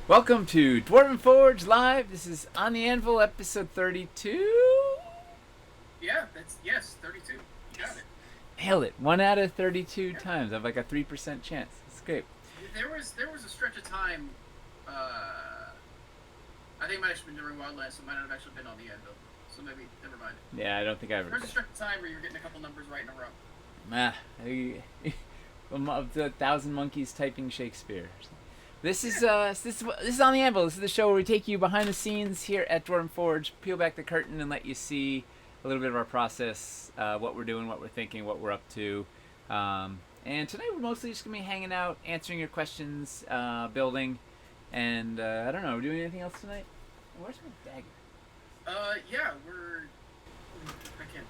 Welcome to Dwarven Forge Live. This is On the Anvil, episode 32. Yeah, yes, 32. You got it. Nailed it. 1 out of 32 times. I have like a 3% chance. It's great. There was a stretch of time. I think it might have been during Wildlands, so it might not have actually been on the Anvil. So maybe never mind. Yeah, I don't think I ever. There was a stretch of time where you were getting a couple numbers right in a row. Of the 1,000 monkeys typing Shakespeare. This is On the Anvil. This is the show where we take you behind the scenes here at Dwarven Forge, peel back the curtain, and let you see a little bit of our process, what we're doing, what we're thinking, what we're up to. And tonight we're mostly just gonna be hanging out, answering your questions, building, and I don't know. We're doing anything else tonight? Where's my dagger? Yeah, I can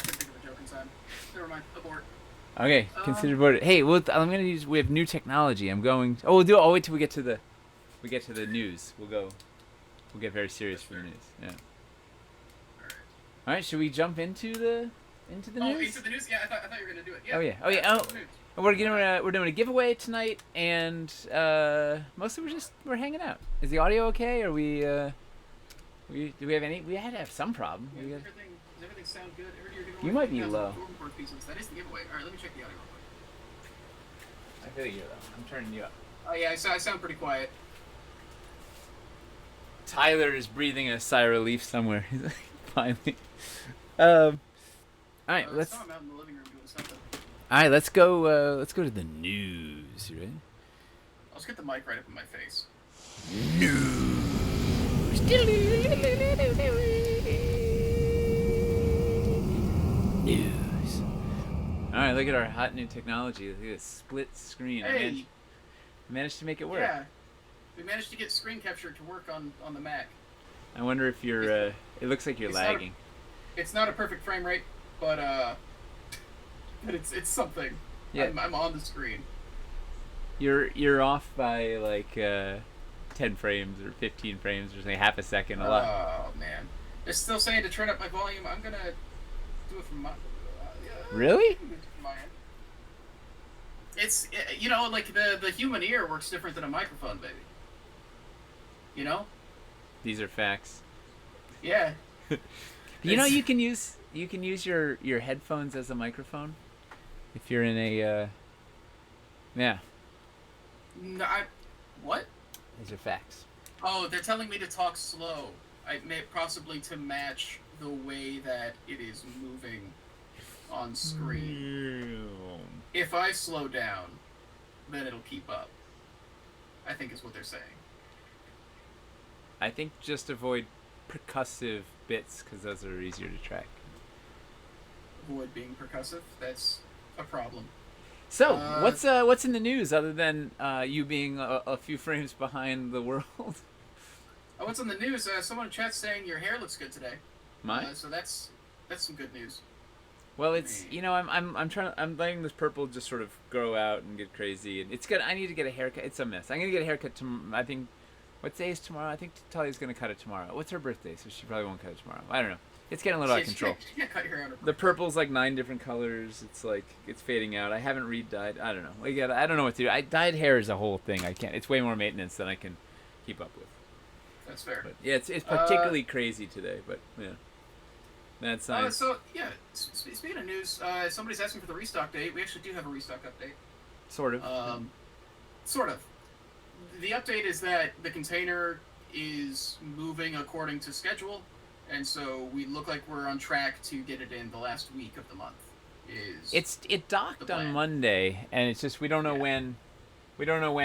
think of a joke in time. Never mind. Abort. Okay, consider voted. Hey, I'm gonna use. We have new technology. I'm going. Oh, we'll do. I'll wait till we get to the news. We'll get very serious for the news. Yeah. All right. Should we jump into the news? Into the news? Yeah, I thought you were gonna do it. Yeah. Oh yeah. We're doing a giveaway tonight, and mostly we're hanging out. Is the audio okay? Or do we have any? We had to have some problem. Yeah, does everything sound good? You might be low. That is the giveaway. All right, let me check the audio real quick. I feel you're low. I'm turning you up. Oh yeah, I sound pretty quiet. Tyler is breathing a sigh of relief somewhere. Finally. All right, I saw him out in the living room doing something. All right, let's go. Let's go to the news. You ready? Let's get the mic right up in my face. News. All right, look at our hot new technology. Look at this split screen. Hey. I managed to make it work. Yeah, we managed to get screen capture to work on the Mac. I wonder if you're. It looks like you're lagging. It's not a perfect frame rate, but it's something. Yeah. I'm on the screen. You're off by like 10 frames or 15 frames or something, half a second, a lot. Oh man, it's still saying to turn up my volume. I'm gonna do it from my. Really? From my end. It's like the human ear works different than a microphone, baby. You know. These are facts. Yeah. You can use your headphones as a microphone if you're in a yeah. No, what? These are facts. Oh, they're telling me to talk slow. Possibly to match the way that it is moving on screen. If I slow down, then it'll keep up. I think is what they're saying. I think just avoid percussive bits because those are easier to track. Avoid being percussive. That's a problem. So what's in the news other than you being a few frames behind the world? What's in the news? Someone in chat saying your hair looks good today. Mine? So that's some good news. Well, it's I'm letting this purple just sort of grow out and get crazy, and it's good. I need to get a haircut. It's a mess. I'm gonna get a haircut tomorrow. I think. What day is tomorrow? I think Talia's gonna cut it tomorrow. What's her birthday? So she probably won't cut it tomorrow. I don't know. It's getting a little out of control. She can't cut your hair out. The purple's like 9 different colors. It's like it's fading out. I haven't re-dyed. I don't know. I don't know what to do. Dyed hair is a whole thing. I can't. It's way more maintenance than I can keep up with. That's fair. But yeah, it's particularly crazy today. But yeah, that's nice. Speaking of news, somebody's asking for the restock date. We actually do have a restock update. Sort of. Sort of. The update is that the container is moving according to schedule, and so we look like we're on track to get it in the last week of the month. It docked on Monday, and it's just we don't know when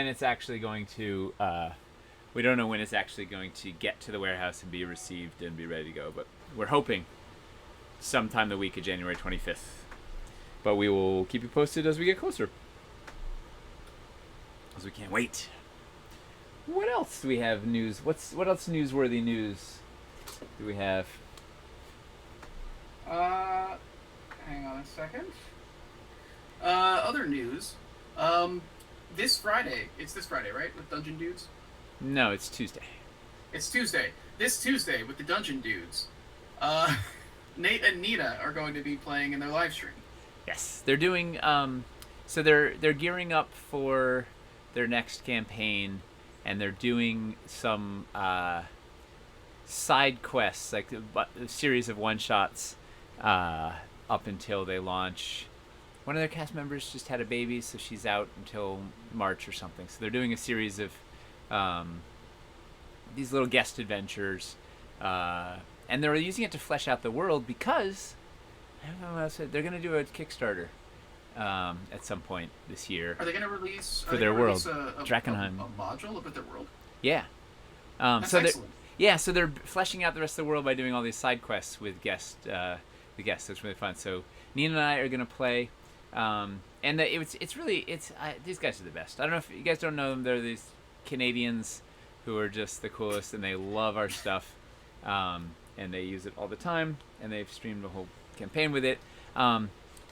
it's actually going to get to the warehouse and be received and be ready to go. But we're hoping sometime the week of January 25th. But we will keep you posted as we get closer, as we can't wait. What else do we have news? What else newsworthy news do we have? Hang on a second. Other news. This Friday. It's this Friday, right? With Dungeon Dudes? No, it's Tuesday. It's Tuesday. This Tuesday with the Dungeon Dudes. Nate and Nina are going to be playing in their live stream. Yes, they're doing. So they're gearing up for their next campaign, and they're doing some side quests, like a series of one-shots up until they launch. One of their cast members just had a baby, so she's out until March or something. So they're doing a series of these little guest adventures, and they're using it to flesh out the world because I don't know what else. They're going to do a Kickstarter at some point this year. Are they going to release for their world? A Drakenheim. A module about their world. Yeah. That's so excellent. So they're fleshing out the rest of the world by doing all these side quests with the guests. So it's really fun. So Nina and I are going to play. And these guys are the best. I don't know if you guys don't know them. They're these Canadians who are just the coolest, and they love our stuff, and they use it all the time, and they've streamed a whole campaign with it.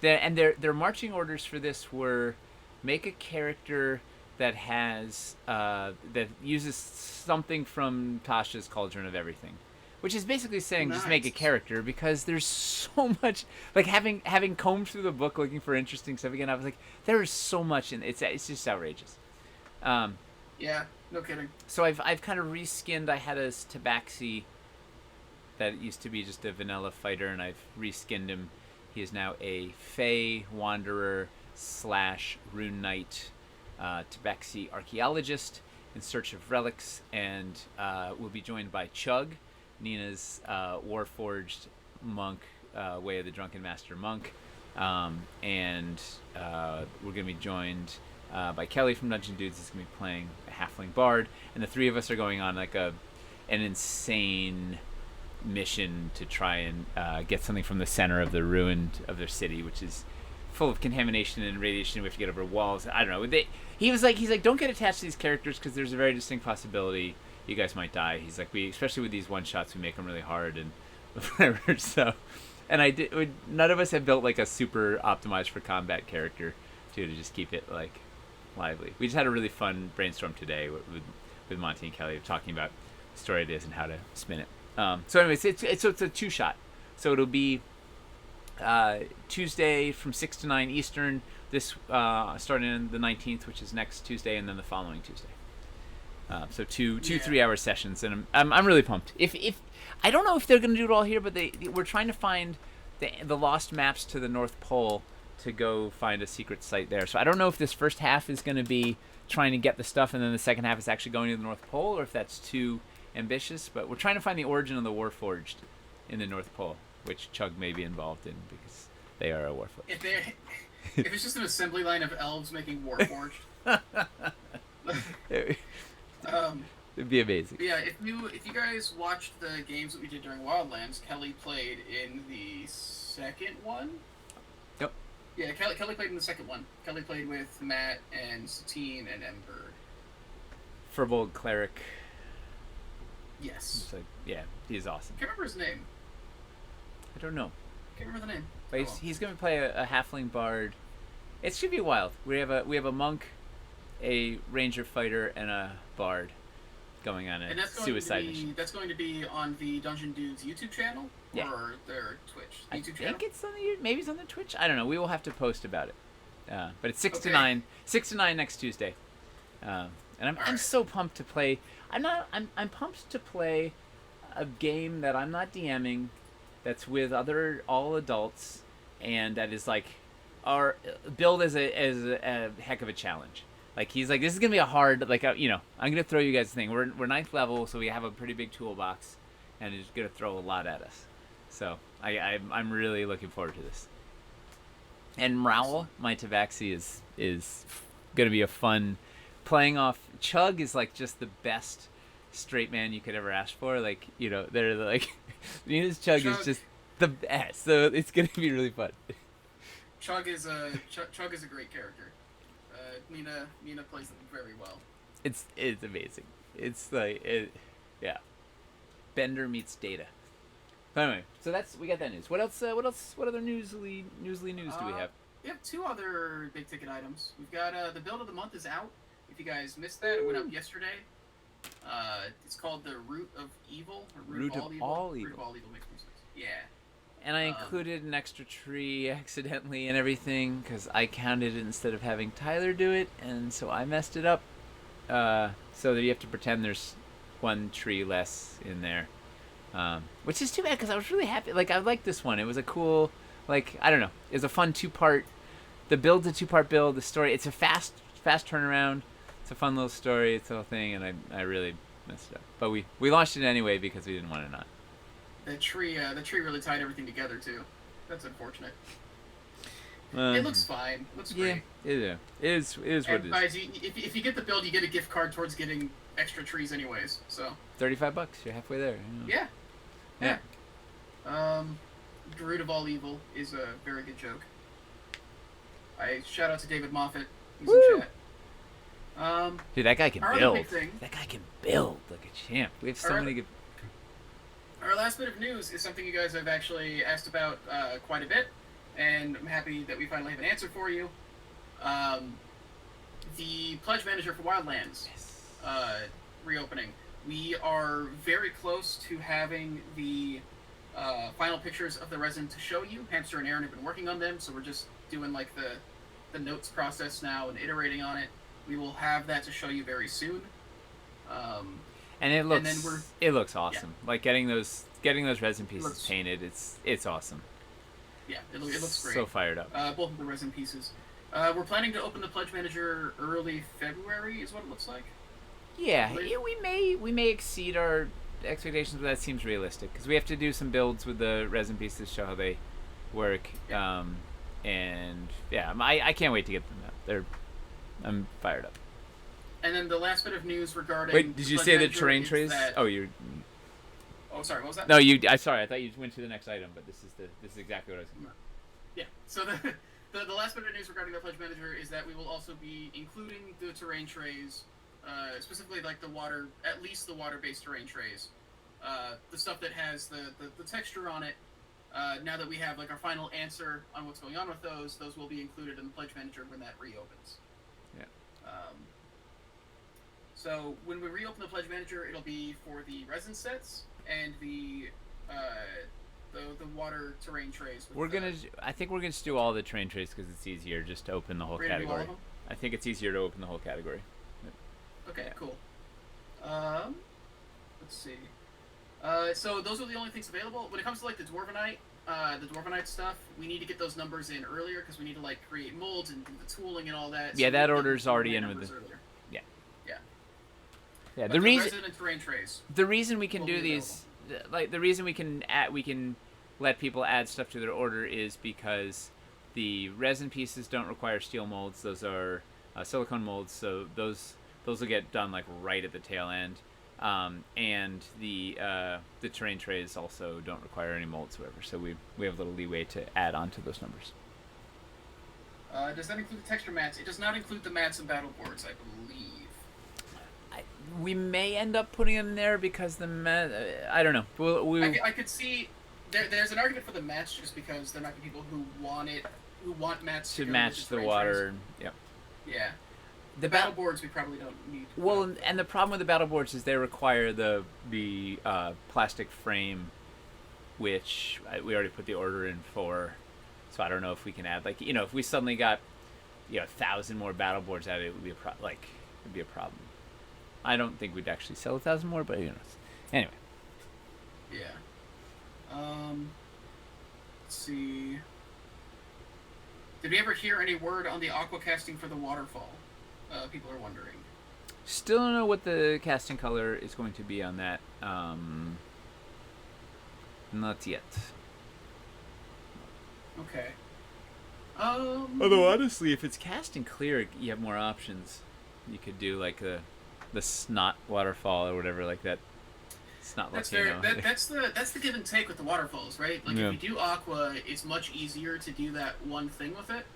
Their marching orders for this were make a character that has that uses something from Tasha's Cauldron of Everything. Which is basically saying just make a character, because there's so much, like having combed through the book looking for interesting stuff again, I was like, there is so much in it. It's just outrageous. Yeah, no kidding. So I've kind of reskinned. I had a Tabaxi that used to be just a vanilla fighter, and I've reskinned him. He is now a Fey Wanderer / Rune Knight Tabaxi archaeologist in search of relics, and will be joined by Chug, Nina's Warforged monk, Way of the Drunken Master monk, and we're going to be joined by Kelly from Dungeon Dudes, who's going to be playing a halfling bard, and the three of us are going on like an insane mission to try and get something from the center of the ruined of their city, which is full of contamination and radiation. We have to get over walls. I don't know. He's like, don't get attached to these characters because there's a very distinct possibility you guys might die. He's like, especially with these one shots, we make them really hard and whatever. So, and none of us have built like a super optimized for combat character to just keep it like lively. We just had a really fun brainstorm today with Monty and Kelly talking about story ideas and how to spin it. So anyways, it's a 2-shot. So it'll be Tuesday from 6 to 9 Eastern. This starting on the 19th, which is next Tuesday, and then the following Tuesday. So two 3-hour sessions, and I'm really pumped. If I don't know if they're going to do it all here, but we're trying to find the lost maps to the North Pole to go find a secret site there. So I don't know if this first half is going to be trying to get the stuff, and then the second half is actually going to the North Pole, or if that's too ambitious. But we're trying to find the origin of the Warforged in the North Pole, which Chug may be involved in because they are a Warforged. If it's just an assembly line of elves making Warforged. It'd be amazing. Yeah, if you guys watched the games that we did during Wildlands, Kelly played in the second one. Yep. Yeah, Kelly played in the second one. Kelly played with Matt and Satine and Ember. Firbolg Cleric. Yes. Like, yeah, he's awesome. Can't remember his name. I don't know. Can't remember the name. But he's going to play a halfling bard. It should be wild. We have a monk, a ranger fighter, and a bard going on a suicide mission. That's going to be on the Dungeon Dudes YouTube channel or their Twitch YouTube channel. I think it's on maybe it's on the Twitch. I don't know. We will have to post about it. But it's 6 to 9 next Tuesday. And I'm so pumped to play. I'm pumped to play a game that I'm not DMing, that's with all adults, and that is like our build as a heck of a challenge. Like he's like, this is gonna be a hard, like I'm gonna throw you guys a thing. We're 9th level, so we have a pretty big toolbox, and it's gonna throw a lot at us. So I'm really looking forward to this. And Mrawl, my Tabaxi, is gonna be a fun playing off. Chug is like just the best straight man you could ever ask for. Like they're like Nina's Chug is just the best. So it's gonna be really fun. Chug is a great character. Nina plays them very well. It's amazing. It's like yeah. Bender meets Data. But anyway, so we got that news. What else? What other newsly news do we have? We have 2 other big ticket items. We've got the build of the month is out. If you guys missed that, it went up yesterday. It's called the Root of Evil. Or Root of All Evil. Root of All Evil makes more sense. Yeah. And I included an extra tree accidentally and everything because I counted it instead of having Tyler do it, and so I messed it up. so that you have to pretend there's one tree less in there, which is too bad because I was really happy. Like I liked this one. It was a cool, like I don't know, it was a fun 2-part. The build's a 2-part build. The story, it's a fast turnaround. It's a fun little story. It's a little thing, and I really messed it up. But we launched it anyway because we didn't want to not. The tree really tied everything together too. That's unfortunate. It looks fine. Looks great. Yeah, it is what it is. Guys, if you get the build, you get a gift card towards getting extra trees anyways. So $35. You're halfway there. Yeah. The root of all evil is a very good joke. I shout out to David Moffat. He's in chat. Dude, that guy can build. Thing, that guy can build like a champ. We have so many good. Our last bit of news is something you guys have actually asked about quite a bit, and I'm happy that we finally have an answer for you. The Pledge Manager for Wildlands reopening. We are very close to having the final pictures of the resin to show you. Hamster and Aaron have been working on them, so we're just doing like the notes process now and iterating on it. We will have that to show you very soon. And it looks awesome. Yeah. Like getting those resin pieces painted, it's awesome. Yeah, it looks great. So fired up. Both of the resin pieces. We're planning to open the Pledge Manager early February, is what it looks like. Yeah, we may exceed our expectations, but that seems realistic because we have to do some builds with the resin pieces to show how they work. Yeah. And yeah, I can't wait to get them out. I'm fired up. And then the last bit of news regarding. Wait, did you say the terrain trays? Oh, sorry. What was that? No, I sorry. I thought you went to the next item, but this is exactly what I was going to. Yeah. So the last bit of news regarding the Pledge Manager is that we will also be including the terrain trays, specifically like at least the water-based terrain trays, the stuff that has the texture on it. Now that we have like our final answer on what's going on with those will be included in the Pledge Manager when that reopens. Yeah. So when we reopen the Pledge Manager, it'll be for the resin sets and the water terrain trays. I think we're gonna just do all the terrain trays because it's easier just to open the whole category. I think it's easier to open the whole category. Okay, cool. Let's see. So those are the only things available. When it comes to like the Dwarvenite stuff, we need to get those numbers in earlier because we need to like create molds and do the tooling and all that. Yeah, so that order's already in with the. Earlier. Yeah. Yeah. Yeah. The reason we can do these, like the reason we can let people add stuff to their order is because the resin pieces don't require steel molds. Those are silicone molds, so those will get done like right at the tail end. And the terrain trays also don't require any molds whatsoever, so we have a little leeway to add on to those numbers. Does that include the texture mats? It does not include the mats and battle boards, I believe. We may end up putting them there because the mat. I don't know. I could see there's an argument for the mats just because there might be people who want mats to match the water. Yep. Yeah. The battle boards we probably don't need. Well, and the problem with the battle boards is they require the plastic frame, which we already put the order in for. So I don't know if we can add if we suddenly got 1,000 more battle boards out of it, would be it'd be a problem. I don't think we'd actually sell 1,000 more, but who knows? Anyway. Yeah. Let's see. Did we ever hear any word on the aqua casting for the waterfall? People are wondering. Still don't know what the casting color is going to be on that. Not yet. Okay. Although honestly, if it's casting clear, you have more options. You could do like the snot waterfall or whatever like that. Snot volcano. That's the give and take with the waterfalls, right? Like if you do aqua, it's much easier to do that one thing with it,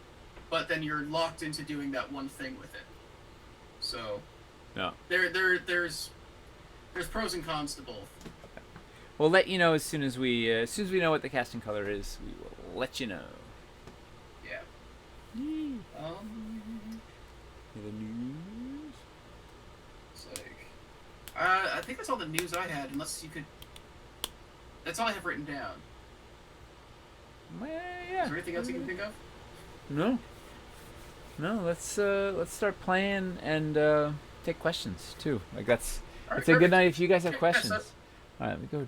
but then you're locked into doing that one thing with it. So, yeah. There's pros and cons to both. We'll let you know as soon as we know what the casting color is. We will let you know. Yeah. The news. It's like, I think that's all the news I had. Unless you could. That's all I have written down. Well, yeah. Is there anything else you can think of? No. Let's start playing and take questions too. Like that's All right, it's a good perfect. night if you guys have Okay, questions. All right, let me go.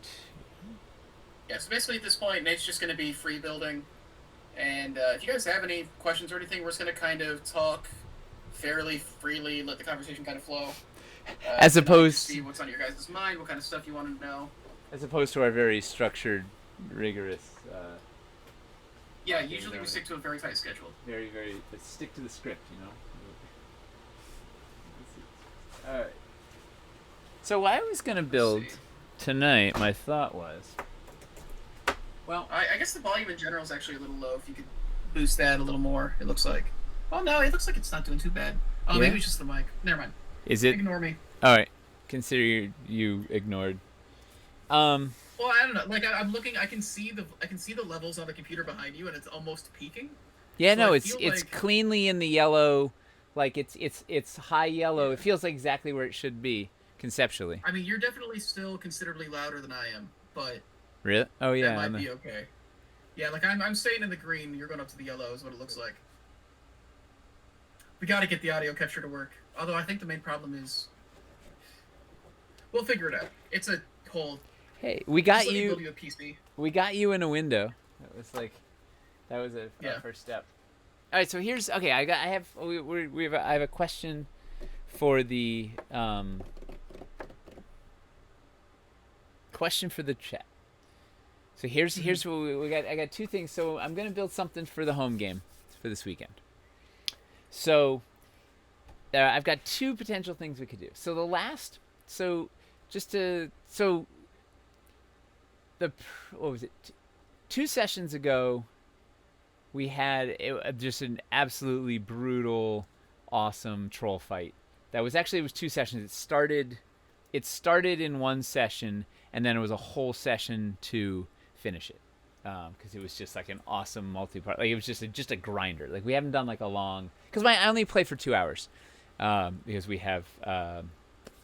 Yeah, so basically at this point, Nate's just going to be free building. And if you guys have any questions or anything, we're just going to kind of talk fairly freely, let the conversation kind of flow. As tonight, opposed, just see what's on your guys' mind, what kind of stuff you want to know. as opposed to our very structured, rigorous. Yeah, usually we stick to a very tight schedule. Very, very. Let's stick to the script, you know. All right. So what I was gonna build tonight, my thought was. Well, I guess the volume in general is actually a little low. If you could boost that a little more, it looks like. Oh no, it looks like it's not doing too bad. Oh, maybe it's just the mic. Never mind. Is it? Ignore me. All right. Consider you ignored. Well, I don't know. Like I'm looking, I can see the levels on the computer behind you, and it's almost peaking. Yeah, So no, I it's feel like- cleanly in the yellow, like it's high yellow. It feels like exactly where it should be conceptually. I mean, you're definitely still considerably louder than I am, but Really? Oh yeah. that might be okay. Yeah, like I'm staying in the green. You're going up to the yellow, is what it looks like. We got to get the audio capture to work. Although I think the main problem is, we'll figure it out. It's a whole. Hey, we got Just let me you. build you a PC. We got you in a window. That was a Yeah. first step. All right, so here's okay. I have a question for the question for the chat. So here's what we got. I got two things. So I'm gonna build something for the home game for this weekend. So I've got two potential things we could do. So what was it? 2 sessions ago, we had just an absolutely brutal, awesome troll fight. It was 2 sessions. It started in one session, and then it was a whole session to finish it, because it was just like an awesome multi-part. Like it was just a grinder. Like we haven't done like a long, because I only play for 2 hours, because we have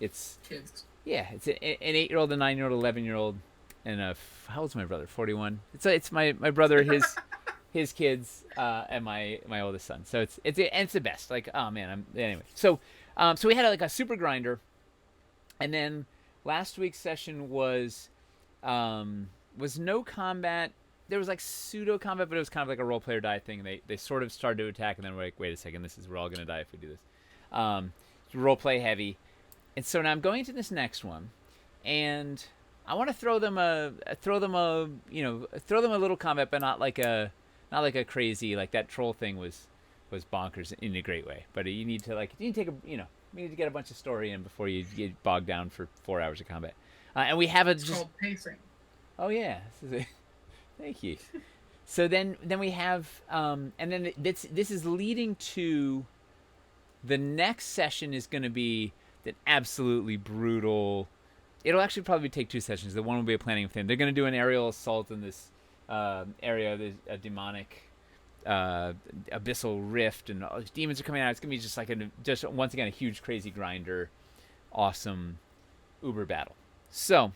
it's Kids. yeah, it's an 8-year-old, a 9-year-old, 11-year-old, and how old's my brother? 41. It's my brother, his kids, and my oldest son. So it's the best. Like, oh man, anyway. So we had like a super grinder, and then last week's session was no combat. There was like pseudo combat, but it was kind of like a role player die thing. They sort of started to attack, and then we're like, wait a second, we're all gonna die if we do this. Role play heavy. And so now I'm going to this next one, and I want to throw them a little combat, but not like a crazy, like that troll thing was bonkers in a great way. But you need to take you need to get a bunch of story in before you get bogged down for 4 hours of combat. And we have It's called pacing. Oh yeah, thank you. So then we have and then this is leading to the next session is going to be an absolutely brutal. It'll actually probably take 2 sessions. The one will be a planning thing. They're going to do an aerial assault in this area. There's a demonic abyssal rift, and all these demons are coming out. It's going to be just once again a huge crazy grinder, awesome uber battle. So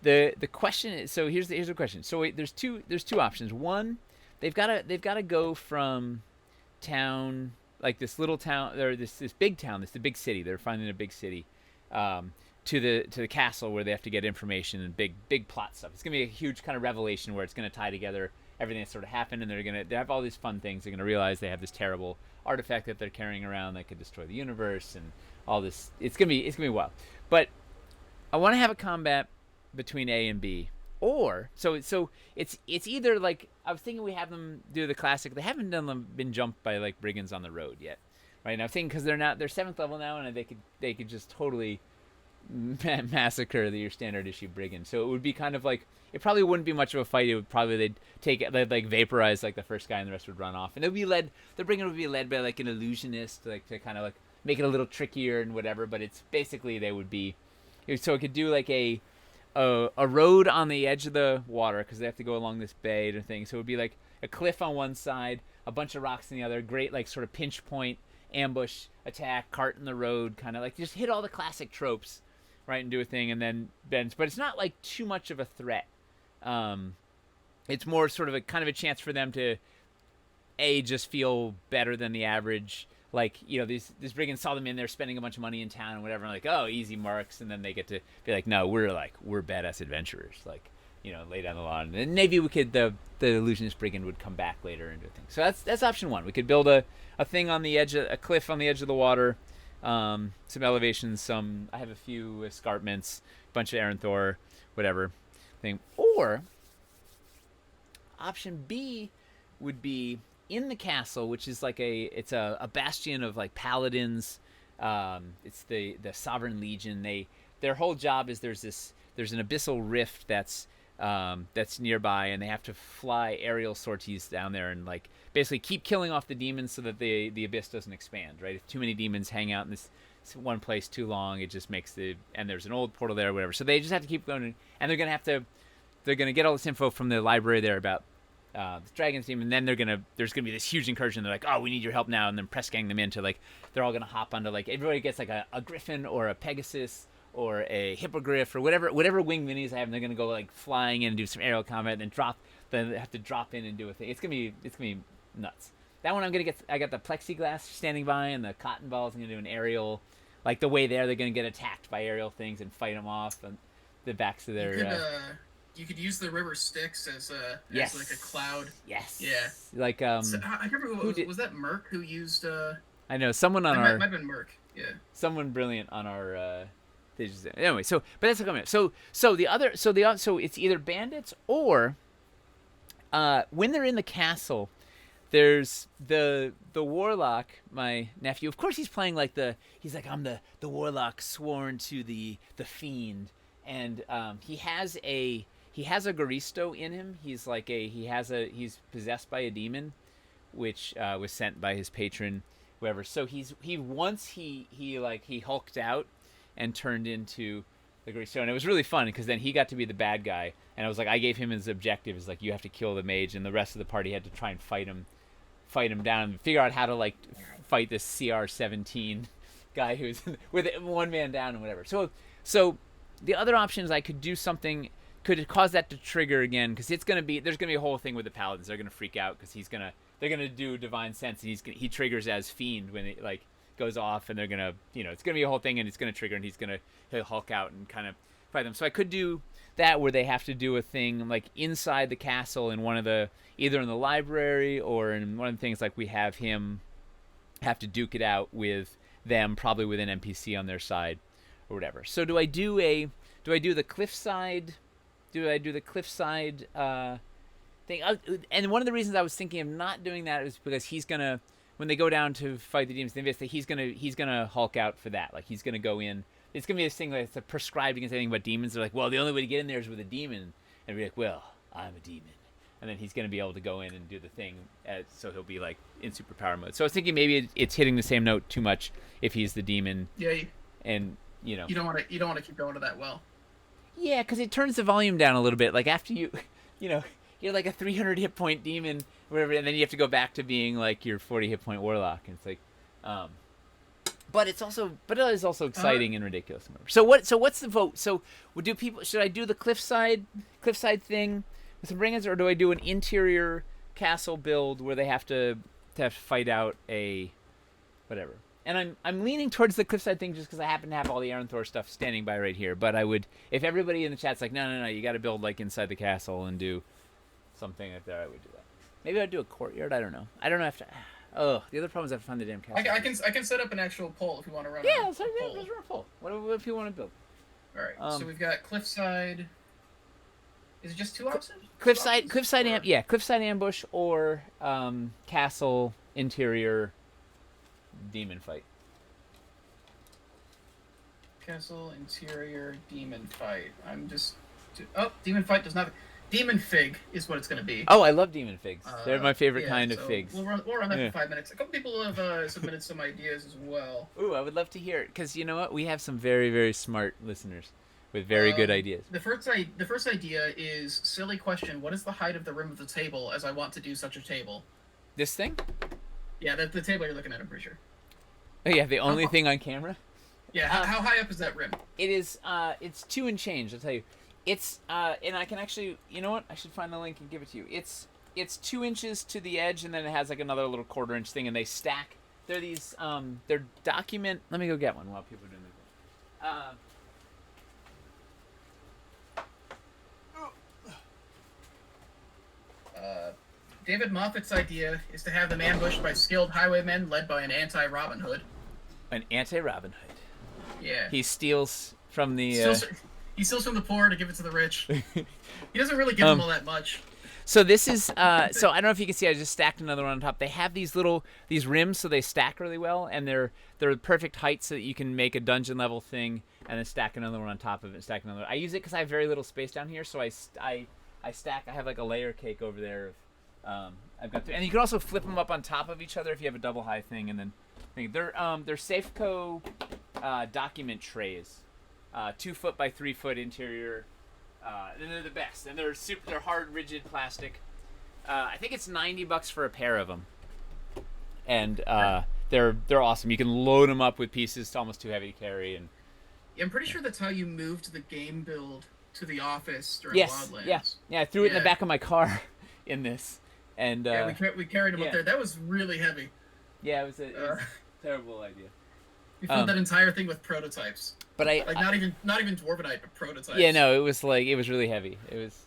the question is, so here's the question. So wait, there's two options. One, they've got to go from town, like this little town, or this big town, the big city. They're finding a big city, to the castle where they have to get information and big plot stuff. It's gonna be a huge kind of revelation where it's gonna tie together everything that sort of happened, and they have all these fun things. They're gonna realize they have this terrible artifact that they're carrying around that could destroy the universe and all this. It's gonna be wild. But I want to have a combat between A and B, or so it's either like I was thinking we have them do the classic. They haven't been jumped by like brigands on the road yet, right? And I'm thinking because they're 7th level now, and they could just totally massacre your standard issue brigand. So it would be kind of like, it probably wouldn't be much of a fight. It would probably they'd like vaporize like the first guy, and the rest would run off, and the brigand would be led by like an illusionist, like to kind of like make it a little trickier and whatever. But it's basically they would be, so it could do like a road on the edge of the water, because they have to go along this bay or thing. So it would be like a cliff on one side, a bunch of rocks on the other, great like sort of pinch point, ambush, attack, cart in the road, kind of like just hit all the classic tropes, right, and do a thing, and then bends. But it's not like too much of a threat. It's more sort of a kind of a chance for them to just feel better than the average like, you know, these brigands saw them in there spending a bunch of money in town and whatever, and like, oh, easy marks, and then they get to be like, no, we're badass adventurers, like, you know, lay down the law, and then maybe we could the illusionist brigand would come back later and do a thing. So that's option one. We could build a thing on the edge, a cliff on the edge of the water, some elevations, I have a few escarpments, a bunch of Aranthor, whatever thing. Or option B would be in the castle, which is like it's a bastion of like paladins. It's the Sovereign Legion. Their whole job is there's an abyssal rift that's nearby, and they have to fly aerial sorties down there and like basically keep killing off the demons so that the abyss doesn't expand. Right? If too many demons hang out in this one place too long, it just makes and there's an old portal there or whatever. So they just have to keep going, and they're gonna get all this info from the library there about the Dragon's team, and then there's gonna be this huge incursion. They're like, oh, we need your help now, and then press gang them into like they're all gonna hop onto like everybody gets like a griffin or a pegasus or a hippogriff or whatever winged minis I have, and they're gonna go like flying in and do some aerial combat, and then they have to drop in and do a thing. It's gonna be nuts. That one I got the plexiglass standing by, and the cotton balls. I'm gonna do an aerial, like the way they're gonna get attacked by aerial things and fight them off, and the backs of their. You could use the river Styx as yes. like a cloud. Yes. Yeah. Like So, I can't remember was that Merc who used. I know someone on our. Might have been Merc. Yeah. Someone brilliant on our. Anyway, but that's a comment. So it's either bandits or. When they're in the castle, there's the warlock, my nephew. Of course, he's playing like he's like, I'm the warlock sworn to the fiend, and he has a Garisto in him. He's like he's possessed by a demon, which was sent by his patron, whoever. So he hulked out and turned into the Garisto, and it was really fun because then he got to be the bad guy, and I was like, I gave him his objective is like, you have to kill the mage, and the rest of the party had to try and fight him down and figure out how to like fight this CR-17 guy who's with one man down and whatever. So the other options, I could do something, could cause that to trigger again, because there's gonna be a whole thing with the paladins. They're gonna freak out because they're gonna do divine sense, and he triggers as fiend when it like goes off, and they're gonna, it's gonna be a whole thing, and it's gonna trigger, and he'll hulk out and kind of fight them. So I could do that where they have to do a thing like inside the castle in either in the library or in one of the things, like we have him have to duke it out with them, probably with an NPC on their side or whatever. So do I do the cliffside? Do I do the cliffside thing? And one of the reasons I was thinking of not doing that is because he's gonna, when they go down to fight the demons, he's gonna hulk out for that. Like he's gonna go in. It's gonna be this thing that's prescribed against anything but demons. They're like, well, the only way to get in there is with a demon, and be like, well, I'm a demon, and then he's gonna be able to go in and do the thing. So he'll be like in superpower mode. So I was thinking maybe it's hitting the same note too much if he's the demon. Yeah. And you don't want to keep going to that well. Yeah, because it turns the volume down a little bit. Like after you're like a 300 hit point demon, or whatever, and then you have to go back to being like your 40 hit point warlock, and it's like, but it is also exciting and ridiculous. So what's the vote? So should I do the cliffside thing with some brigands, or do I do an interior castle build where they have to fight out a whatever? And I'm leaning towards the cliffside thing just because I happen to have all the Aranthor stuff standing by right here. But I would, if everybody in the chat's like, no, you got to build like inside the castle and do something like that, I would do that. Maybe I'd do a courtyard. I don't know if to. Oh, the other problem is I have to find the damn castle. I can set up an actual poll if you want to run. Yeah, let's run a poll. What if you want to build? All right. So we've got cliffside. Is it just two options? Cliffside ambush or castle interior demon fight. Castle interior demon fight. Demon fight does not. Demon fig is what it's going to be. Oh, I love demon figs. They're my favorite kind of figs. We'll run that for 5 minutes. A couple people have submitted some ideas as well. Ooh, I would love to hear it, because you know what? We have some very, very smart listeners with very good ideas. The first idea is silly question. What is the height of the rim of the table, as I want to do such a table? This thing? Yeah, the table you're looking at, I'm pretty sure. Oh yeah, the only thing on camera? Yeah, how high up is that rim? It is, it's 2 and change, I'll tell you. It's, and I can actually, you know what? I should find the link and give it to you. It's 2 inches to the edge, and then it has like another little 1/4 inch thing, and they stack they're these they're document. Let me go get one while people are doing this. David Moffat's idea is to have them ambushed by skilled highwaymen led by an anti-Robin Hood. An anti-Robin Hood. Yeah. He steals from the. He steals from the poor to give it to the rich. He doesn't really give them all that much. So this is so I don't know if you can see. I just stacked another one on top. They have these rims, so they stack really well, and they're the perfect height so that you can make a dungeon level thing, and then stack another one on top of it. Stack another. I use it because I have very little space down here, so I stack. I have like a layer cake over there. I've got and you can also flip them up on top of each other if you have a double high thing, and then they're Safeco document trays, 2 foot by 3 foot interior. And they're the best, and they're hard, rigid plastic. I think it's $90 for a pair of them, and they're awesome. You can load them up with pieces. It's almost too heavy to carry, and I'm pretty sure that's how you moved the game build to the office during Wildlands. Yeah. I threw it in the back of my car, in this, and we carried them up there. That was really heavy. Yeah, it was a terrible idea. We filled that entire thing with prototypes. But not even Dwarvenite, but prototypes. Yeah, no, it was really heavy. It was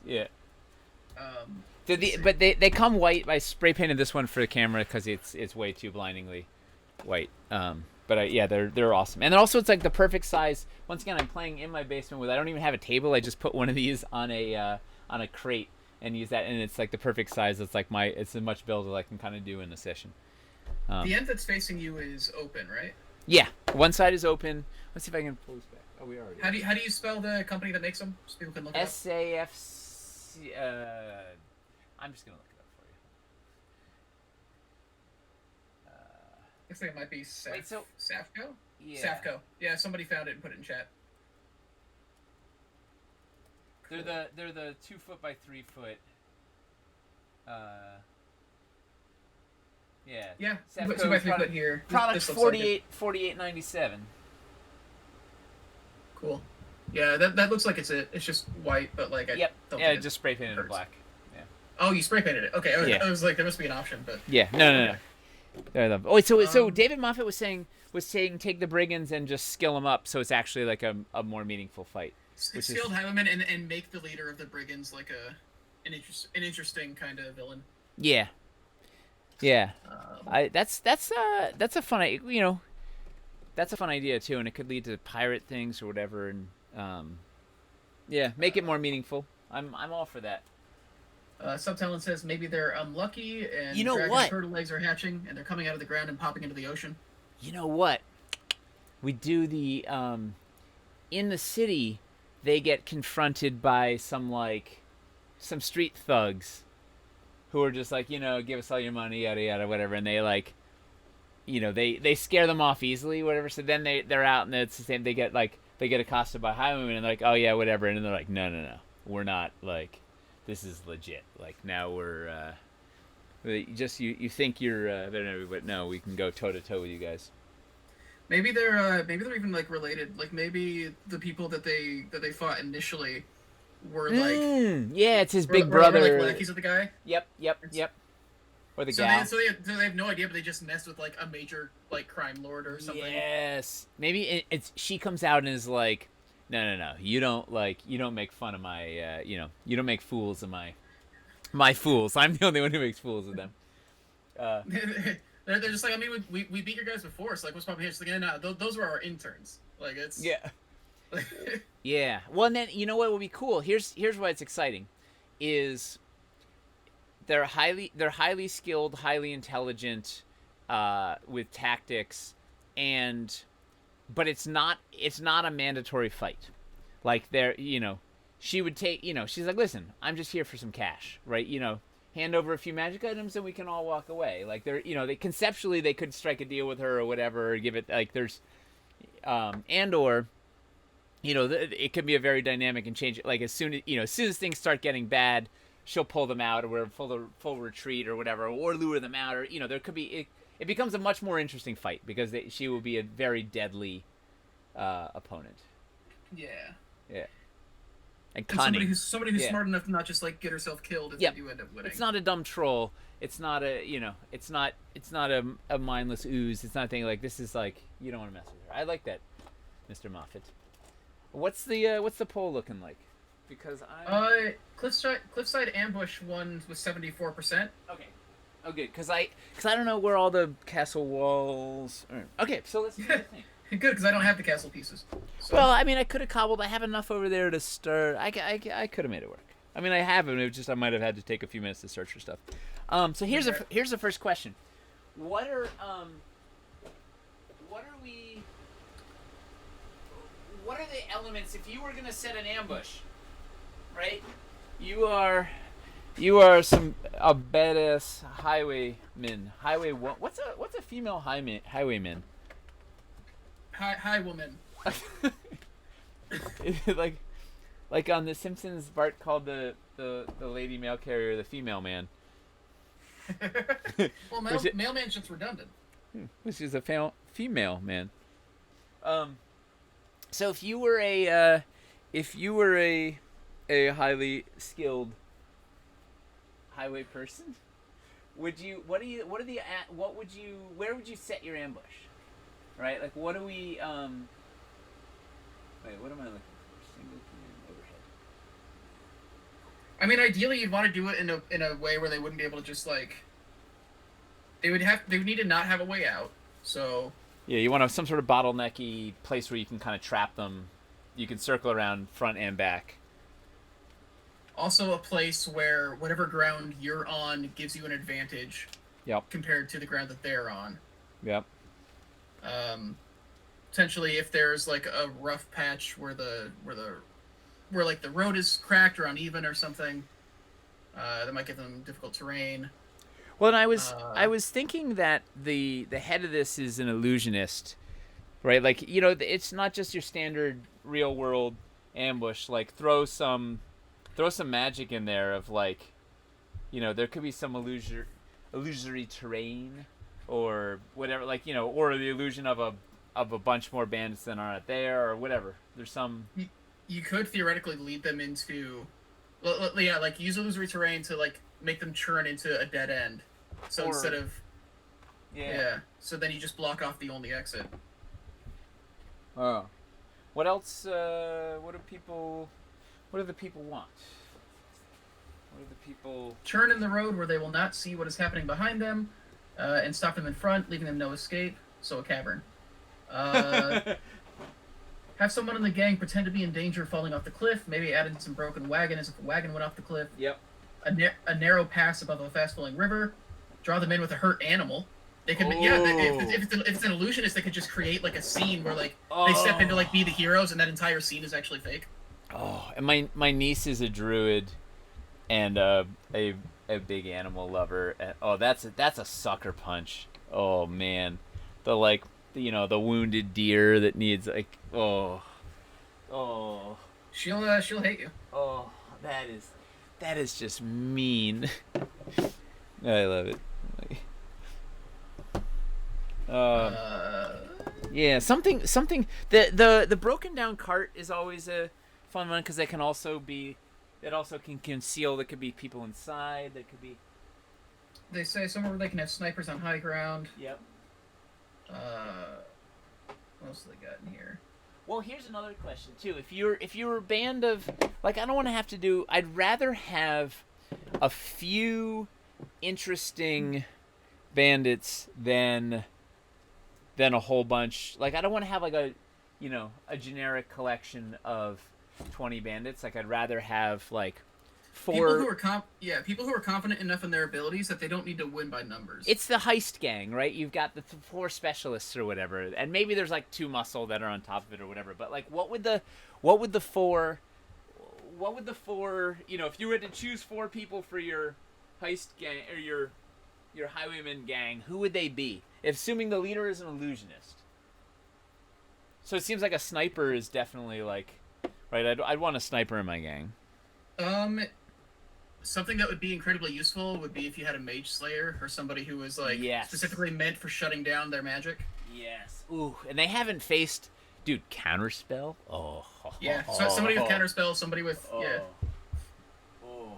but they come white. I spray painted this one for the camera because it's way too blindingly white. But they're awesome, and then also it's like the perfect size. Once again, I'm playing in my basement with. I don't even have a table. I just put one of these on a crate and use that, and it's like the perfect size. It's like it's as much build as I can kind of do in a session. The end that's facing you is open, right? Yeah, one side is open. Let's see if I can pull this back. Oh, we already. How do you spell the company that makes them? So people can look it up. SAFC. I'm just gonna look it up for you. Looks like it might be Safco. Yeah. Safco. Yeah, somebody found it and put it in chat. Cool. They're the 2 foot by 3 foot. Yeah. Yeah. Safco 2 by 3 foot here. Product 48.97. Cool. Yeah, that looks like it's just white, but like just spray painted in black. Yeah. Oh, you spray painted it. Okay, I was like, there must be an option, but yeah, no. Oh, so David Moffat was saying take the brigands and just skill them up, so it's actually like a more meaningful fight. Skilled highwaymen and make the leader of the brigands like an interesting kind of villain. Yeah. Yeah. That's a fun that's a fun idea too, and it could lead to pirate things or whatever, and make it more meaningful. I'm all for that. Subtalent says maybe they're unlucky and you know dragon what? turtle eggs are hatching and they're coming out of the ground and popping into the ocean. You know what? We do the in the city, they get confronted by some street thugs who are just like, give us all your money, yada yada, whatever, and they they scare them off easily, whatever. So then they're out and it's the same. They get accosted by highwaymen and they're like, oh yeah, whatever, and then they're like, no, we're not like, this is legit. Like now we're you think you're better than everybody, but no, we can go toe to toe with you guys. Maybe they're even like related. Like maybe the people that they fought initially were like it's his big brother. Like lackeys of the guy. Yep. Or the gal. So they have no idea, but they just messed with like a major like crime lord or something. Yes. Maybe it's she comes out and is like, no. You don't make fun of my you don't make fools of my fools. I'm the only one who makes fools of them. They're just like, I mean, we beat your guys before, so like, what's probably just like, no, those were our interns. Like it's yeah. Well, and then you know what would be cool? Here's why it's exciting, is they're highly skilled, highly intelligent, with tactics, but it's not a mandatory fight. Like she would take, she's like, listen, I'm just here for some cash, right? Hand over a few magic items and we can all walk away. Like they conceptually they could strike a deal with her or whatever, or give it like there's, it could be a very dynamic and change it. Like as soon as things start getting bad, she'll pull them out or we're full retreat or whatever, or lure them out, or there could be it becomes a much more interesting fight because she will be a very deadly opponent. Yeah. Yeah. and And cunning. somebody who's Yeah. smart enough to not just like get herself killed if Yep. they do end up winning. It's not a dumb troll. It's not a it's not a mindless ooze. It's not a thing like this is like you don't want to mess with her. I like that, Mr. Moffat. What's the poll looking like? Because Cliffside Ambush won with 74%. okay. Oh good, cause I don't know where all the castle walls are. Okay, so let's do the thing. Good, because I don't have the castle pieces. So. Well, I mean, I could have cobbled. I have enough over there to start. I could have made it work. I mean, I haven't. It was just I might have had to take a few minutes to search for stuff. So here's the first question. What are the elements if you were gonna set an ambush? Right? You are a badass highwayman. What's a female highwayman? Hi, woman. like on The Simpsons, Bart called the lady mail carrier the female man. Well, mailman's just redundant. Which is a female man. So if you were a highly skilled highway person, where would you set your ambush? Right? Like what do we wait, what am I looking for? Single command overhead. I mean, ideally, you'd want to do it in a way where they wouldn't be able to just like. They would need to not have a way out. So. Yeah, you want some sort of bottlenecky place where you can kind of trap them. You can circle around front and back. Also, a place where whatever ground you're on gives you an advantage. Yep. Compared to the ground that they're on. Yep. Potentially, if there's like a rough patch where like the road is cracked or uneven or something, that might give them difficult terrain. Well, and I was thinking that the head of this is an illusionist, right? Like it's not just your standard real world ambush. Like throw some magic in there of like, there could be some illusory terrain or whatever, like or the illusion of a bunch more bandits than are there or whatever. There's some. You could theoretically lead them into, like use illusory terrain to like make them churn into a dead end. So instead of, so then you just block off the only exit. Oh, what else? What do the people want? What do the people churn in the road where they will not see what is happening behind them, and stop them in front, leaving them no escape. So a cavern. Have someone in the gang pretend to be in danger of falling off the cliff. Maybe add in some broken wagon as if the wagon went off the cliff. Yep. A narrow pass above a fast-flowing river. Draw them in with a hurt animal. They could, if it's an illusionist, they could just create like a scene where like they step in to like be the heroes, and that entire scene is actually fake. Oh, and my niece is a druid, and a big animal lover. Oh, that's a sucker punch. Oh man, the wounded deer that needs like She'll hate you. Oh, that is just mean. I love it. Yeah, something. The broken down cart is always a fun one because it also can conceal. There could be people inside. There could be. They say somewhere where they can have snipers on high ground. Yep. What else do they got in here? Well, here's another question too. If you're a band of like, I don't want to have to do. I'd rather have a few interesting bandits than a whole bunch. Like, I don't want to have like a generic collection of 20 bandits. Like, I'd rather have like 4 people who are confident enough in their abilities that they don't need to win by numbers. It's the heist gang, right? You've got the 4 specialists or whatever, and maybe there's like 2 muscle that are on top of it or whatever. But like, what would the 4? If you were to choose 4 people for your heist gang or your highwayman gang, who would they be? Assuming the leader is an illusionist. So it seems like a sniper is definitely like, right? I'd want a sniper in my gang. Something that would be incredibly useful would be if you had a mage slayer or somebody who was like specifically meant for shutting down their magic. Yes. Ooh, and they haven't faced Dude, counterspell. Oh. Yeah. So somebody with counterspell, somebody with yeah. Oh.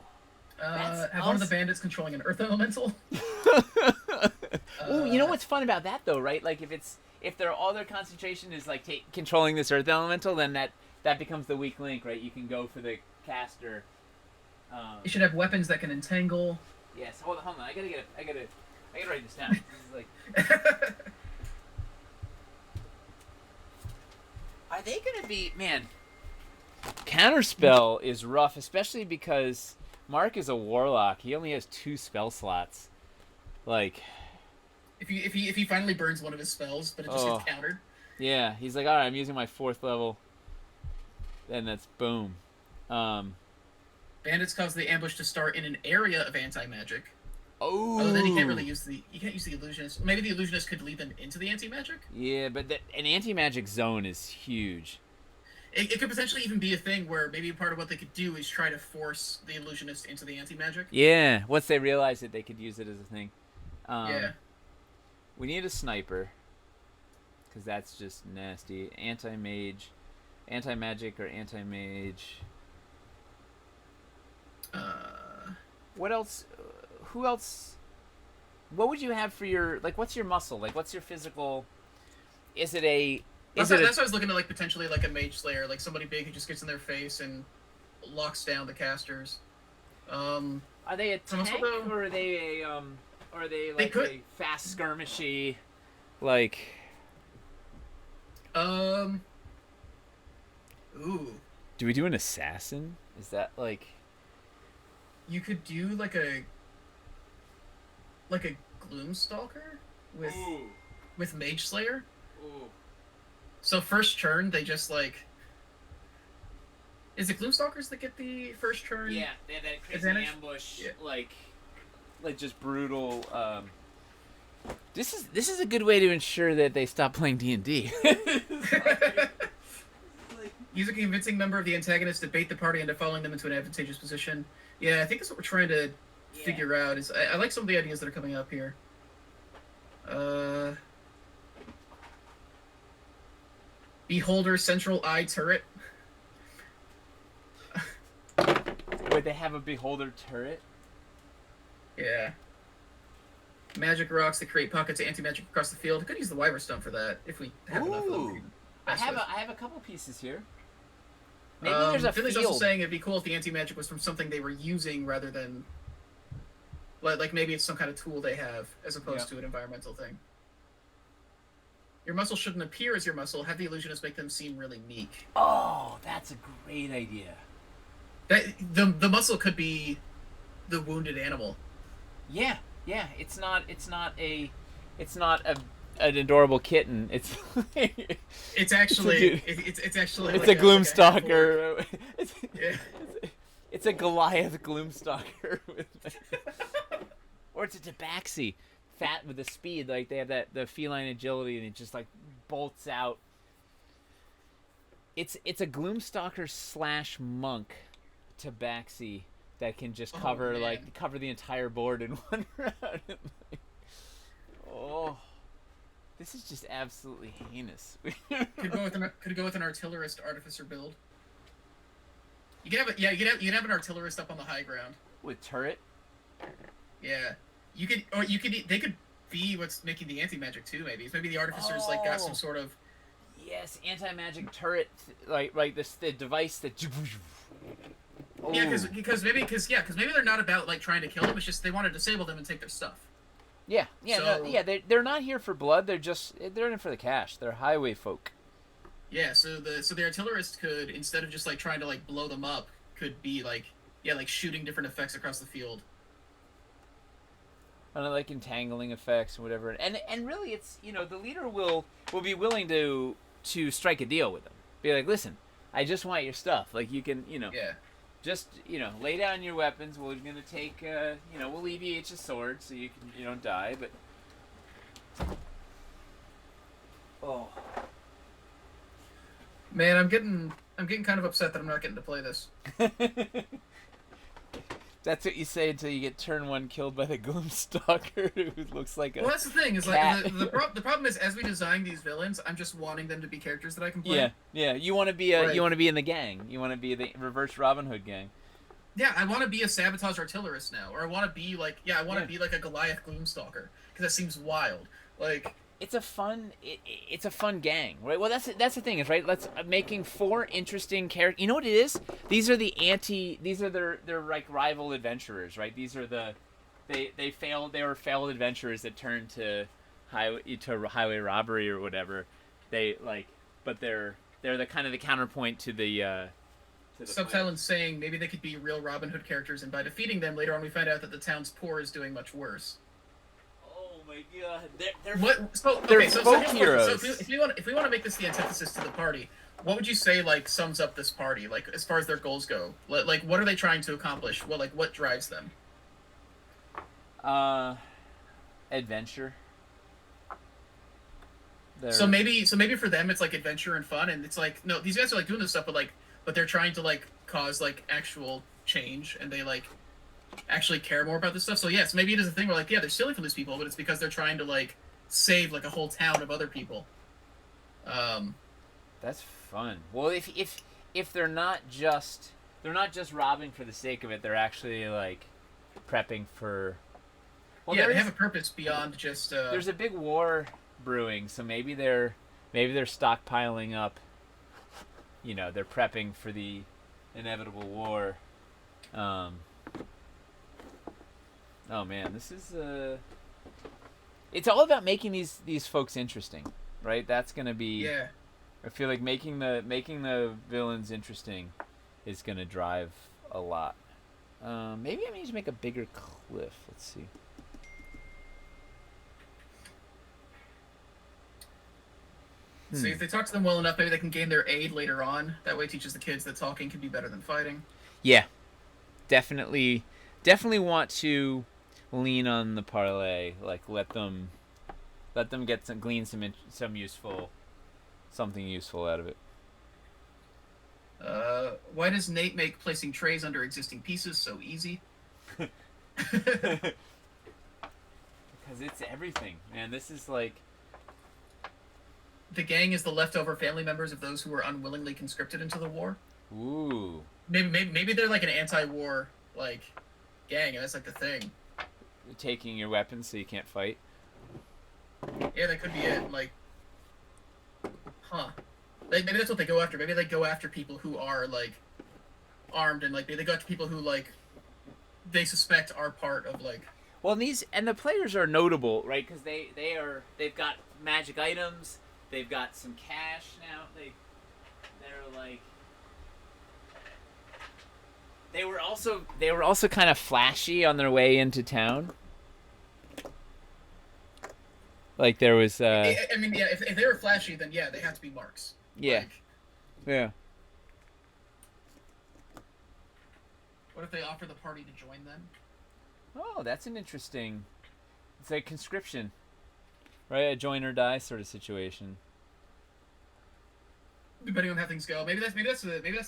Have one of the bandits controlling an earth elemental. Oh, you know what's fun about that though, right? Like if their all their concentration is like controlling this earth elemental, then that becomes the weak link, right? You can go for the caster. You should have weapons that can entangle. Yes. Hold on. I gotta write this down. This is like. Are they gonna be man? Counterspell is rough, especially because Mark is a warlock. He only has 2 spell slots. Like. If he finally burns one of his spells, but it just gets countered. Yeah, he's like, all right, I'm using my 4th level. Then that's boom. Bandits cause the ambush to start in an area of anti-magic. Oh, then you can't really use the illusionist. Maybe the illusionist could lead them into the anti-magic. Yeah, but an anti-magic zone is huge. It could potentially even be a thing where maybe part of what they could do is try to force the illusionist into the anti-magic. Yeah, once they realize that they could use it as a thing. Yeah. We need a sniper, because that's just nasty. Anti-mage, anti-magic or anti-mage. What else? Who else? What would you have for your what's your muscle? Like, what's your physical? Is it a? That's why I was looking at potentially a mage slayer, like somebody big who just gets in their face and locks down the casters. Are they a tank or are they a Or are they like a fast skirmishy, like? Ooh. Do we do an assassin? Is that like? You could do like a Gloomstalker with Mage Slayer. Ooh. So first turn they just like. Is it Gloomstalkers that get the first turn? Yeah, they have that crazy ambush, like just brutal. This is a good way to ensure that they stop playing D&D. Use a convincing member of the antagonist to bait the party into following them into an advantageous position. Yeah, I think that's what we're trying to figure out. Is I like some of the ideas that are coming up here. Beholder Central Eye Turret. Wait, they have a Beholder turret? Yeah. Magic rocks that create pockets of anti-magic across the field. I could use the Wyver Stone for that if we have enough of them. I have a couple pieces here. Maybe there's a Finley's field. also saying it'd be cool if the anti-magic was from something they were using rather than... Like maybe it's some kind of tool they have as opposed to an environmental thing. Your muscle shouldn't appear as your muscle. Have the illusionist make them seem really meek. Oh, that's a great idea. The muscle could be the wounded animal. Yeah. It's not an adorable kitten. It's actually it's like a Gloomstalker. It's a Goliath Gloomstalker. Or it's a Tabaxi, fat with the speed. Like they have the feline agility, and it just like bolts out. It's a Gloomstalker / monk Tabaxi that can just cover the entire board in one round. This is just absolutely heinous. Could go with an artillerist artificer build. You could have an artillerist up on the high ground with turret. Yeah, they could be what's making the anti-magic too. Maybe the artificers got some sort of anti-magic turret like the device that. Yeah, because maybe they're not about trying to kill them. It's just they want to disable them and take their stuff. Yeah. They're not here for blood. They're in for the cash. They're highway folk. Yeah, so the artillerist could, instead of just trying to blow them up, could be shooting different effects across the field. And entangling effects and whatever. And really, it's the leader will be willing to strike a deal with them. Be like, listen, I just want your stuff. You can just lay down your weapons. We're gonna take we'll leave you each a sword so you don't die. But man, I'm getting kind of upset that I'm not getting to play this. That's what you say until you get turn 1 killed by the Gloomstalker, who looks like a Well, that's the thing. Is cat. like the problem is as we design these villains, I'm just wanting them to be characters that I can Yeah, play. yeah. You want to be you Like, want to be in the gang. You want to be the reverse Robin Hood gang. yeah, I want to be a sabotage artillerist now, or I want to be like, yeah, I want to Yeah. be like a Goliath Gloomstalker because that seems wild. Like, It's a fun it's a fun gang, right? Well, that's the thing is right. Let's making 4 interesting characters. You know what it is? These are these are their like rival adventurers, right? These are they were failed adventurers that turned to highway robbery or whatever. They like, but they're the kind of the counterpoint to the subtitle is saying maybe they could be real Robin Hood characters, and by defeating them later on, we find out that the town's poor is doing much worse. Oh my god, they're What? So, they're okay, so folk so heroes. if we want to make this the antithesis to the party, what would you say like sums up this party? Like as far as their goals go, like what are they trying to accomplish? What drives them? Adventure. So maybe for them it's like adventure and fun, and it's like no, these guys are like doing this stuff, but they're trying to like cause like actual change, and they like actually care more about this stuff. So yes, maybe it is a thing where like yeah, they're stealing from these people, but it's because they're trying to like save like a whole town of other people. That's fun. Well, if they're not just robbing for the sake of it, they're actually like prepping for. Well, yeah, they have a purpose beyond just. There's a big war brewing, so maybe they're stockpiling up. You know, they're prepping for the inevitable war. Oh man, this is it's all about making these folks interesting, right? That's gonna be. Yeah. I feel like making the villains interesting is gonna drive a lot. Maybe I need to make a bigger cliff. Let's see. So if they talk to them well enough, maybe they can gain their aid later on. That way, it teaches the kids that talking can be better than fighting. Yeah, definitely want to lean on the parlay. Like let them get glean some something useful out of it. Why does Nate make placing trays under existing pieces so easy? Because it's everything, man. This is like. The gang is the leftover family members of those who were unwillingly conscripted into the war. Ooh. Maybe they're like an anti-war like gang, and that's like the thing. Taking your weapons so you can't fight. Yeah, that could be it. Like, huh? Maybe that's what they go after. Maybe they go after people who are like armed, and like they go after people who like they suspect are part of like. Well, and the players are notable, right? Because they've got magic items. They've got some cash now. They're like. They were also kind of flashy on their way into town. Like there was. I mean, yeah. If they were flashy, then yeah, they have to be marks. Yeah. Like, yeah. What if they offer the party to join them? Oh, that's an interesting. It's like conscription, right? A join or die sort of situation. Depending on how things go, maybe that's the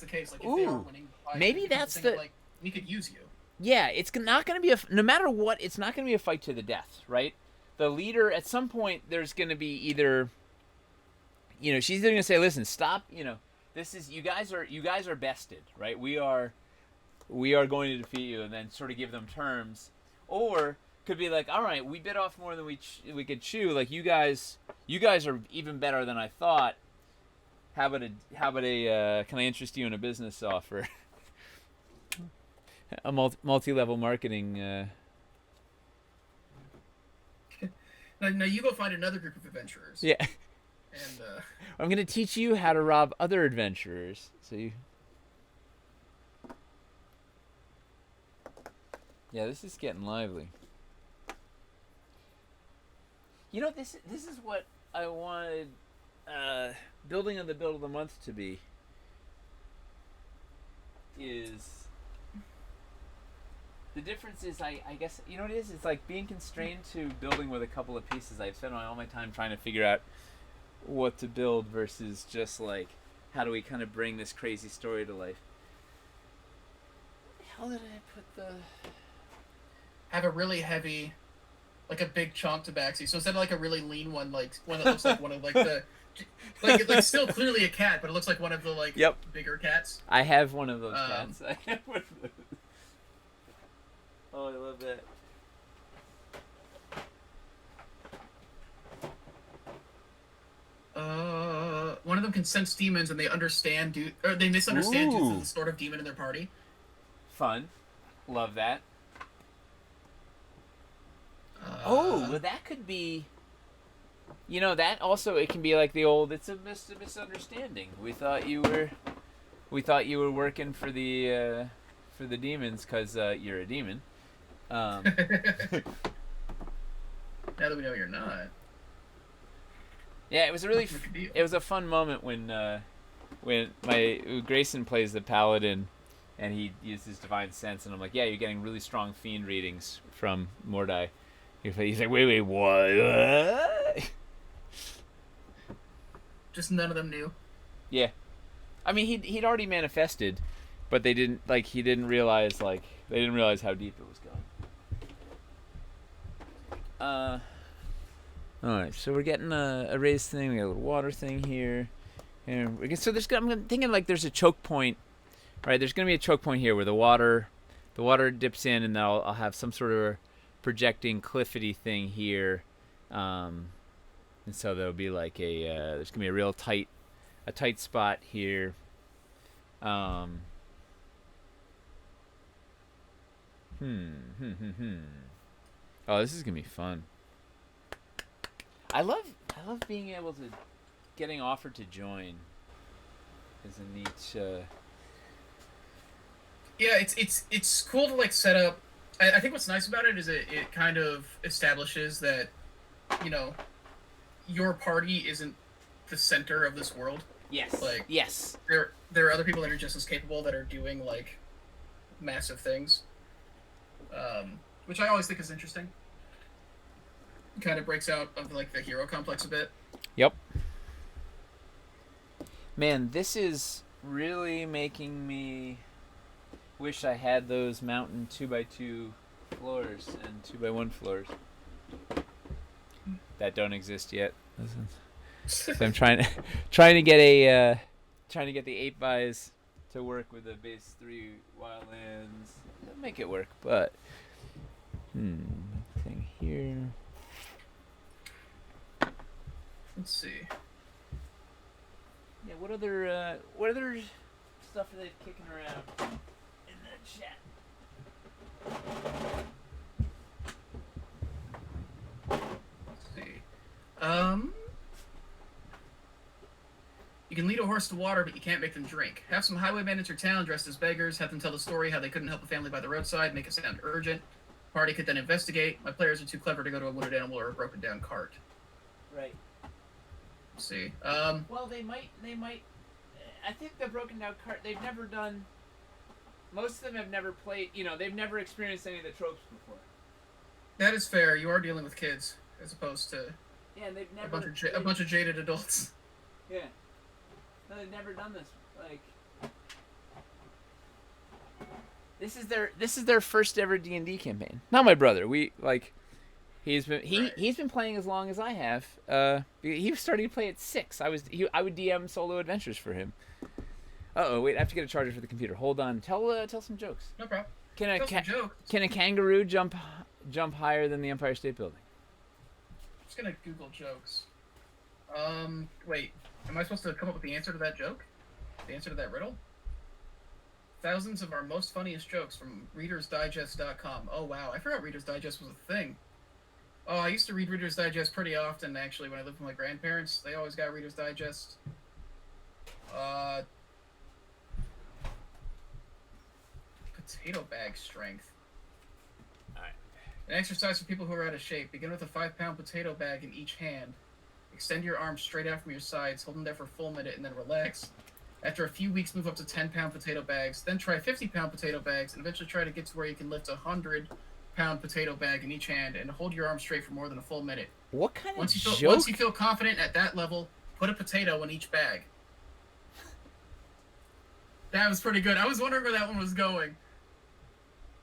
case. Like if they are winning, maybe that's the like we could use you. Yeah, it's not going to be no matter what. It's not going to be a fight to the death, right? The leader at some point there's going to be either. You know, she's either going to say, "Listen, stop." You know, this is you guys are bested, right? We are going to defeat you, and then sort of give them terms, or could be like, all right, we bit off more than we could chew. Like you guys are even better than I thought. How about a can I interest you in a business offer? A multi-level marketing. Now you go find another group of adventurers. Yeah. And I'm gonna teach you how to rob other adventurers. So you. Yeah, this is getting lively. You know, this is what I wanted building on the build of the month to be. Is the difference is I guess you know what it is? It's like being constrained to building with a couple of pieces. I've spent all my time trying to figure out what to build versus just like how do we kind of bring this crazy story to life. hell did I put the? Have a really heavy, like a big chunk tabaxi. So instead of like a really lean one, like one that looks like one of like the, like still clearly a cat, but it looks like one of the like Yep. bigger cats. I have one of those cats. I have one of those. Oh, I love that. One of them can sense demons, and they understand or they misunderstand due to the sort of demon in their party. Fun, love that. Well, that could be. You know, that also it can be like the old. It's a misunderstanding. We thought you were working for the demons because you're a demon. Now that we know you're not. Yeah, it was a really it was a fun moment when Grayson plays the paladin, and he uses divine sense, and I'm like, yeah, you're getting really strong fiend readings from Mordai. He's like, wait, what? Just none of them knew. Yeah, I mean he'd already manifested, but they didn't he didn't realize how deep it was going. Alright, so we're getting a raised thing, we got a little water thing here. And so I'm thinking like there's a choke point, right? There's going to be a choke point here where the water dips in, and I'll have some sort of projecting cliffity thing here. And so there'll be like there's going to be a real tight spot here. Oh, this is going to be fun. I love being able to getting offered to join is a neat Yeah, it's cool to like set up. I think what's nice about it is it kind of establishes that, you know, your party isn't the center of this world. Yes. Like yes. There are other people that are just as capable that are doing like massive things. Which I always think is interesting. Kind of breaks out of like the hero complex a bit. Yep. Man, this is really making me wish I had those mountain 2x2 floors and 2x1 floors that don't exist yet. So I'm trying to get the 8x to work with the base 3 wildlands. It'll make it work, but thing here. Let's see. Yeah, what other stuff are they kicking around in the chat? Let's see. You can lead a horse to water, but you can't make them drink. Have some highwaymen enter town dressed as beggars. Have them tell the story how they couldn't help a family by the roadside. Make it sound urgent. Party could then investigate. My players are too clever to go to a wounded animal or a broken down cart. Right. Let's see. Well, they might. I think the broken down cart. They've never done. Most of them have never played. You know, they've never experienced any of the tropes before. That is fair. You are dealing with kids as opposed to. Yeah, they've never. A bunch of jaded adults. Yeah. No, they've never done this. Like. This is their first ever D&D campaign. Not my brother. He's been playing as long as I have. He was starting to play at 6. I would DM solo adventures for him. Wait, I have to get a charger for the computer. Hold on. Tell some jokes. No problem. Can a kangaroo jump higher than the Empire State Building? I'm just gonna Google jokes. Wait, am I supposed to come up with the answer to that joke? The answer to that riddle? Thousands of our most funniest jokes from ReadersDigest.com. Oh wow, I forgot Reader's Digest was a thing. Oh, I used to read Reader's Digest pretty often, actually, when I lived with my grandparents. They always got Reader's Digest. Potato bag strength. Alright. An exercise for people who are out of shape. Begin with a 5-pound potato bag in each hand. Extend your arms straight out from your sides, hold them there for a full minute, and then relax. After a few weeks, move up to 10-pound potato bags. Then try 50-pound potato bags, and eventually try to get to where you can lift a 100-pound potato bag in each hand and hold your arm straight for more than a full minute. What kind of joke? Once you feel confident at that level, put a potato in each bag. That was pretty good. I was wondering where that one was going.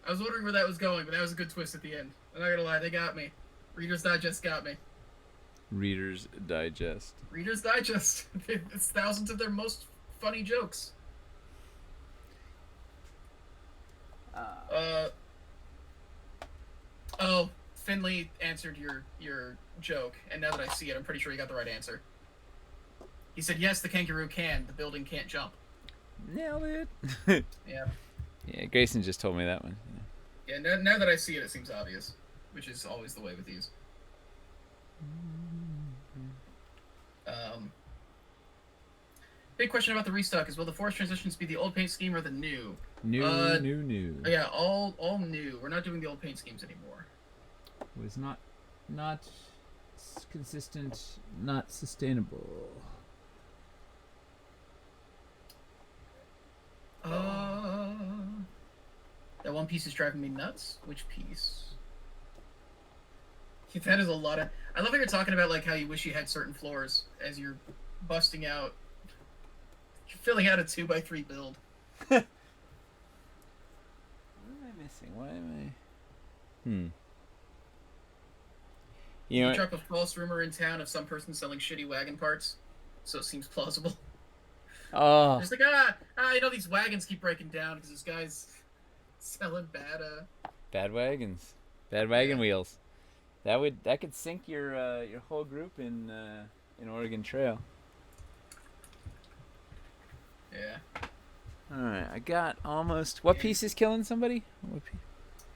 I was wondering where that was going, but that was a good twist at the end. I'm not gonna lie, they got me. Reader's Digest got me. Reader's Digest. Reader's Digest. It's thousands of their most funny jokes. Oh, Finley answered your joke, and now that I see it, I'm pretty sure he got the right answer. He said, yes, the kangaroo can. The building can't jump. Nailed it. Yeah. Yeah, Grayson just told me that one. Yeah, now that I see it, it seems obvious, which is always the way with these. Big question about the restock is: will the forest transitions be the old paint scheme or the new? New. Yeah, all new. We're not doing the old paint schemes anymore. Was not consistent, not sustainable. That one piece is driving me nuts. Which piece? That is a lot of. I love how you're talking about like how you wish you had certain floors as you're busting out. You're filling out a 2x3 build. What am I missing? Why am I? You know, drop a false rumor in town of some person selling shitty wagon parts, so it seems plausible. Oh. It's like, you know, these wagons keep breaking down because this guy's selling bad wagons, bad wagon wheels. That could sink your whole group in Oregon Trail. Yeah. All right, I got almost. What piece is killing somebody?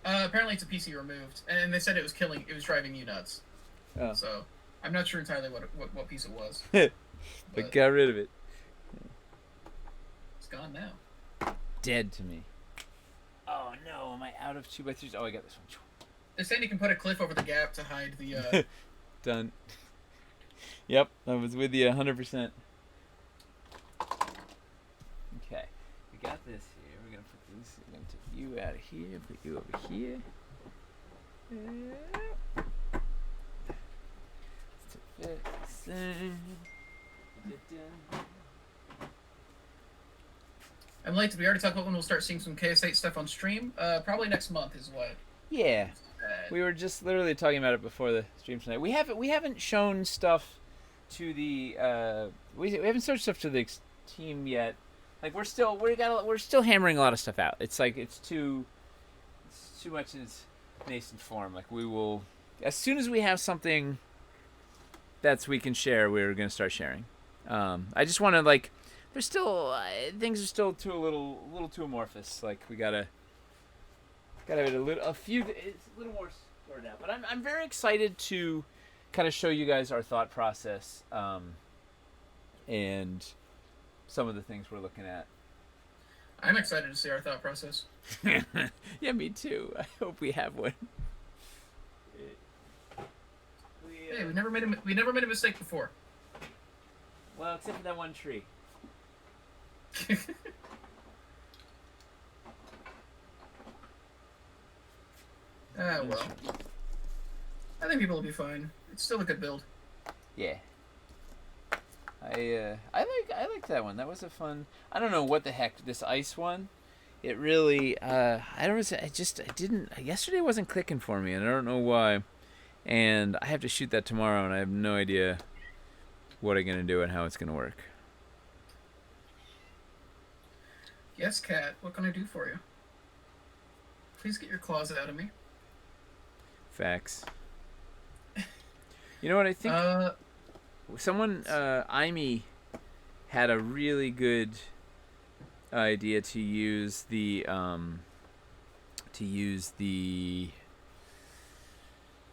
Apparently it's a piece he removed, and they said it was driving you nuts. Oh. So I'm not sure entirely what piece it was. but got rid of it. It's gone now. Dead to me. Oh no, am I out of 2x3s? Oh, I got this one. They're saying you can put a cliff over the gap to hide the. Done. Yep, I was with you 100%. Okay, we got this here. We're gonna put this. We're gonna take you out of here. Put you over here. I'm late. Did we already talk about when we'll start seeing some KS8 stuff on stream? Probably next month is what. Yeah. We were just literally talking about it before the stream tonight. We haven't shown stuff to the we haven't shown stuff to the team yet. Like we're still hammering a lot of stuff out. It's like it's too much in its nascent form. Like we will, as soon as we have something that's we can share, we're gonna start sharing. I just want to like, there's still things are still a little too amorphous. Like we gotta have it it's a little more sorted out. But I'm very excited to kind of show you guys our thought process and some of the things we're looking at. I'm excited to see our thought process. Yeah, me too. I hope we have one. Hey, we never made a mistake before. Well, except for that one tree. Well. I think people will be fine. It's still a good build. Yeah. I like that one. That was a fun. I don't know what the heck this ice one. It really yesterday wasn't clicking for me, and I don't know why. And I have to shoot that tomorrow, and I have no idea what I'm gonna do and how it's gonna work. Yes, Kat. What can I do for you? Please get your claws out of me. Facts. You know what I think? Someone, Imi, had a really good idea to use the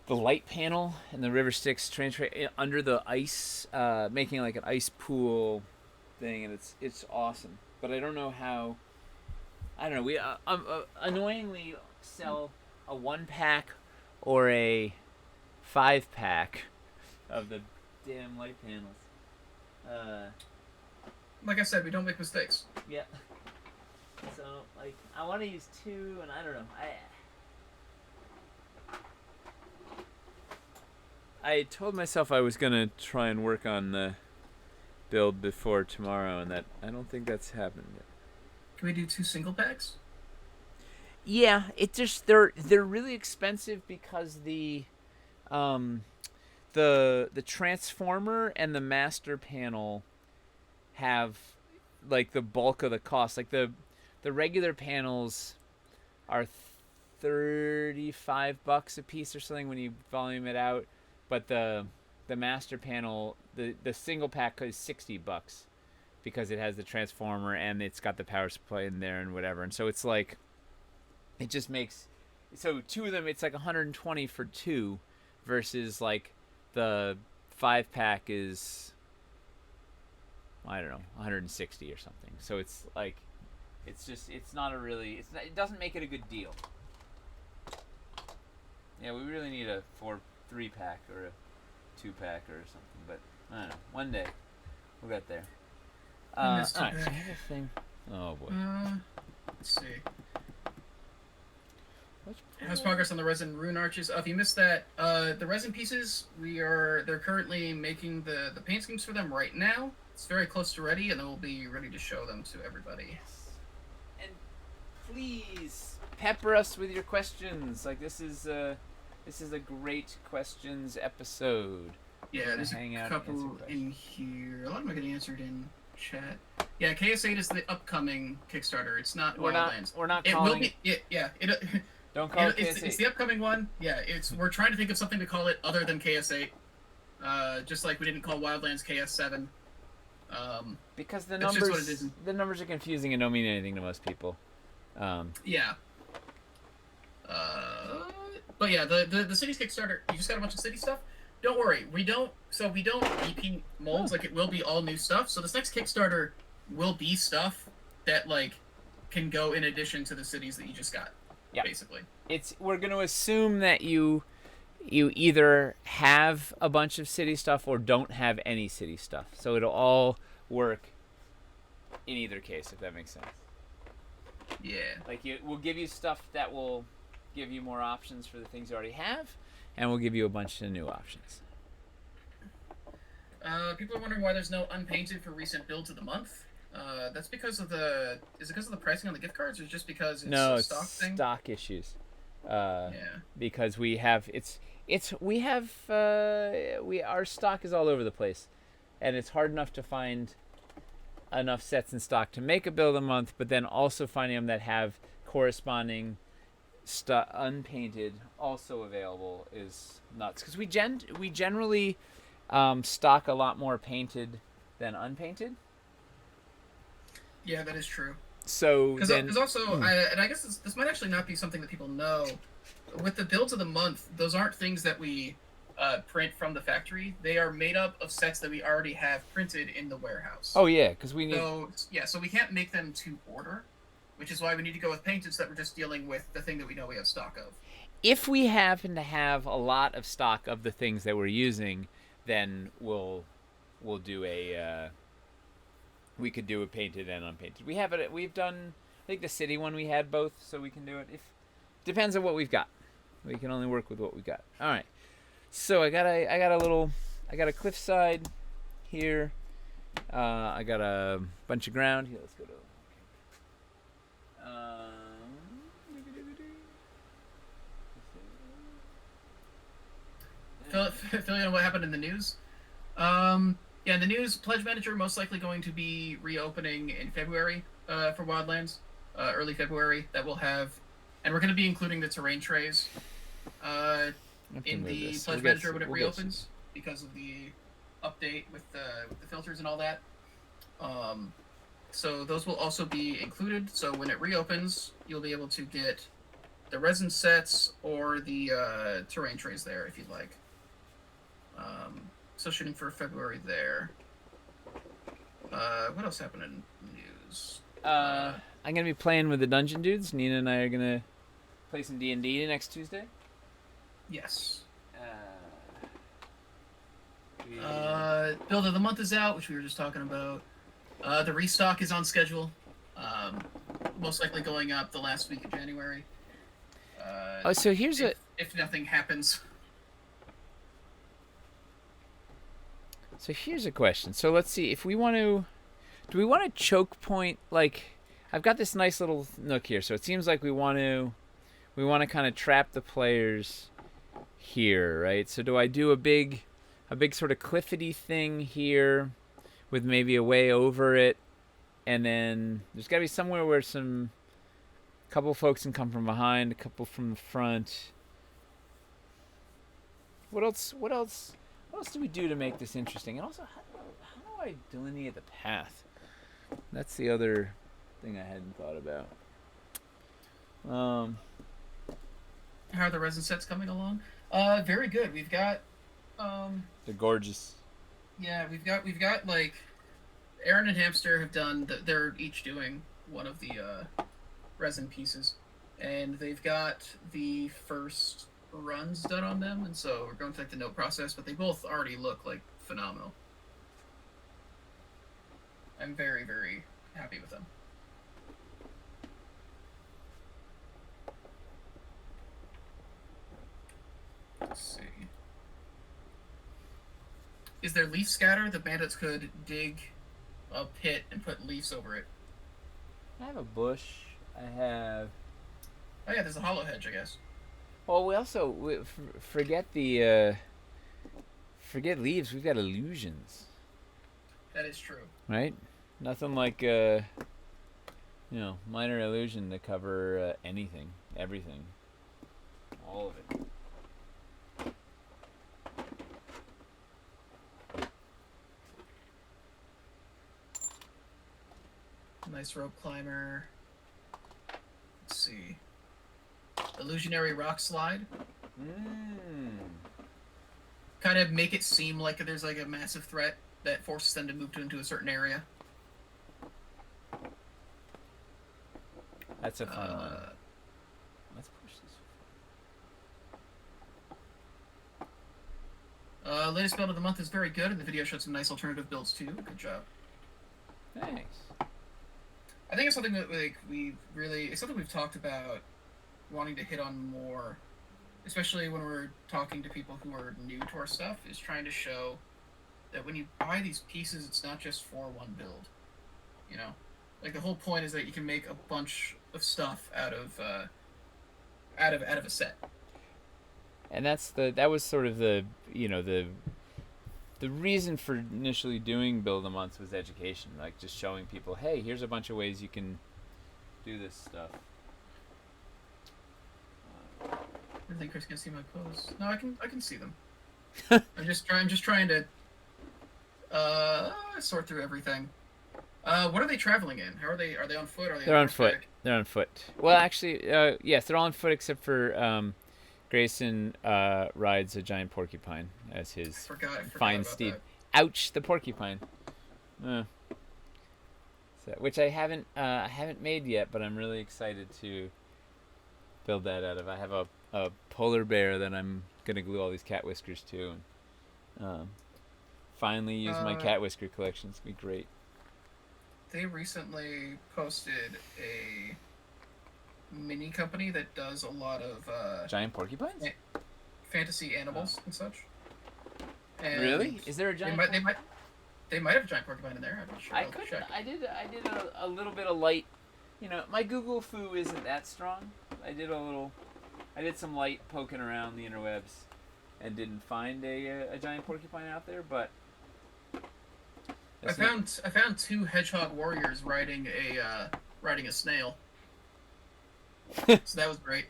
light panel and the River Styx train tray under the ice, making like an ice pool thing, and it's awesome. But I don't know how. I don't know. We annoyingly sell a 1-pack or a 5-pack of the damn light panels. Like I said, we don't make mistakes. Yeah. So like, I want to use 2, and I don't know. I told myself I was gonna try and work on the build before tomorrow, and that I don't think that's happened yet. Can we do 2 single packs? Yeah, it just they're really expensive because um the transformer and the master panel have like the bulk of the cost. Like the regular panels are $35 a piece or something when you volume it out, but the master panel, the single pack is $60 because it has the transformer and it's got the power supply in there and whatever. And so it's like it just makes so two of them it's like 120 for two versus like the 5 pack is I don't know 160 or something. So it's like it's not a really it doesn't make it a good deal. Yeah, we really need a 3 pack or a 2 pack or something, but I don't know. One day we'll get there. All right, so I have a thing. Oh boy. Let's see. How's progress on the resin rune arches? If you missed that, the resin pieces they're currently making the paint schemes for them right now. It's very close to ready, and then we'll be ready to show them to everybody. Yes. And please pepper us with your questions. Like this is a great questions episode. Yeah, there's a couple in here. A lot of them are getting answered in chat. Yeah, KS8 is the upcoming Kickstarter. It's not Wildlands. We're not calling it. Don't call it KS8. It's the upcoming one. Yeah, we're trying to think of something to call it other than KS8. Just like we didn't call Wildlands KS7. Because the numbers are confusing and don't mean anything to most people. Yeah. But yeah, the cities Kickstarter. You just got a bunch of city stuff. Don't worry, we don't repeat molds. Like it will be all new stuff. So this next Kickstarter will be stuff that like can go in addition to the cities that you just got. Yeah. Basically, we're going to assume that you either have a bunch of city stuff or don't have any city stuff. So it'll all work in either case, if that makes sense. Yeah. Like we'll give you stuff that will give you more options for the things you already have, and we'll give you a bunch of new options. People are wondering why there's no unpainted for recent builds of the month. That's because of the pricing on the gift cards, or just because it's a stock thing? Stock issues. Yeah. Because our stock is all over the place, and it's hard enough to find enough sets in stock to make a build a month, but then also finding them that have corresponding unpainted also available is nuts. Because we generally stock a lot more painted than unpainted. Yeah, that is true. So because also, I guess this might actually not be something that people know. With the builds of the month, those aren't things that we print from the factory. They are made up of sets that we already have printed in the warehouse. Oh yeah, because we need. So we can't make them to order, which is why we need to go with painted so that we're just dealing with the thing that we know we have stock of. If we happen to have a lot of stock of the things that we're using, then we'll do a. We could do a painted and unpainted. We have it. We've done. I think the city one we had both, so we can do it. Depends on what we've got. We can only work with what we got. All right. So I got a cliffside here. I got a bunch of ground here. Let's go to. Fill you on what happened in the news. Yeah, in the news, Pledge Manager most likely going to be reopening in February for Wildlands, early February. That will have, and we're going to be including the terrain trays in the Pledge Manager when it reopens because of the update with the filters and all that. So those will also be included. So when it reopens, you'll be able to get the resin sets or the terrain trays there if you'd like. So shooting for February there. What else happened in news? I'm gonna be playing with the Dungeon Dudes. Nina and I are gonna play some D&D next Tuesday. Yes. Build of the month is out, which we were just talking about. The restock is on schedule. Most likely going up the last week of January. So if nothing happens. So here's a question. So let's see if we want to. Do we want to choke point like? I've got this nice little nook here, so it seems like we want to kind of trap the players here, right? So do I do a big sort of cliffity thing here with maybe a way over it, and then there's got to be somewhere where a couple folks can come from behind, a couple from the front. What else do we do to make this interesting? And also, how do I delineate the path? That's the other thing I hadn't thought about. How are the resin sets coming along? Very good. We've got They're gorgeous. yeah, we've got like Aaron and Hamster have done they're each doing one of the resin pieces, and they've got the first runs done on them, and so we're going through like the note process, but they both already look like phenomenal. I'm very, very happy with them. Let's see. Is there leaf scatter? The bandits could dig a pit and put leaves over it. I have a bush. I have. Oh yeah, there's a hollow hedge, I guess. Well, forget forget leaves. We've got illusions, That is true. right? Nothing like minor illusion to cover anything, everything, all of it. Nice rope climber. Let's see. Illusionary rock slide. Kind of make it seem like there's like a massive threat that forces them to move into a certain area. That's a fun one. Let's push this. Latest build of the month is very good, and the video showed some nice alternative builds too. Good job. Thanks. I think it's something that it's something we've talked about wanting to hit on more, especially when we're talking to people who are new to our stuff, is trying to show that when you buy these pieces, it's not just for one build. You know, like the whole point is that you can make a bunch of stuff out of a set. And that was sort of the reason for initially doing Build a Month was education, like just showing people, hey, here's a bunch of ways you can do this stuff. I think Chris can see my pose. No, I can see them. I'm just trying to sort through everything. What are they traveling in? How are they? Are they on foot? Or are they? They're on foot. They're on foot. Well, actually, yes, they're all on foot except for Grayson rides a giant porcupine as his fine steed. That. Ouch! The porcupine. Which I haven't made yet, but I'm really excited to build that out of. I have a polar bear that I'm gonna glue all these cat whiskers to, and finally use my cat whisker collection. It's gonna be great. They recently posted a mini company that does a lot of giant porcupines, fantasy animals and such. And really? Is there a giant? They might have a giant porcupine in there. I'm not sure. I couldn't. Check. I did a little bit of light. My Google foo isn't that strong. I did some light poking around the interwebs, and didn't find a giant porcupine out there. But I found two hedgehog warriors riding a snail. So that was great.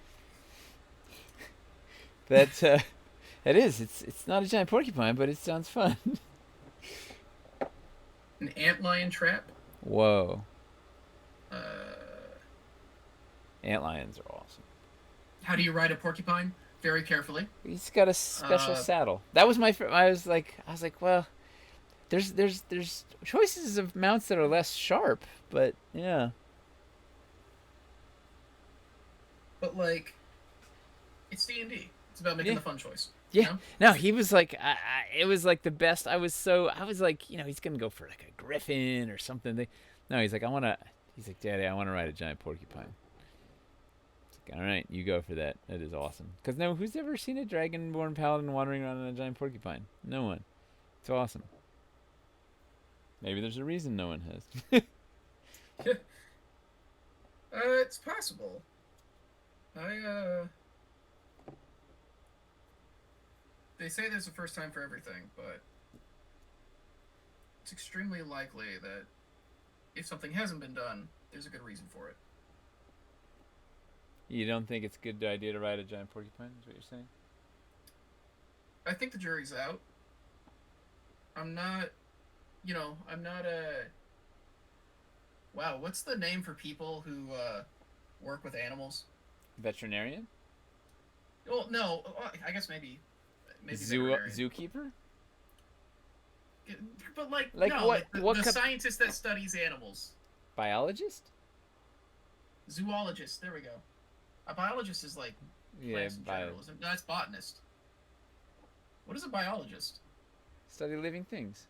That is. It's not a giant porcupine, but it sounds fun. An antlion trap. Whoa. Antlions are awesome. How do you ride a porcupine? Very carefully. He's got a special saddle. That was my. I was like, well, there's choices of mounts that are less sharp, but yeah. But like, it's D&D. It's about making the fun choice. Yeah. You know? No, he was like, it was like the best. I was like, he's gonna go for like a griffin or something. No, he's like, He's like, Daddy, I want to ride a giant porcupine. It's like, all right, you go for that. That is awesome. Because no, who's ever seen a dragonborn paladin wandering around on a giant porcupine? No one. It's awesome. Maybe there's a reason no one has. It's possible. They say there's a first time for everything, but it's extremely likely that if something hasn't been done, there's a good reason for it. You don't think it's a good idea to ride a giant porcupine? Is what you're saying? I think the jury's out. I'm not, I'm not a. Wow, what's the name for people who work with animals? Veterinarian? Well, no, I guess maybe veterinarian. Zookeeper? But like Like no, what? like What? the scientist that studies animals. Biologist? Zoologist. There we go. A biologist is like Yeah, plants in general. No, that's botanist. What is a biologist? study living things.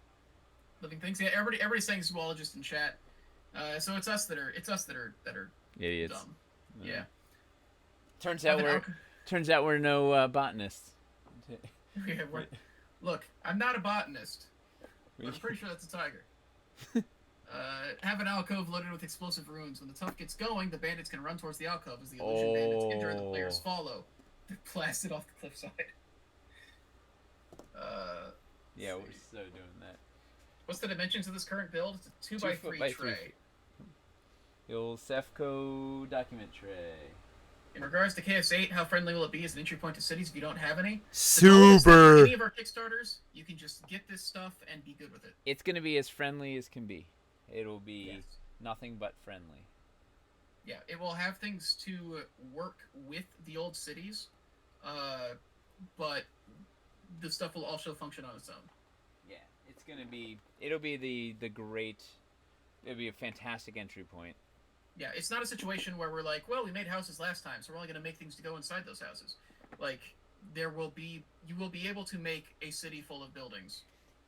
Living things. Yeah, everybody's saying zoologist in chat. So it's us that are Idiots. dumb. Yeah. Turns out we're no botanists. Yeah, look, I'm not a botanist. But I'm pretty sure that's a tiger. Have an alcove loaded with explosive ruins. When the tough gets going, the bandits can run towards the alcove as the illusion bandits enter and the players follow. They're blasted off the cliffside. Yeah, we're so doing that. What's the dimensions of this current build? It's a 2x3 tray. The old Cefco document tray. In regards to KS8, how friendly will it be as an entry point to cities if you don't have any? Super! Any of our Kickstarters, you can just get this stuff and be good with it. It's going to be as friendly as can be. It'll be nothing but friendly. Yeah, it will have things to work with the old cities, but the stuff will also function on its own. Yeah, it's going to be... It'll be it'll be a fantastic entry point. Yeah, it's not a situation where we're like, well, we made houses last time, so we're only going to make things to go inside those houses. Like, you will be able to make a city full of buildings.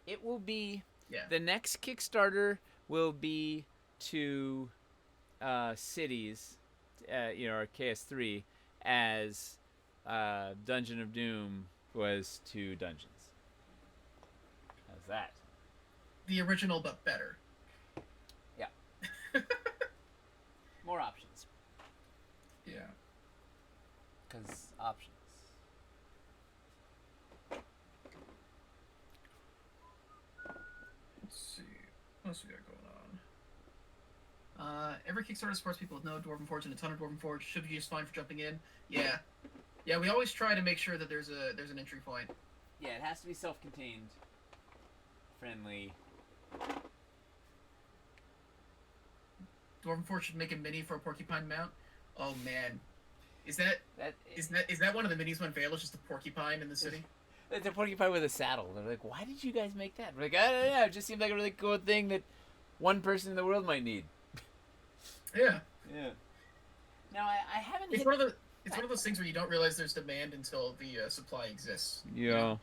It will be... Yeah. The next Kickstarter will be to cities, or KS3, as Dungeon of Doom was to Dungeons. How's that? The original, but better. Yeah. More options. Yeah. Because options. Let's see. What else we got going on? Every Kickstarter supports people with no Dwarven Forge and a ton of Dwarven Forge. Should be just fine for jumping in. Yeah. Yeah, we always try to make sure that there's an entry point. Yeah, it has to be self-contained, friendly. Dwarven Forge should make a mini for a porcupine mount. Oh man, is that one of the minis when Vale is just a porcupine in the city? It's a porcupine with a saddle. They're like, why did you guys make that? We're like, I don't know. It just seemed like a really cool thing that one person in the world might need. Yeah. Yeah. Now I haven't. It's one of those things where you don't realize there's demand until the supply exists. Yeah.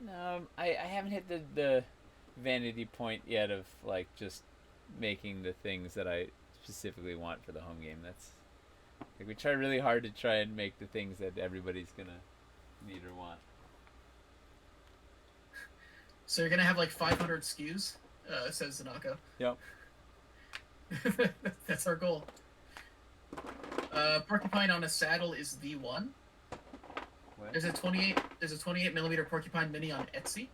No, I haven't hit the vanity point yet of like just making the things that I specifically want for the home game. That's like we try really hard to try and make the things that everybody's gonna need or want. So you're gonna have like 500 SKUs, says Zanako. Yep. That's our goal. Porcupine on a saddle is the one. What? There's a 28 millimeter porcupine mini on Etsy.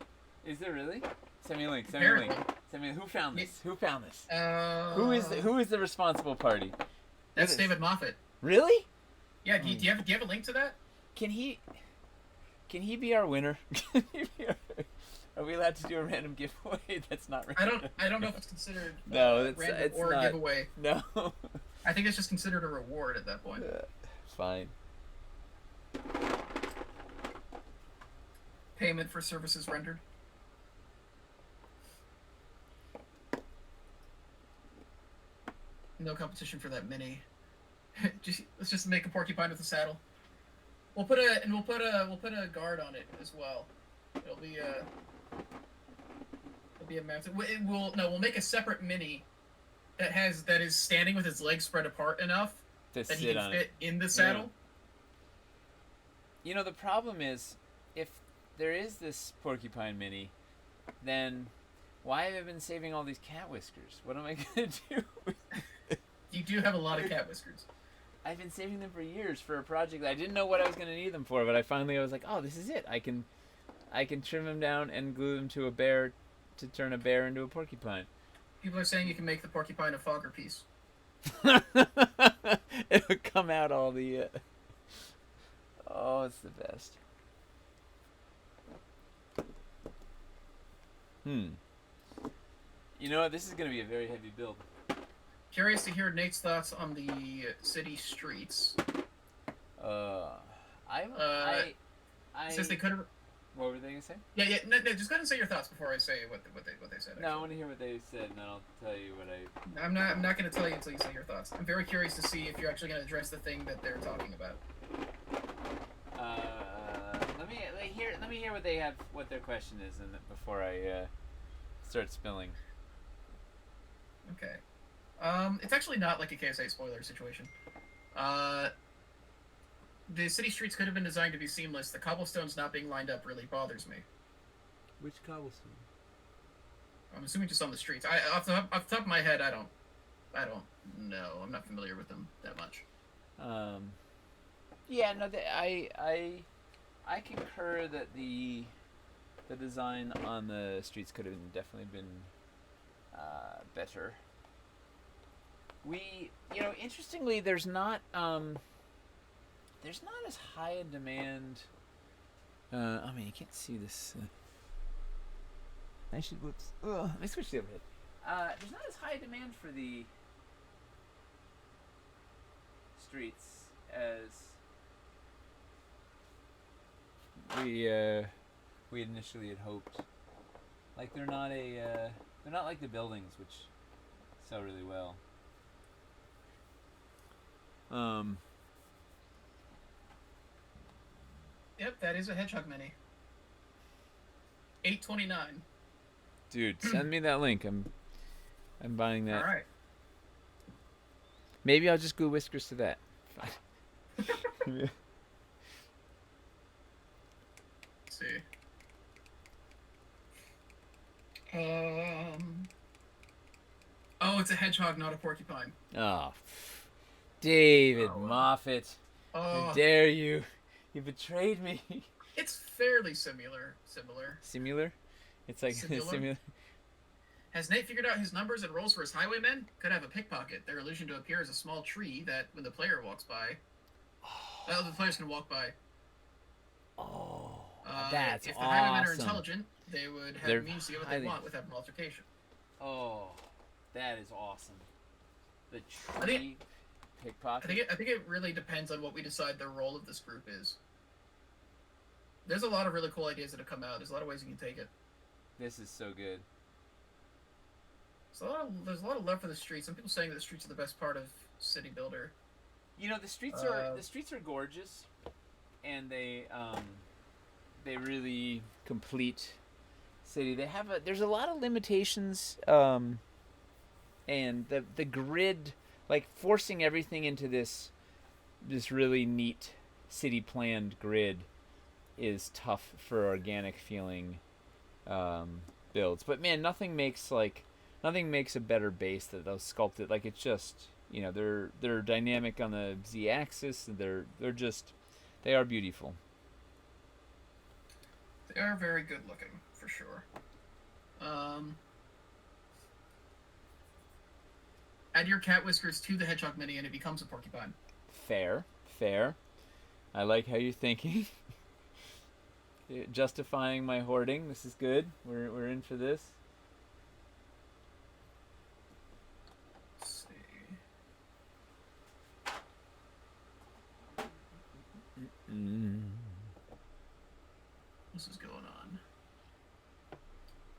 Is there really? Send me a link. Apparently. Who found this? Who found this? Who is the responsible party? That's David Moffat. Really? Yeah. Do you have a link to that? Can he be our winner? Are we allowed to do a random giveaway? That's not random. I don't know if it's considered random or not. a giveaway. No. I think it's just considered a reward at that point. Fine. Payment for services rendered. No competition for that mini. Let's just make a porcupine with a saddle. We'll put a guard on it as well. It'll be a mounted. We'll make a separate mini that is standing with its legs spread apart enough that he can fit in the saddle. Yeah. The problem is, if there is this porcupine mini, then why have I been saving all these cat whiskers? What am I gonna do? You do have a lot of cat whiskers. I've been saving them for years for a project. I didn't know what I was going to need them for, but I was like, oh, this is it. I can trim them down and glue them to a bear to turn a bear into a porcupine. People are saying you can make the porcupine a fogger piece. It'll come out all the. Oh, it's the best. You know what? This is going to be a very heavy build. Curious to hear Nate's thoughts on the city streets. Since they could have. What were they gonna say? Yeah. No, just go ahead and say your thoughts before I say what they said. Actually. No, I want to hear what they said, and then I'll tell you what I. I'm not going to tell you until you say your thoughts. I'm very curious to see if you're actually going to address the thing that they're talking about. Let me hear what they have, what their question is, and before I start spilling. Okay. It's actually not like a KSA spoiler situation. The city streets could have been designed to be seamless. The cobblestones not being lined up really bothers me. Which cobblestone? I'm assuming just on the streets. Off the top of my head, I don't know. I'm not familiar with them that much. Yeah, no, I concur that the design on the streets could have definitely been better. Interestingly, there's not as high a demand. I mean, you can't see this. Whoops. Let me switch the other head. There's not as high a demand for the streets as we initially had hoped. Like they're not like the buildings, which sell really well. Yep, that is a hedgehog mini. $8.29. Dude, send me that link. I'm buying that. All right. Maybe I'll just glue whiskers to that. Let's see. Oh, it's a hedgehog, not a porcupine. Oh, David Moffat. How dare you? You betrayed me. It's fairly similar. Similar? It's like similar. Has Nate figured out his numbers and rolls for his highwaymen? Could have a pickpocket. Their illusion to appear as a small tree that, when the player walks by, the players can walk by. Oh, that's awesome. If the highwaymen are intelligent, they would have means to get what they want without an altercation. Oh, that is awesome. The tree pickpocket. I think it really depends on what we decide the role of this group is. There's a lot of really cool ideas that have come out. There's a lot of ways you can take it. This is so good. There's a lot of love for the streets. Some people saying that the streets are the best part of City Builder. You know, the streets are gorgeous, and they really complete city. There's a lot of limitations, and the grid, like forcing everything into this really neat city planned grid, is tough for organic feeling builds. But man, nothing makes a better base that those sculpted. Like it's just, you know, they're dynamic on the z-axis. They are beautiful. They are very good looking, for sure. Add your cat whiskers to the hedgehog mini and it becomes a porcupine. Fair. I like how you're thinking. Justifying my hoarding. This is good. We're in for this. Let's see. This is going on.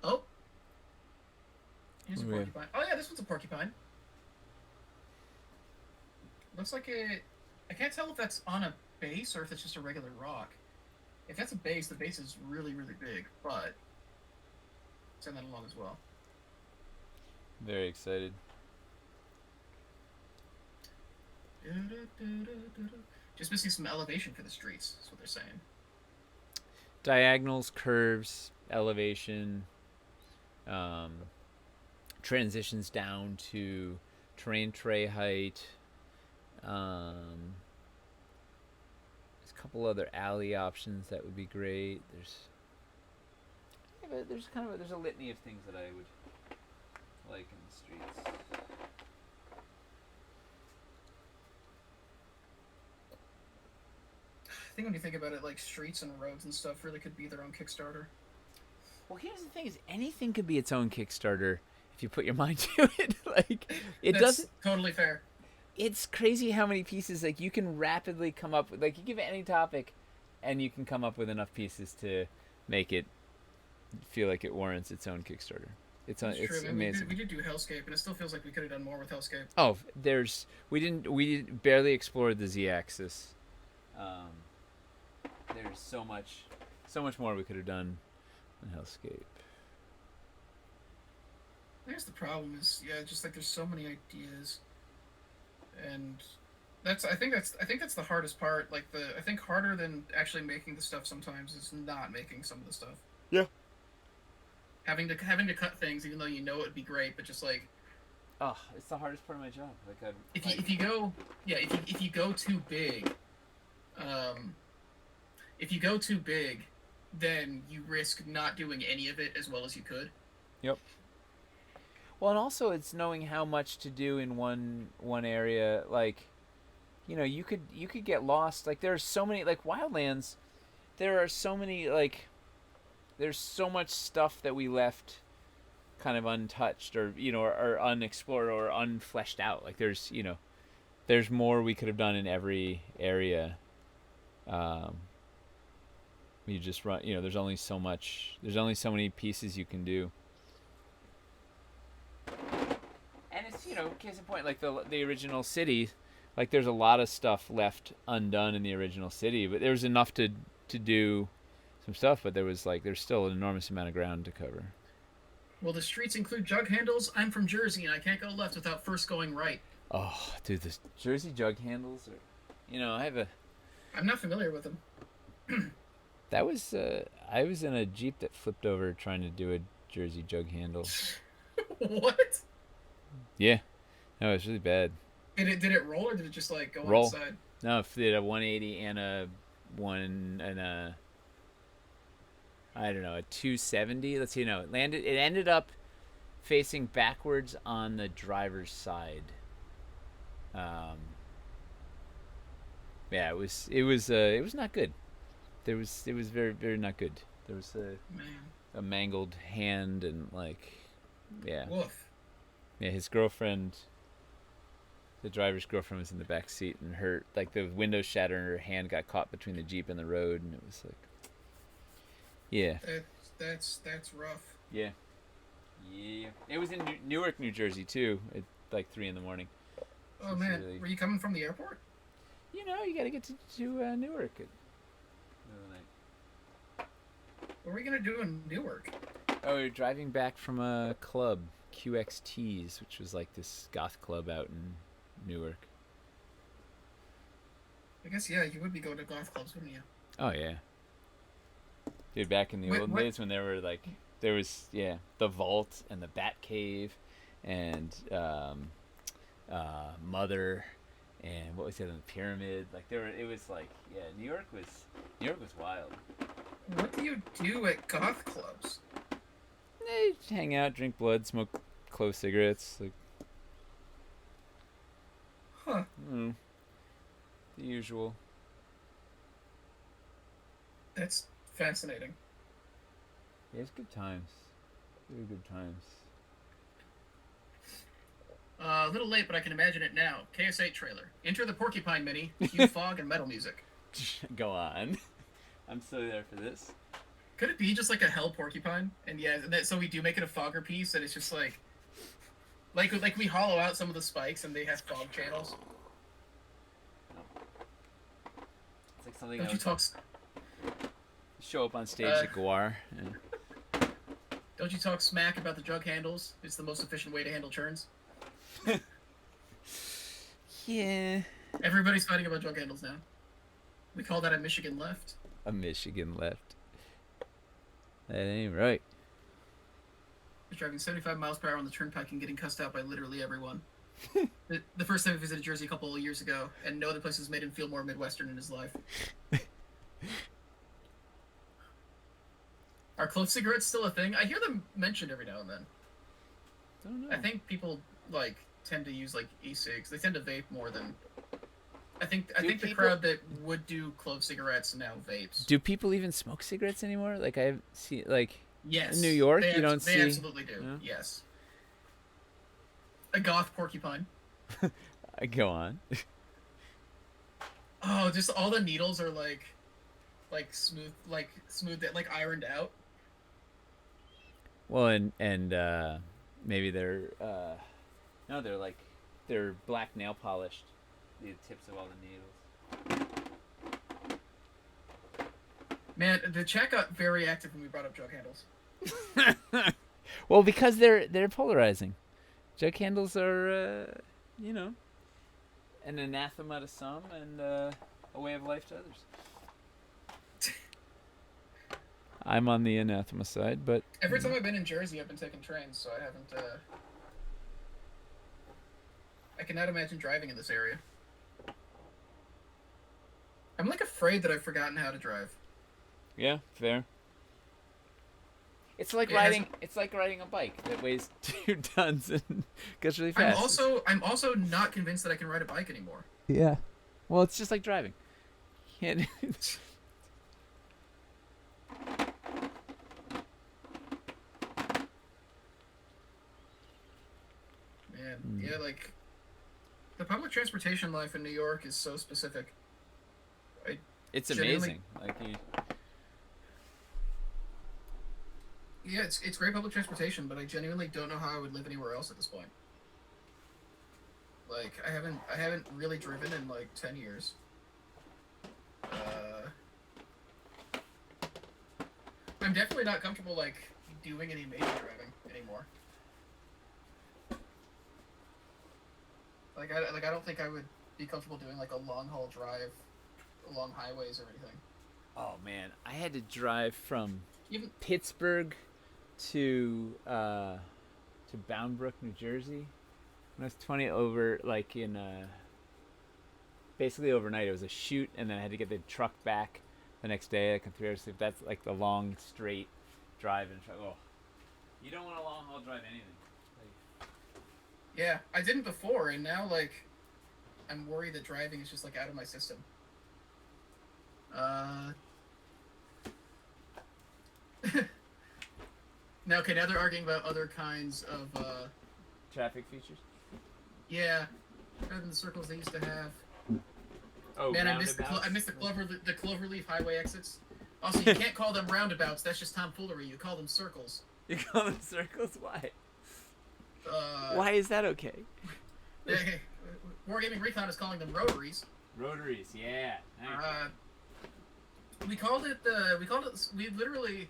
Oh. Here's a porcupine. Oh yeah, this one's a porcupine. Looks like I can't tell if that's on a base or if it's just a regular rock. If that's a base, the base is really, really big, but send that along as well. Very excited. Just missing some elevation for the streets, is what they're saying. Diagonals, curves, elevation, transitions down to terrain tray height. There's a couple other alley options that would be great. There's a litany of things that I would like in the streets. I think when you think about it, like streets and roads and stuff really could be their own Kickstarter. Well, here's the thing: is anything could be its own Kickstarter if you put your mind to it. Like it That's doesn't. totally fair. It's crazy how many pieces like you can rapidly come up with. Like you give it any topic, and you can come up with enough pieces to make it feel like it warrants its own Kickstarter. It's True. amazing. We did do Hellscape, and it still feels like we could have done more with Hellscape. Oh, we barely explored the Z-axis. There's so much more we could have done in Hellscape. I guess the problem is, just like there's so many ideas, and I think that's the hardest part. Like I think harder than actually making the stuff sometimes is not making some of the stuff. Yeah. Having to cut things, even though you know it would be great, but just like, oh, it's the hardest part of my job. Like if you go too big, if you go too big, then you risk not doing any of it as well as you could. Yep. Well, and also it's knowing how much to do in one area. Like, you could get lost. Like there's so many like Wildlands. There are so many like. There's so much stuff that we left kind of untouched or or unexplored or unfleshed out. Like there's more we could have done in every area. You just run, there's only so many pieces you can do. And it's, case in point, like the original city, like there's a lot of stuff left undone in the original city, but there was enough to do some stuff, but there's still an enormous amount of ground to cover. Well, the streets include jug handles. I'm from Jersey, and I can't go left without first going right. Oh, dude, the Jersey jug handles are, I'm not familiar with them. That was, I was in a Jeep that flipped over trying to do a Jersey jug handle. What? Yeah. No, it was really bad. Did it roll, or did it just like go roll. on the side? No, it did a 180 and a I don't know, a 270. Let's see, no, it ended up facing backwards on the driver's side. Yeah, it was not good. It was very, very not good. There was a mangled hand and yeah. Woof. Yeah, his girlfriend, the driver's girlfriend, was in the back seat, and the window shattered and her hand got caught between the Jeep and the road, and it was like, yeah. That's rough. Yeah. Yeah. It was in Newark, New Jersey too, at like 3 a.m. Oh man, were you coming from the airport? You got to get to Newark at middle of the night. What were we gonna do in Newark? Oh, we were driving back from a club, QXT's, which was like this goth club out in Newark. I guess you would be going to goth clubs, wouldn't you? Oh yeah. Dude, back in the olden days when there was the Vault and the Bat Cave and Mother and what was the other, the Pyramid, it was New York was wild. What do you do at goth clubs? Just hang out, drink blood, smoke clove cigarettes, Huh. The usual. That's fascinating. Yeah, it's good times. Really good times. A little late, but I can imagine it now. KS8 trailer. Enter the Porcupine Mini, cue fog and metal music. Go on. I'm still there for this. Could it be just like a hell porcupine? And so we do make it a fogger piece, and it's just like we hollow out some of the spikes, and they have fog channels. It's like something. Don't you talk? Show up on stage at Guar. Yeah. Don't you talk smack about the jug handles? It's the most efficient way to handle churns. Yeah. Everybody's fighting about jug handles now. We call that a Michigan left. A Michigan left. That ain't right. He's driving 75 miles per hour on the turnpike and getting cussed out by literally everyone. The first time I visited Jersey a couple of years ago, and no other places made him feel more Midwestern in his life. Are clove cigarettes still a thing? I hear them mentioned every now and then. Don't know. I think people like tend to use like e-cigs. They tend to vape more than. I think the crowd that would do clove cigarettes now vapes. Do people even smoke cigarettes anymore? Like I see, like Yes, in New York, they you don't see. They absolutely do. No? Yes. A goth porcupine. I go on. Oh, just all the needles are like smooth, like ironed out. Well, and maybe they're no, they're black nail polished. The tips of all the needles. Man, the chat got very active when we brought up jug handles. Well, because they're polarizing. Jug handles are, you know, an anathema to some and a way of life to others. I'm on the anathema side, but every time I've been in Jersey, I've been taking trains, so I haven't. I cannot imagine driving in this area. I'm like afraid that I've forgotten how to drive. Yeah, fair. It's like riding. It's like riding a bike that weighs 2 tons and goes really fast. I'm also not convinced that I can ride a bike anymore. Yeah. Well, it's just like driving. Can't. Man, yeah, like the public transportation life in New York is so specific. It's amazing. Like yeah, it's great public transportation, but I genuinely don't know how I would live anywhere else at this point. Like I haven't really driven in like 10 years. I'm definitely not comfortable like doing any major driving anymore. Like I don't think I would be comfortable doing like a long haul drive along highways or anything. oh man, I had to drive from Even Pittsburgh to Bound Brook, New Jersey. When I was 20, over like in basically overnight. It was a shoot, and then I had to get the truck back the next day. Like in 3 hours sleep. That's like the long straight drive and truck. Oh, you don't want a long haul drive anything. Like, yeah, I didn't before, and now like I'm worried that driving is just like out of my system. Now, okay, now they're arguing about other kinds of traffic features. yeah, better than the circles they used to have. Oh, man, I missed the Cloverleaf highway exits. Also, you can't call them roundabouts. That's just tomfoolery. You call them circles. You call them circles? Why? Why is that okay? Wargaming Recon is calling them rotaries. Rotaries, yeah. Nice. We literally.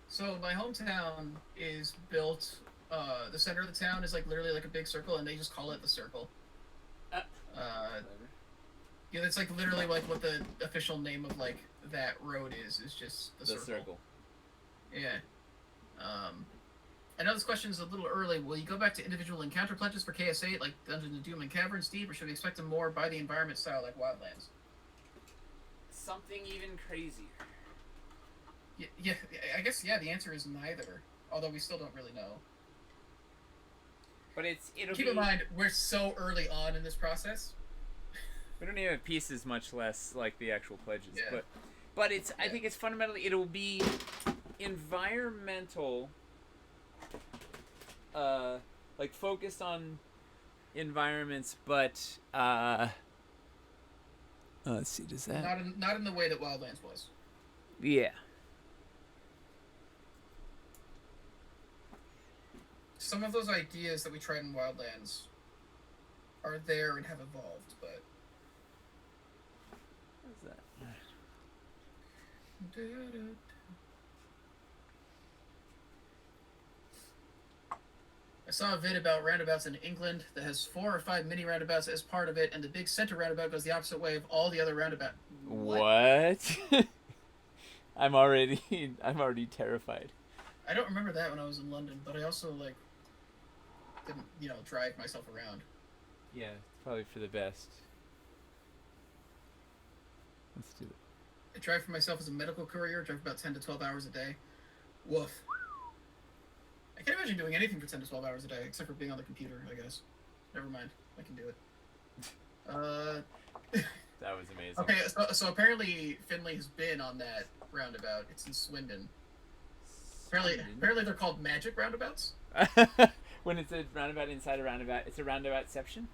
So my hometown is built. The center of the town is like literally like a big circle, and they just call it the circle. Yeah, that's like literally like what the official name of like that road is just the circle. Yeah. I know this question is a little early. Will you go back to individual encounter pledges for KS8 like Dungeons of Doom and Caverns Deep, or should we expect them more by the environment style like Wildlands? Something even crazier. Yeah, I guess the answer is neither. Although we still don't really know. But keep in mind we're so early on in this process. We don't even have pieces, much less like the actual pledges. Yeah. But it's I think it's fundamentally it'll be environmental. Like focused on environments, but let's see, does that not in the way that Wildlands was. Yeah. Some of those ideas that we tried in Wildlands are there and have evolved, but what's that? I saw a vid about roundabouts in England that has 4 or 5 mini roundabouts as part of it, and the big center roundabout goes the opposite way of all the other roundabouts. What? I'm already terrified. I don't remember that when I was in London, but I also like didn't drive myself around. Yeah, it's probably for the best. Let's do that. I drive for myself as a medical courier. Drive about 10 to 12 hours a day. Woof. I can't imagine doing anything for 10 to 12 hours a day, except for being on the computer, I guess. Never mind. I can do it. That was amazing. Okay, so apparently Finley has been on that roundabout. It's in Swindon. Apparently they're called magic roundabouts. When it's a roundabout inside a roundabout, it's a roundaboutception.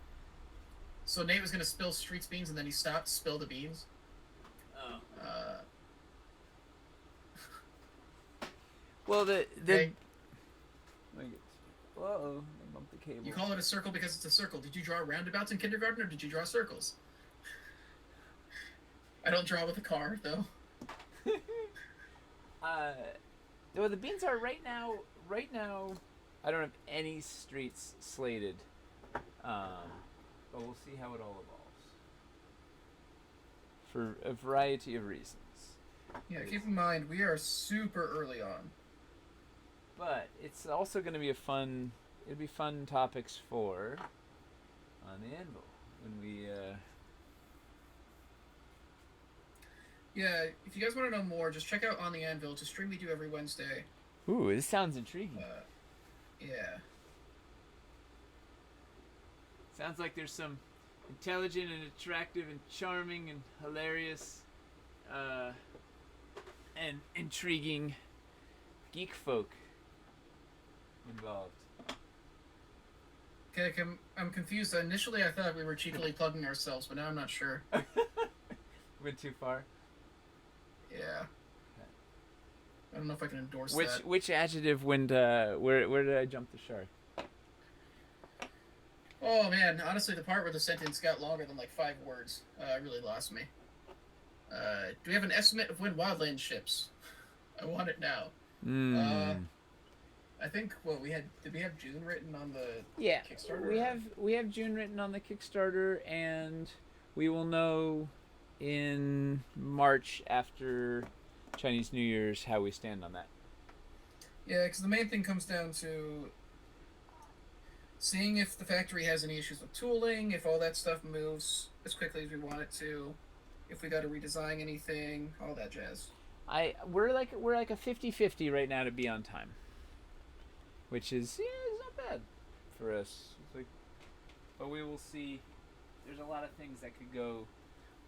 So Nate was gonna spill streets beans, and then he stopped, spill the beans. Oh. Well, the hey, whoa! I bumped the cable. you call it a circle because it's a circle. Did you draw roundabouts in kindergarten, or did you draw circles? I don't draw with a car, though. Well, the beans are right now. Right now, I don't have any streets slated. But we'll see how it all evolves. For a variety of reasons. Yeah, keep in mind, we are super early on. But it's also going to be it'll be fun topics for on the Anvil when we Yeah, if you guys want to know more, just check out On the Anvil. It's a stream we do every Wednesday. Ooh, this sounds intriguing. Yeah. Sounds like there's some intelligent and attractive and charming and hilarious and intriguing geek folk involved. Okay, I'm confused. Initially, I thought we were cheekily plugging ourselves, but now I'm not sure. Went too far. Yeah. I don't know if I can endorse that. Which adjective went? Where did I jump the shark? Oh man, honestly, the part where the sentence got longer than like 5 words really lost me. Do we have an estimate of when Wildland ships? I want it now. I think did we have June written on the Kickstarter? We have June written on the Kickstarter, and we will know in March after Chinese New Year's how we stand on that. Yeah, because the main thing comes down to seeing if the factory has any issues with tooling, if all that stuff moves as quickly as we want it to, if we got to redesign anything, all that jazz. We're like a 50-50 right now to be on time, which is it's not bad for us. It's like, but we will see. There's a lot of things that could go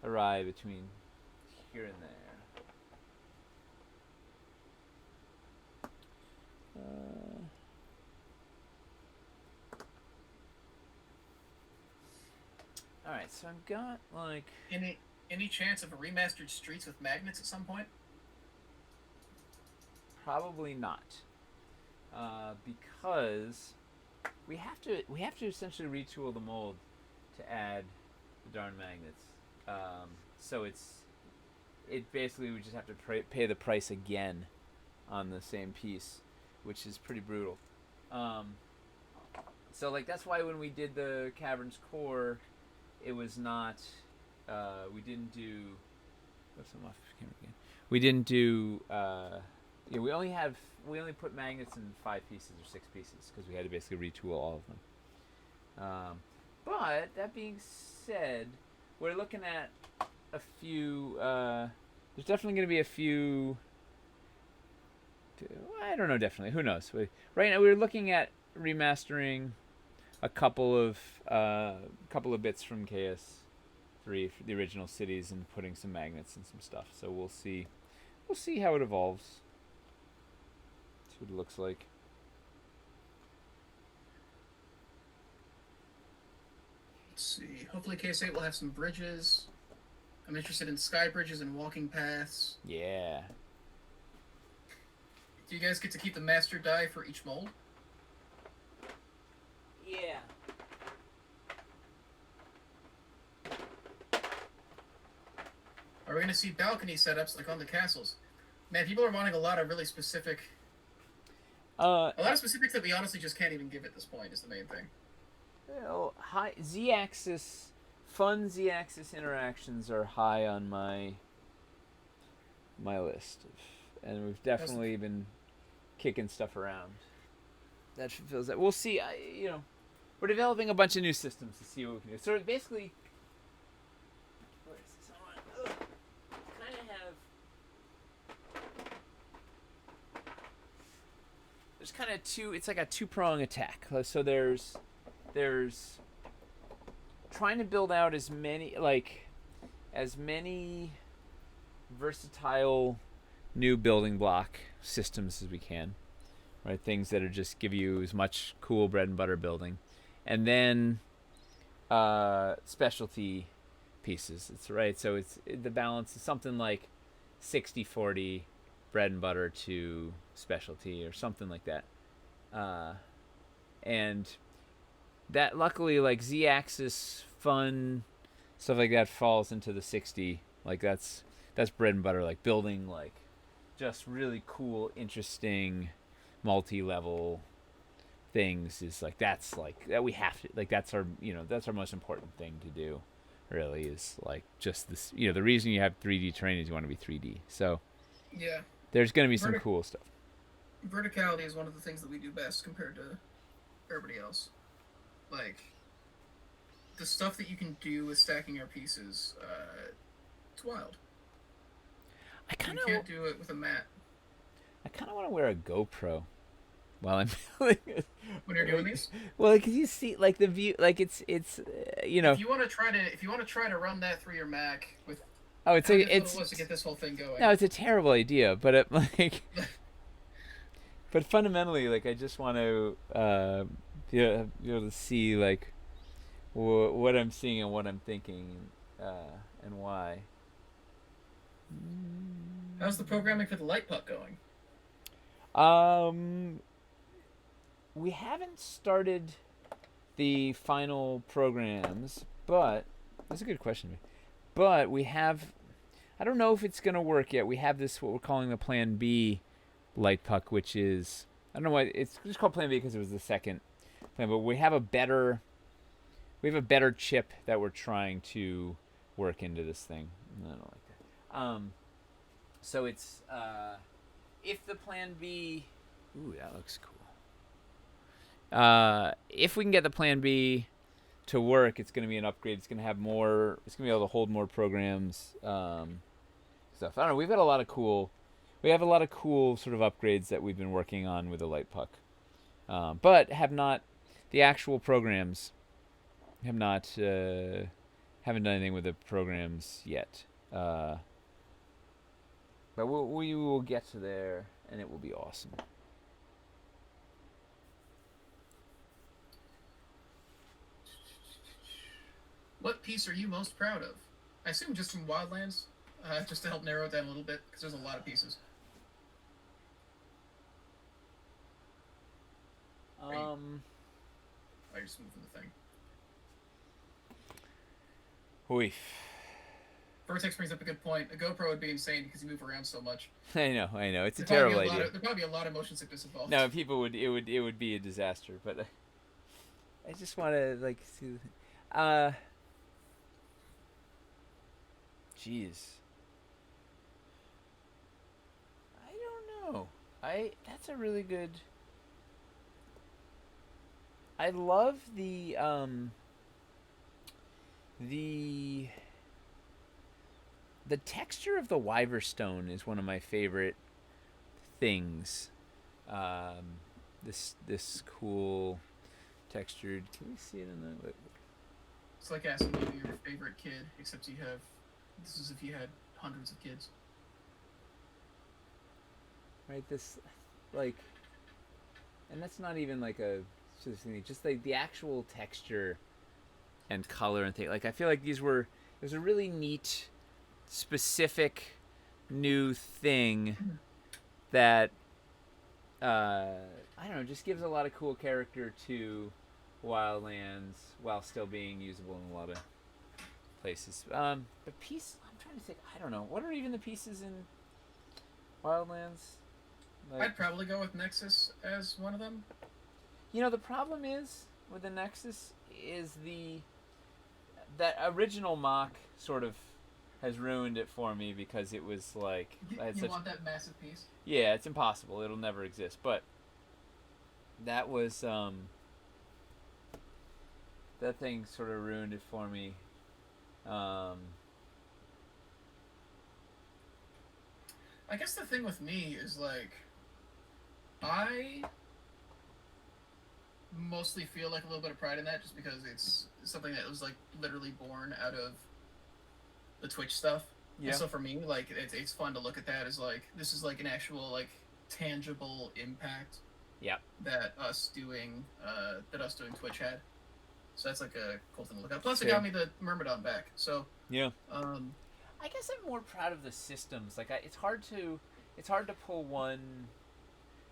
awry between here and there. All right, so I've got like any chance of a remastered Streets with magnets at some point? Probably not, because we have to essentially retool the mold to add the darn magnets. So it basically we just have to pay the price again on the same piece, which is pretty brutal. So like that's why when we did the Cavern's Core, it was not. We didn't do. What's off camera again? We didn't do. Yeah, we only put magnets in 5 pieces or 6 pieces because we had to basically retool all of them. But that being said, we're looking at a few. There's definitely going to be a few. I don't know. Definitely, who knows? Right now, we're looking at remastering a couple of bits from KS3, the original cities, and putting some magnets and some stuff. So we'll see. We'll see how it evolves. See what it looks like. Let's see. Hopefully KS8 will have some bridges. I'm interested in sky bridges and walking paths. Yeah. Do you guys get to keep the master die for each mold? Yeah. Are we going to see balcony setups like on the castles? Man, people are wanting a lot of really specific... a lot of specifics that we honestly just can't even give at this point is the main thing. Well, high Z-axis, fun Z-axis interactions are high on my list, and we've definitely been kicking stuff around. That feels that we'll see. we're developing a bunch of new systems to see what we can do. So basically, where is this on? Kind of have. There's kind of two. It's like a two-prong attack. So there's trying to build out as many versatile new building block systems as we can, right? Things that are just give you as much cool bread and butter building, and then specialty pieces. It's right. So the balance is something like 60-40 bread and butter to specialty or something like that. And that luckily, like Z-axis fun stuff like that falls into the 60. Like that's bread and butter. Like building like just really cool, interesting, multi-level things is like that's like that we have to like that's our that's our most important thing to do. Really is like just this. The reason you have 3D terrain is you want to be 3D. So yeah, there's going to be some cool stuff. Verticality is one of the things that we do best compared to everybody else. Like the stuff that you can do with stacking our pieces, it's wild. I kind of can't do it with a mat. I kind of want to wear a GoPro while I'm building it. When you're doing these. Well, because you see, like the view, like it's If you want to try to run that through your Mac with. Oh, it's like it was to get this whole thing going. No, it's a terrible idea, but it like. But fundamentally, like I just want to be able to see like what I'm seeing and what I'm thinking and why. How's the programming for the light puck going? We haven't started the final programs, but that's a good question. But we have. I don't know if it's gonna work yet. We have this what we're calling the Plan B light puck, which is I don't know why it's just called Plan B because it was the second plan, but we have a better chip that we're trying to work into this thing. I don't like that. So it's if the Plan B, ooh, that looks cool. If we can get the Plan B to work, it's going to be an upgrade. It's going to have more. It's going to be able to hold more programs, stuff. I don't know. We have a lot of cool sort of upgrades that we've been working on with the light puck, but have not the actual programs. Have not haven't done anything with the programs yet. But we will get to there, and it will be awesome. What piece are you most proud of? I assume just from Wildlands, just to help narrow it down a little bit, because there's a lot of pieces. I just moving the thing. Oof. Vertex brings up a good point. A GoPro would be insane because you move around so much. I know. It's a terrible idea. There'd probably be a lot of motion sickness involved. No, people would. It would be a disaster. But I just want to like see. Jeez. I don't know. That's a really good. I love the texture of the Wyver Stone is one of my favorite things. This cool textured. Can we see it in the? It's like asking you your favorite kid, except you have. This is if you had hundreds of kids. Right. This, like, and that's not even like a. Just like the actual texture and color and thing. Like I feel like it was a really neat, specific, new thing that I don't know, just gives a lot of cool character to Wildlands while still being usable in a lot of places. The piece I'm trying to think. I don't know. What are even the pieces in Wildlands? Like, I'd probably go with Nexus as one of them. The problem is with the Nexus is that original mock sort of has ruined it for me because it was like you want that massive piece? Yeah, it's impossible. It'll never exist. But that was that thing sort of ruined it for me. Um, I guess the thing with me is like I mostly feel like a little bit of pride in that just because it's something that was like literally born out of the Twitch stuff. And yeah. so for me, like it's fun to look at that as like this is like an actual like tangible impact Yeah. that us doing Twitch had. So that's like a cool thing to look at. Plus, it Fair. got me the Myrmidon back. So, Yeah. um, I guess I'm more proud of the systems. Like it's hard to pull one.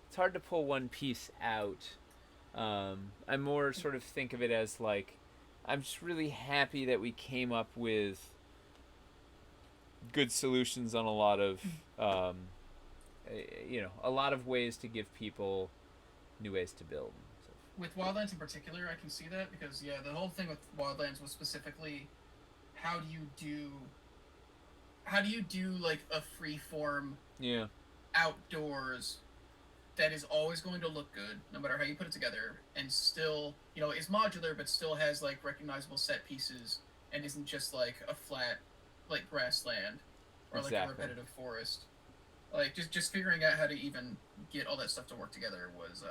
It's hard to pull one piece out. I more sort of think of it as like, I'm just really happy that we came up with good solutions on a lot of, a lot of ways to give people new ways to build. So, with Wildlands in particular, I can see that because yeah, the whole thing with Wildlands was specifically how do you do like a free form yeah. outdoors that is always going to look good no matter how you put it together and still is modular but still has like recognizable set pieces and isn't just like a flat like grassland or like a repetitive forest. Like just figuring out how to even get all that stuff to work together was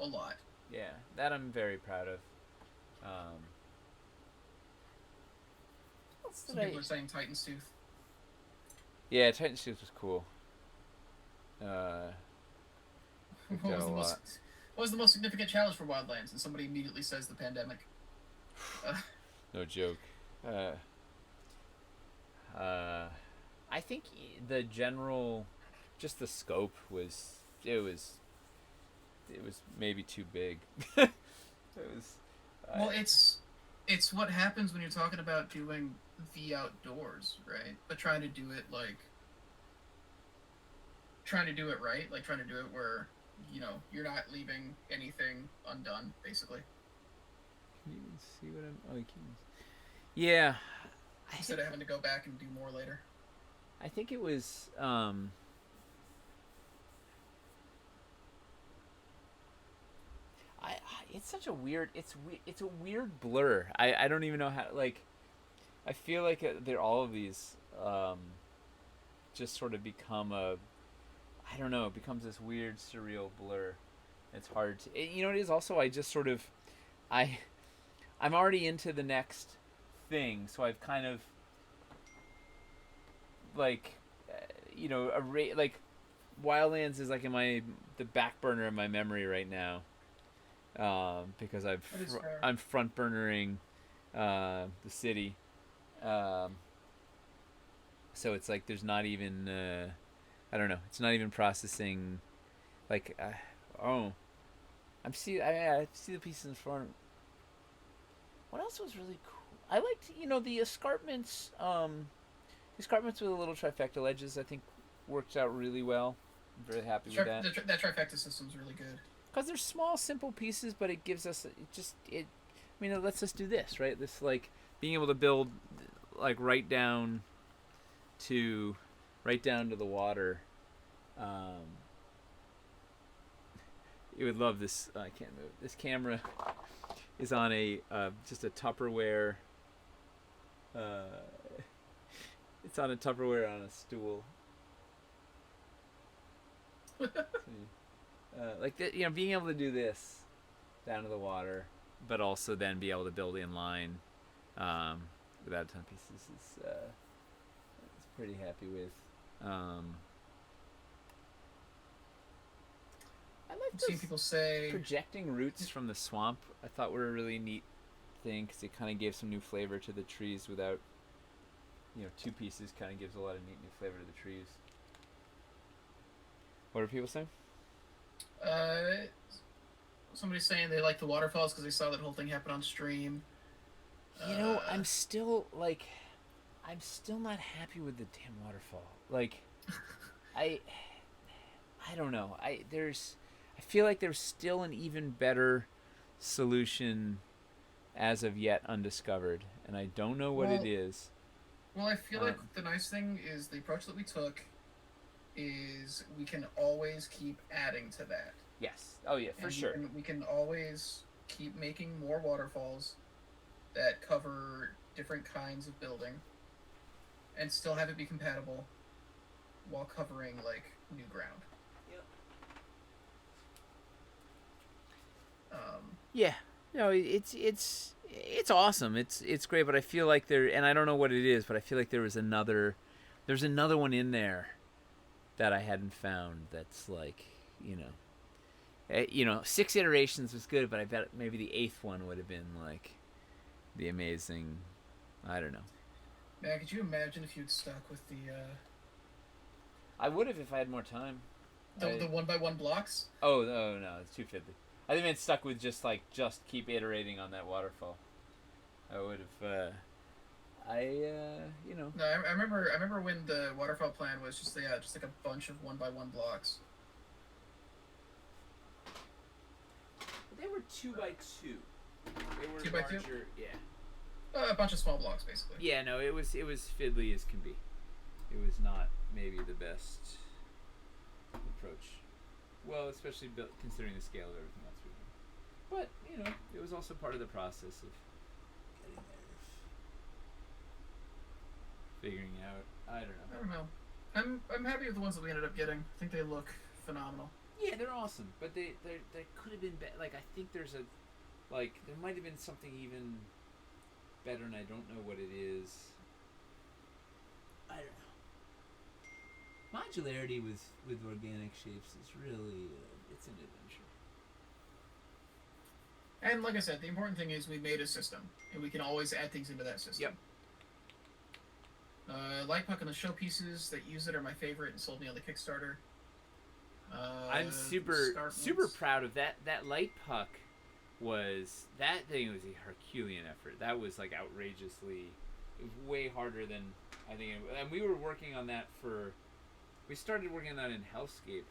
a lot. Yeah, that I'm very proud of. Some people are saying Titan's Tooth. Yeah, Titan's Tooth was cool. What was the most significant challenge for Wildlands? And somebody immediately says the pandemic. No joke. I think the general, just the scope was maybe too big. It was. Well, it's what happens when you're talking about doing the outdoors, right? But trying to do it right, like trying to do it where you're not leaving anything undone, basically. Can you even see what I'm? Oh, you can. Yeah. Instead of having to go back and do more later. I think it was. It's such a weird. It's a weird blur. I don't even know how like. I feel like they're all of these just sort of become a. I don't know. It becomes this weird surreal blur. It's hard to. It is also. I just sort of. I. I'm already into the next thing, so I've kind of like, like Wildlands is like in the back burner of my memory right now, because I'm front burnering the city, so it's like there's not even I don't know, it's not even processing like I see the pieces in front. What else was really cool? I liked the escarpments. The escarpments with the little trifecta ledges, I think, worked out really well. I'm very happy with that. That trifecta system's really good. Because they're small, simple pieces, but it gives us it lets us do this, right? This like being able to build like right down to the water. You would love this. I can't move. This camera is on a just a Tupperware. It's on a Tupperware on a stool. Like that, being able to do this down to the water, but also then be able to build in line without a ton of pieces is pretty happy with. I like seeing people say projecting roots from the swamp. I thought were a really neat thing because it kind of gave some new flavor to the trees without. Two pieces kind of gives a lot of neat new flavor to the trees. What are people saying? Somebody's saying they like the waterfalls because they saw that whole thing happen on stream. I'm still not happy with the damn waterfall. Like, I don't know. I feel like there's still an even better solution as of yet undiscovered, and I don't know what it is. Well, I feel like the nice thing is the approach that we took is we can always keep adding to that. Yes. Oh, yeah, for sure. We can always keep making more waterfalls that cover different kinds of building and still have it be compatible while covering like new ground. Yep. Yeah, no, it's awesome. It's great, but I feel like and I don't know what it is, but I feel like there's another one in there that I hadn't found. That's like, 6 iterations was good, but I bet maybe the 8th one would have been like the amazing. I don't know. Man, could you imagine if you'd stuck with the? I would have if I had more time. The 1x1 blocks. Oh no, it's too fiddly. I think it's stuck with just keep iterating on that waterfall. I would have. No, I remember when the waterfall plan was just like a bunch of 1x1 blocks. They were 2x2. They were 2x2? larger. Yeah. A bunch of small blocks, basically. Yeah, no, it was fiddly as can be. It was not maybe the best approach. Well, especially considering the scale of everything else we did. But it was also part of the process of getting there, figuring out. I don't know. I'm happy with the ones that we ended up getting. I think they look phenomenal. Yeah, they're awesome, but they could have been better. Like, I think there's there might have been something even better, and I don't know what it is. I don't know. Modularity with organic shapes is really it's an adventure. And like I said, the important thing is we made a system, and we can always add things into that system. Yep. Light puck and the showpieces that use it are my favorite and sold me on the Kickstarter. I'm super proud of that. That light puck that thing was a Herculean effort. That was like outrageously. It was way harder than I think. And we were working on that we started working on that in Hellscape.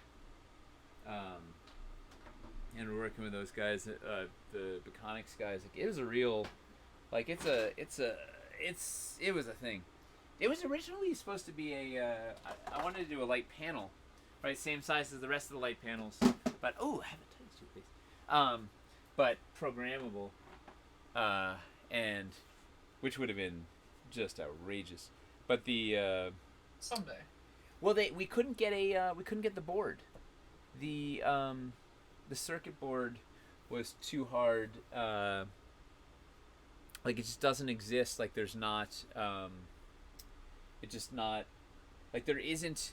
And we're working with those guys, the Baconics guys. Like, it was a real, like, it was a thing. It was originally supposed to be I wanted to do a light panel, right, same size as the rest of the light panels, but I haven't touched it, please. But programmable, and which would have been just outrageous. But the someday. Well, we couldn't get the board. The circuit board was too hard. Like, it just doesn't exist. Like, there's not. It's just not. Like, there isn't.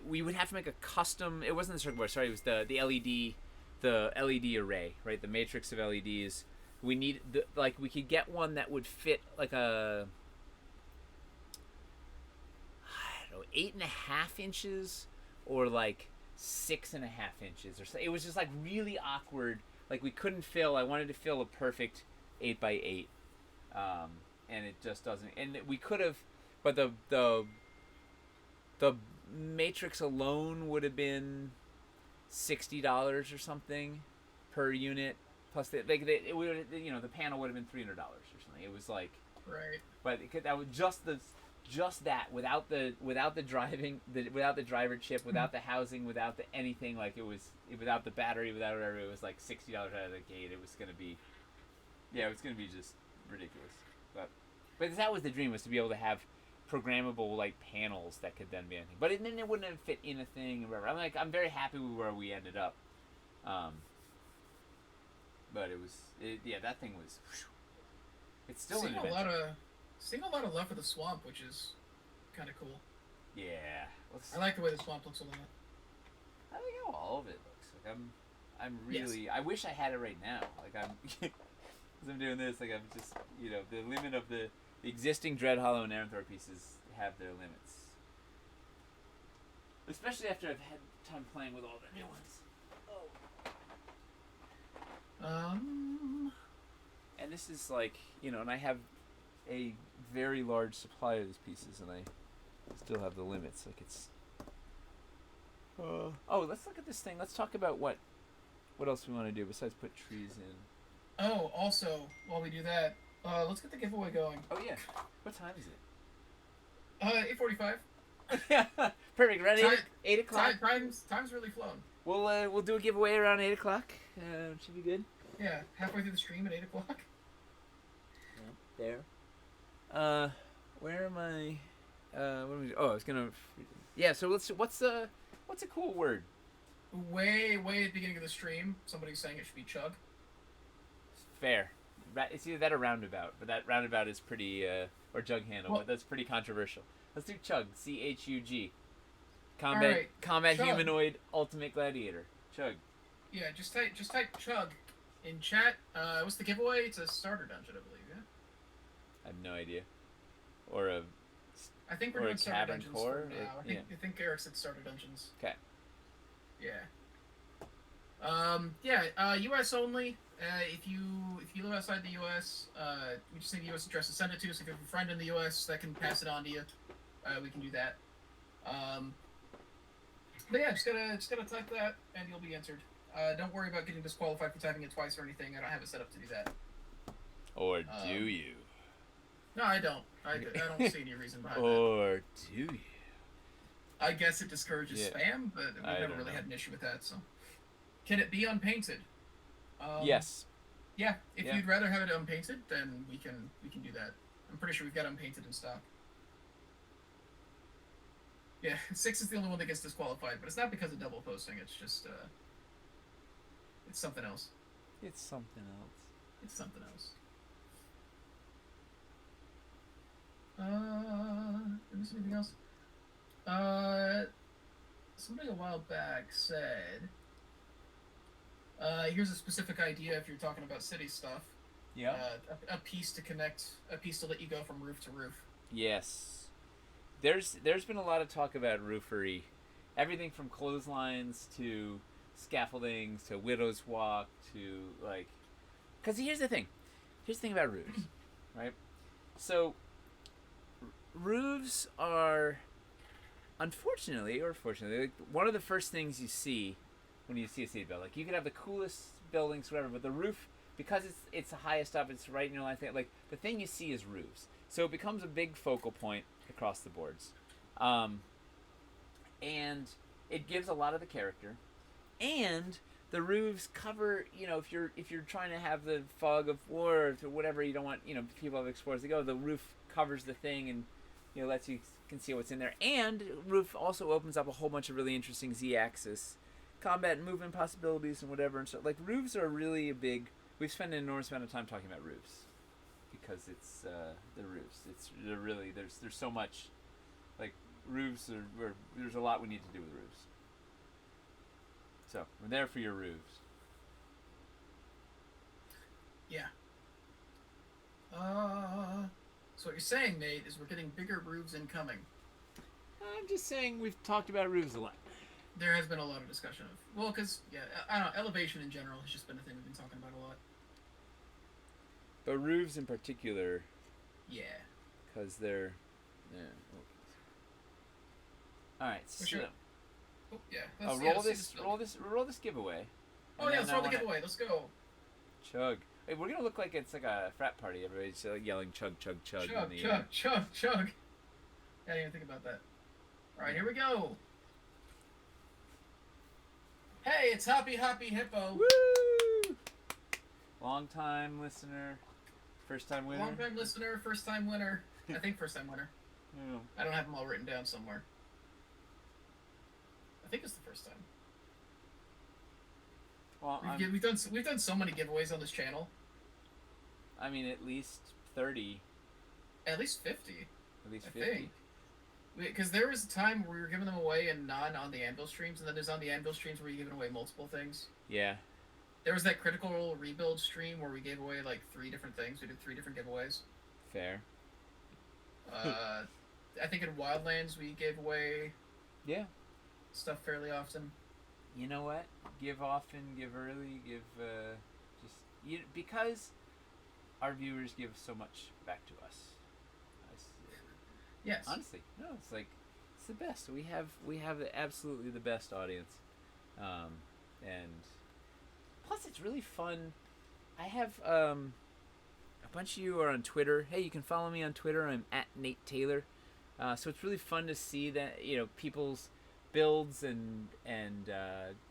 We would have to make a custom. It wasn't the circuit board. Sorry, it was the LED. The LED array, right? The matrix of LEDs. We need we could get one that would fit like a 8.5 inches or like 6.5 inches or so. It was just like really awkward. Like, we couldn't fill. I wanted to fill a perfect 8x8, and it just doesn't. And we could have, but the matrix alone would have been $60 or something per unit, plus the panel would have been $300 or something. It was like, right, but that was just that without the driver chip, without the housing, without the anything. Like, it was without the battery, without whatever. It was like $60 out of the gate. It was gonna be just ridiculous. But that was the dream, was to be able to have programmable like panels that could then be anything. But then it wouldn't have fit in a thing or whatever. I'm very happy with where we ended up. But that thing was. Whew, it's still seeing a lot of love for the swamp, which is kind of cool. Yeah, I like the way the swamp looks a lot. I like how all of it looks. Like, I'm really. Yes. I wish I had it right now. Like, as I'm doing this, like, I'm just, the limit of the existing Dread Hollow and Aranthor pieces have their limits. Especially after I've had time playing with all the new ones. And this is like, and I have a very large supply of these pieces, and I still have the limits. Like, it's. Let's look at this thing. Let's talk about what else we want to do besides put trees in. Oh, also, while we do that, let's get the giveaway going. Oh yeah, what time is it? 8:45. Perfect. Around 8 o'clock. Time's really flown. We'll do a giveaway around 8 o'clock. Should be good. Yeah, halfway through the stream at 8 o'clock. there. Where am I? What am I? Oh, I was gonna. Yeah. So what's a cool word? Way at the beginning of the stream, somebody's saying it should be chug. Fair. It's either that or roundabout, but that roundabout is pretty, or jug handle, but that's pretty controversial. Let's do chug. CHUG. Combat chug. humanoid ultimate gladiator. Chug. Yeah, just type chug in chat. What's the giveaway? It's a starter dungeon, I believe. Yeah. I have no idea. Or a. I think we're doing starter dungeons for now. I think Eric said starter dungeons. Okay. Yeah. U.S. only. If you live outside the U.S., we just need the U.S. address to send it to. So if you have a friend in the U.S. that can pass it on to you, we can do that. But yeah, just gotta type that, and you'll be answered. Don't worry about getting disqualified for typing it twice or anything. I don't have it set up to do that. Or do you? No, I don't. I don't see any reason behind that. Or do you? I guess it discourages spam, but we've never really had an issue with that. So, can it be unpainted? Yes. Yeah. If you'd rather have it unpainted, then we can do that. I'm pretty sure we've got unpainted in stock. Yeah, 6 is the only one that gets disqualified, but it's not because of double posting. It's just it's something else. It's something else. It's something else. Is there anything else? Somebody a while back said, here's a specific idea if you're talking about city stuff. Yeah. A piece to let you go from roof to roof. Yes. There's been a lot of talk about roofery. Everything from clotheslines to scaffoldings to widow's walk to, like... Because here's the thing. Here's the thing about roofs, right? So, roofs are, unfortunately or fortunately, like, one of the first things you see when you see a city build. Like, you could have the coolest buildings, whatever, but the roof, because it's the highest up, it's right in your line, like, the thing you see is roofs. So it becomes a big focal point across the boards. And it gives a lot of the character. And the roofs cover, if you're trying to have the fog of war or whatever, you don't want, people have explorers to go, the roof covers the thing and, lets you can see what's in there. And roof also opens up a whole bunch of really interesting Z-axis combat and movement possibilities and whatever. And so, like, roofs are really a big... We've spent an enormous amount of time talking about roofs. Because it's the roofs. They're really... There's so much... Like, roofs there's a lot we need to do with roofs. So, we're there for your roofs. Yeah. So what you're saying, Nate, is we're getting bigger roofs incoming. I'm just saying we've talked about roofs a lot. There has been a lot of discussion of... Well, because, I don't know, elevation in general has just been a thing we've been talking about a lot. But roofs in particular... Yeah. Because they're... Yeah. Alright, so... Sure. Oh, yeah. Roll this giveaway. Oh, yeah, let's roll the giveaway. Let's go. Chug. Hey, we're gonna look like it's like a frat party. Everybody's yelling chug, chug, chug. Chug, chug, chug, chug. I didn't even think about that. Alright, here we go. Hey, it's Hoppy Hippo. Woo! Long time listener, first time winner. Long time listener, first time winner. I think first time winner. Yeah. I don't have them all written down somewhere. I think it's the first time. Well, we've done so many giveaways on this channel. I mean, at least 30. At least 50. At least 50. Because there was a time where we were giving them away and not on the Anvil streams, and then there's on the Anvil streams where you're giving away multiple things. Yeah. There was that critical rebuild stream where we gave away like 3 different things. We did 3 different giveaways. Fair. I think in Wildlands we gave away stuff fairly often. You know what? Give often, give early, give because our viewers give so much back to us. Yes. Honestly, no, it's like it's the best. We have absolutely the best audience, and plus it's really fun. I have a bunch of you are on Twitter. Hey, you can follow me on Twitter. I'm at Nate Taylor. So it's really fun to see that people's builds and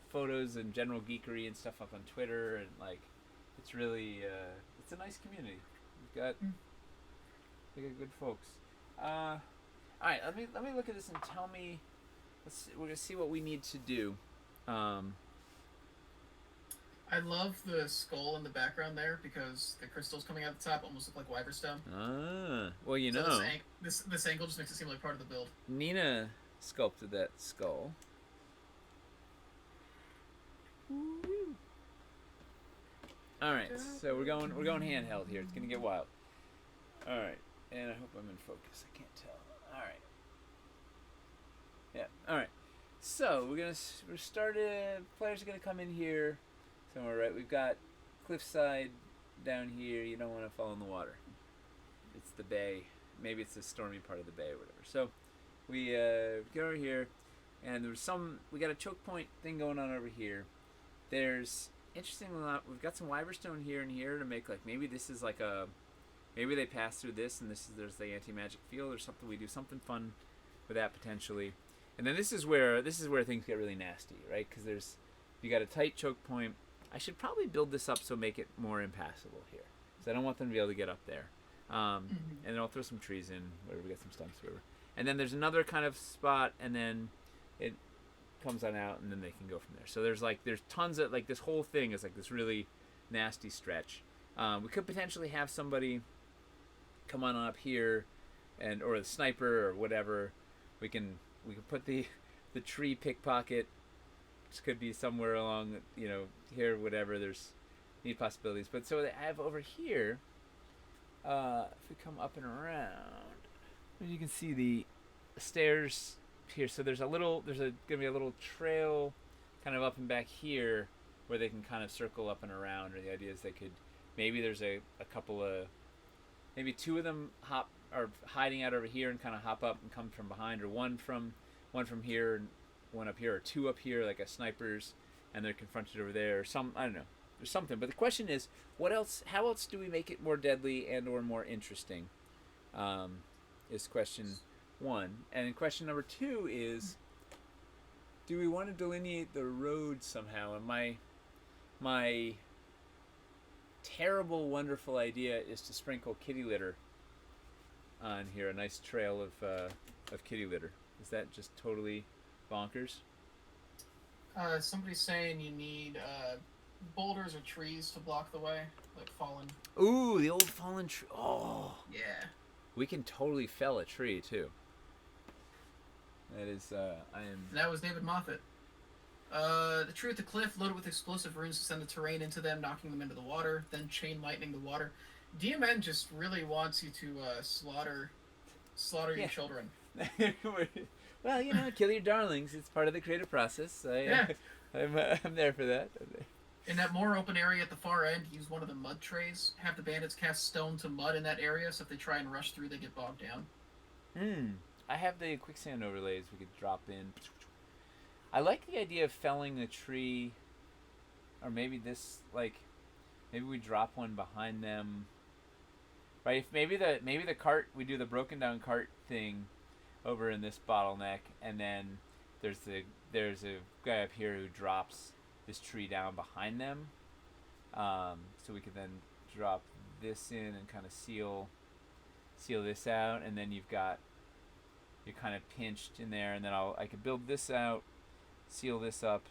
photos and general geekery and stuff up on Twitter, and like it's really it's a nice community. We've got They got good folks. All right, let me look at this and tell me. We're gonna see what we need to do. Um, I love the skull in the background there because the crystals coming out the top almost look like Wyverstone. well, you So know, this angle just makes it seem like part of the build. Nina sculpted that skull. All right, so we're going handheld here. It's gonna get wild. All right, and I hope I'm in focus. I can't tell. All right. Yeah. All right. So we're started. Players are gonna come in here somewhere, right? We've got cliffside down here. You don't want to fall in the water. It's the bay. Maybe it's the stormy part of the bay or whatever. So we get over here, and we got a choke point thing going on over here. There's interestingly we've got some Wyverstone here and here to make like maybe this is like maybe they pass through this and there's the anti-magic field or something. We do something fun with that potentially. And then this is where things get really nasty, right? Because you got a tight choke point. I should probably build this up so make it more impassable here, because I don't want them to be able to get up there. And then I'll throw some trees in, wherever we get some stumps, whatever. And then there's another kind of spot, and then it comes on out, and then they can go from there. So there's tons of this whole thing is like this really nasty stretch. We could potentially have somebody come on up here, or a sniper or whatever. We can put the tree pickpocket. This could be somewhere along, here, whatever. There's neat possibilities. But so I have over here, if we come up and around, you can see the stairs here. So there's gonna be a little trail kind of up and back here where they can kind of circle up and around. Or the idea is maybe there's a couple of, maybe two of them are hiding out over here and kind of hop up and come from behind, or one from here and one up here, or two up here like a snipers, and they're confronted over there, or I don't know, there's something. But the question is, how else do we make it more deadly and or more interesting, is question one. And question number two is, do we want to delineate the road somehow? And my terrible, wonderful idea is to sprinkle kitty litter on here, a nice trail of kitty litter. Is that just totally bonkers? Somebody's saying you need boulders or trees to block the way, like fallen. Ooh, the old fallen tree. Oh, yeah. We can totally fell a tree too. That is, That was David Moffat. The tree at the cliff, loaded with explosive runes to send the terrain into them, knocking them into the water, then chain lightning the water. DMN just really wants you to slaughter your children. Well, kill your darlings. It's part of the creative process. I'm there for that. In that more open area at the far end, use one of the mud trays. Have the bandits cast stone to mud in that area, so if they try and rush through, they get bogged down. I have the quicksand overlays we could drop in. I like the idea of felling a tree, or maybe maybe we drop one behind them. Right? If maybe the cart, we do the broken down cart thing over in this bottleneck, and then there's a guy up here who drops this tree down behind them. So we could then drop this in and kind of seal this out, and then you're kind of pinched in there, and then I could build this out, seal this up,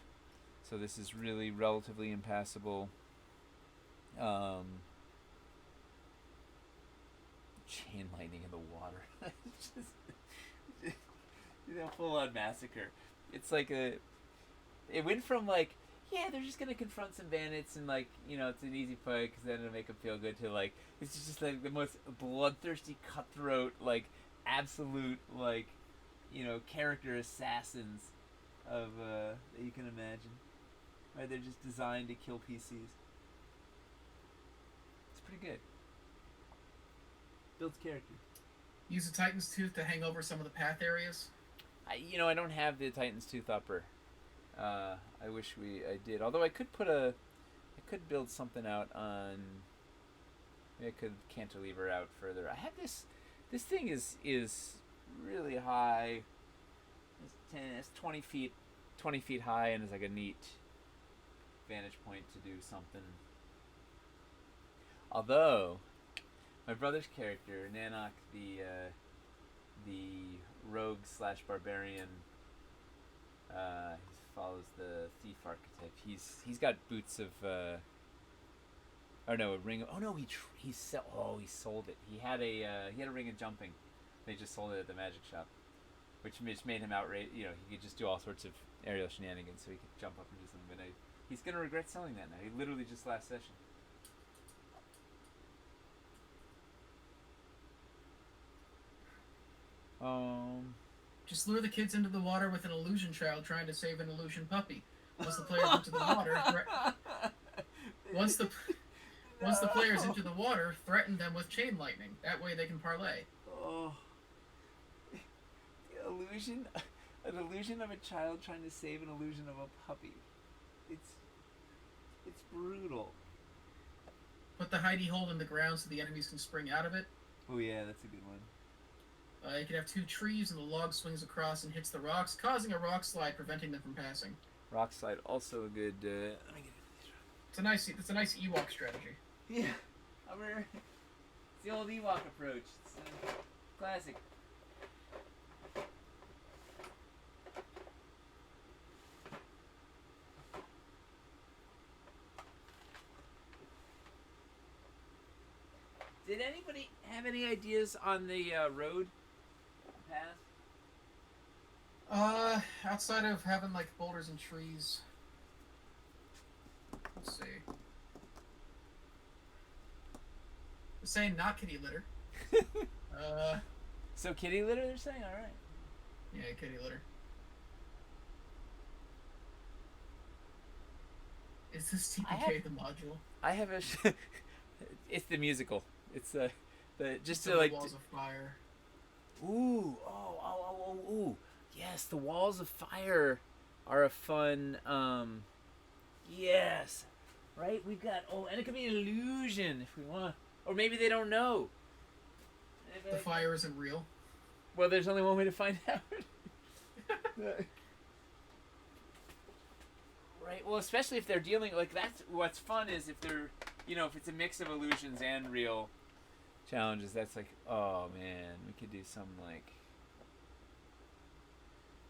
so this is really relatively impassable. Chain lightning in the water. Just full on massacre. It's like it went from they're just gonna confront some bandits and it's an easy fight because then it'll make them feel good, to it's just like the most bloodthirsty, cutthroat, absolute character assassins of that you can imagine. Right? They're just designed to kill PCs. It's pretty good. Builds character. Use the Titan's Tooth to hang over some of the path areas. I don't have the Titan's Tooth upper. I wish I did. Although I could build something out on. Maybe I could cantilever out further. I have this thing is really high. It's 20 feet high, and it's like a neat vantage point to do something. Although My brother's character, Nanok, the rogue slash barbarian, he follows the thief archetype. He's got boots of, or no, a ring. Oh no, he sold it. He had a ring of jumping. They just sold it at the magic shop, which made him outrage. You know, he could just do all sorts of aerial shenanigans, so he could jump up and do something. But he's gonna regret selling that now. He literally just last session. Just lure the kids into the water with an illusion child trying to save an illusion puppy. Once the players into the water, once the players into the water, threaten them with chain lightning. That way they can parlay. Oh, the illusion, an illusion of a child trying to save an illusion of a puppy. It's brutal. Put the hidey hole in the ground so the enemies can spring out of it. Oh yeah, that's a good one. You can have 2 trees, and the log swings across and hits the rocks, causing a rock slide, preventing them from passing. Rock slide, also a good. Let me get It's a nice Ewok strategy. Yeah, it's the old Ewok approach. It's classic. Did anybody have any ideas on the road path? Outside of having like boulders and trees. Let's see. They're saying not kitty litter. So kitty litter, they're saying? All right. Yeah, kitty litter. Is this TPK the module? I have a. It's the musical. It's the just the to like. Walls of Fire. Ooh! Ooh! Yes, the walls of fire are a fun. Yes, right. We've got and it could be an illusion if we want, or maybe they don't know. The fire isn't real. Well, there's only one way to find out. Right. Well, especially if they're dealing that's what's fun is if they're if it's a mix of illusions and real challenges. That's like, oh man, we could do some like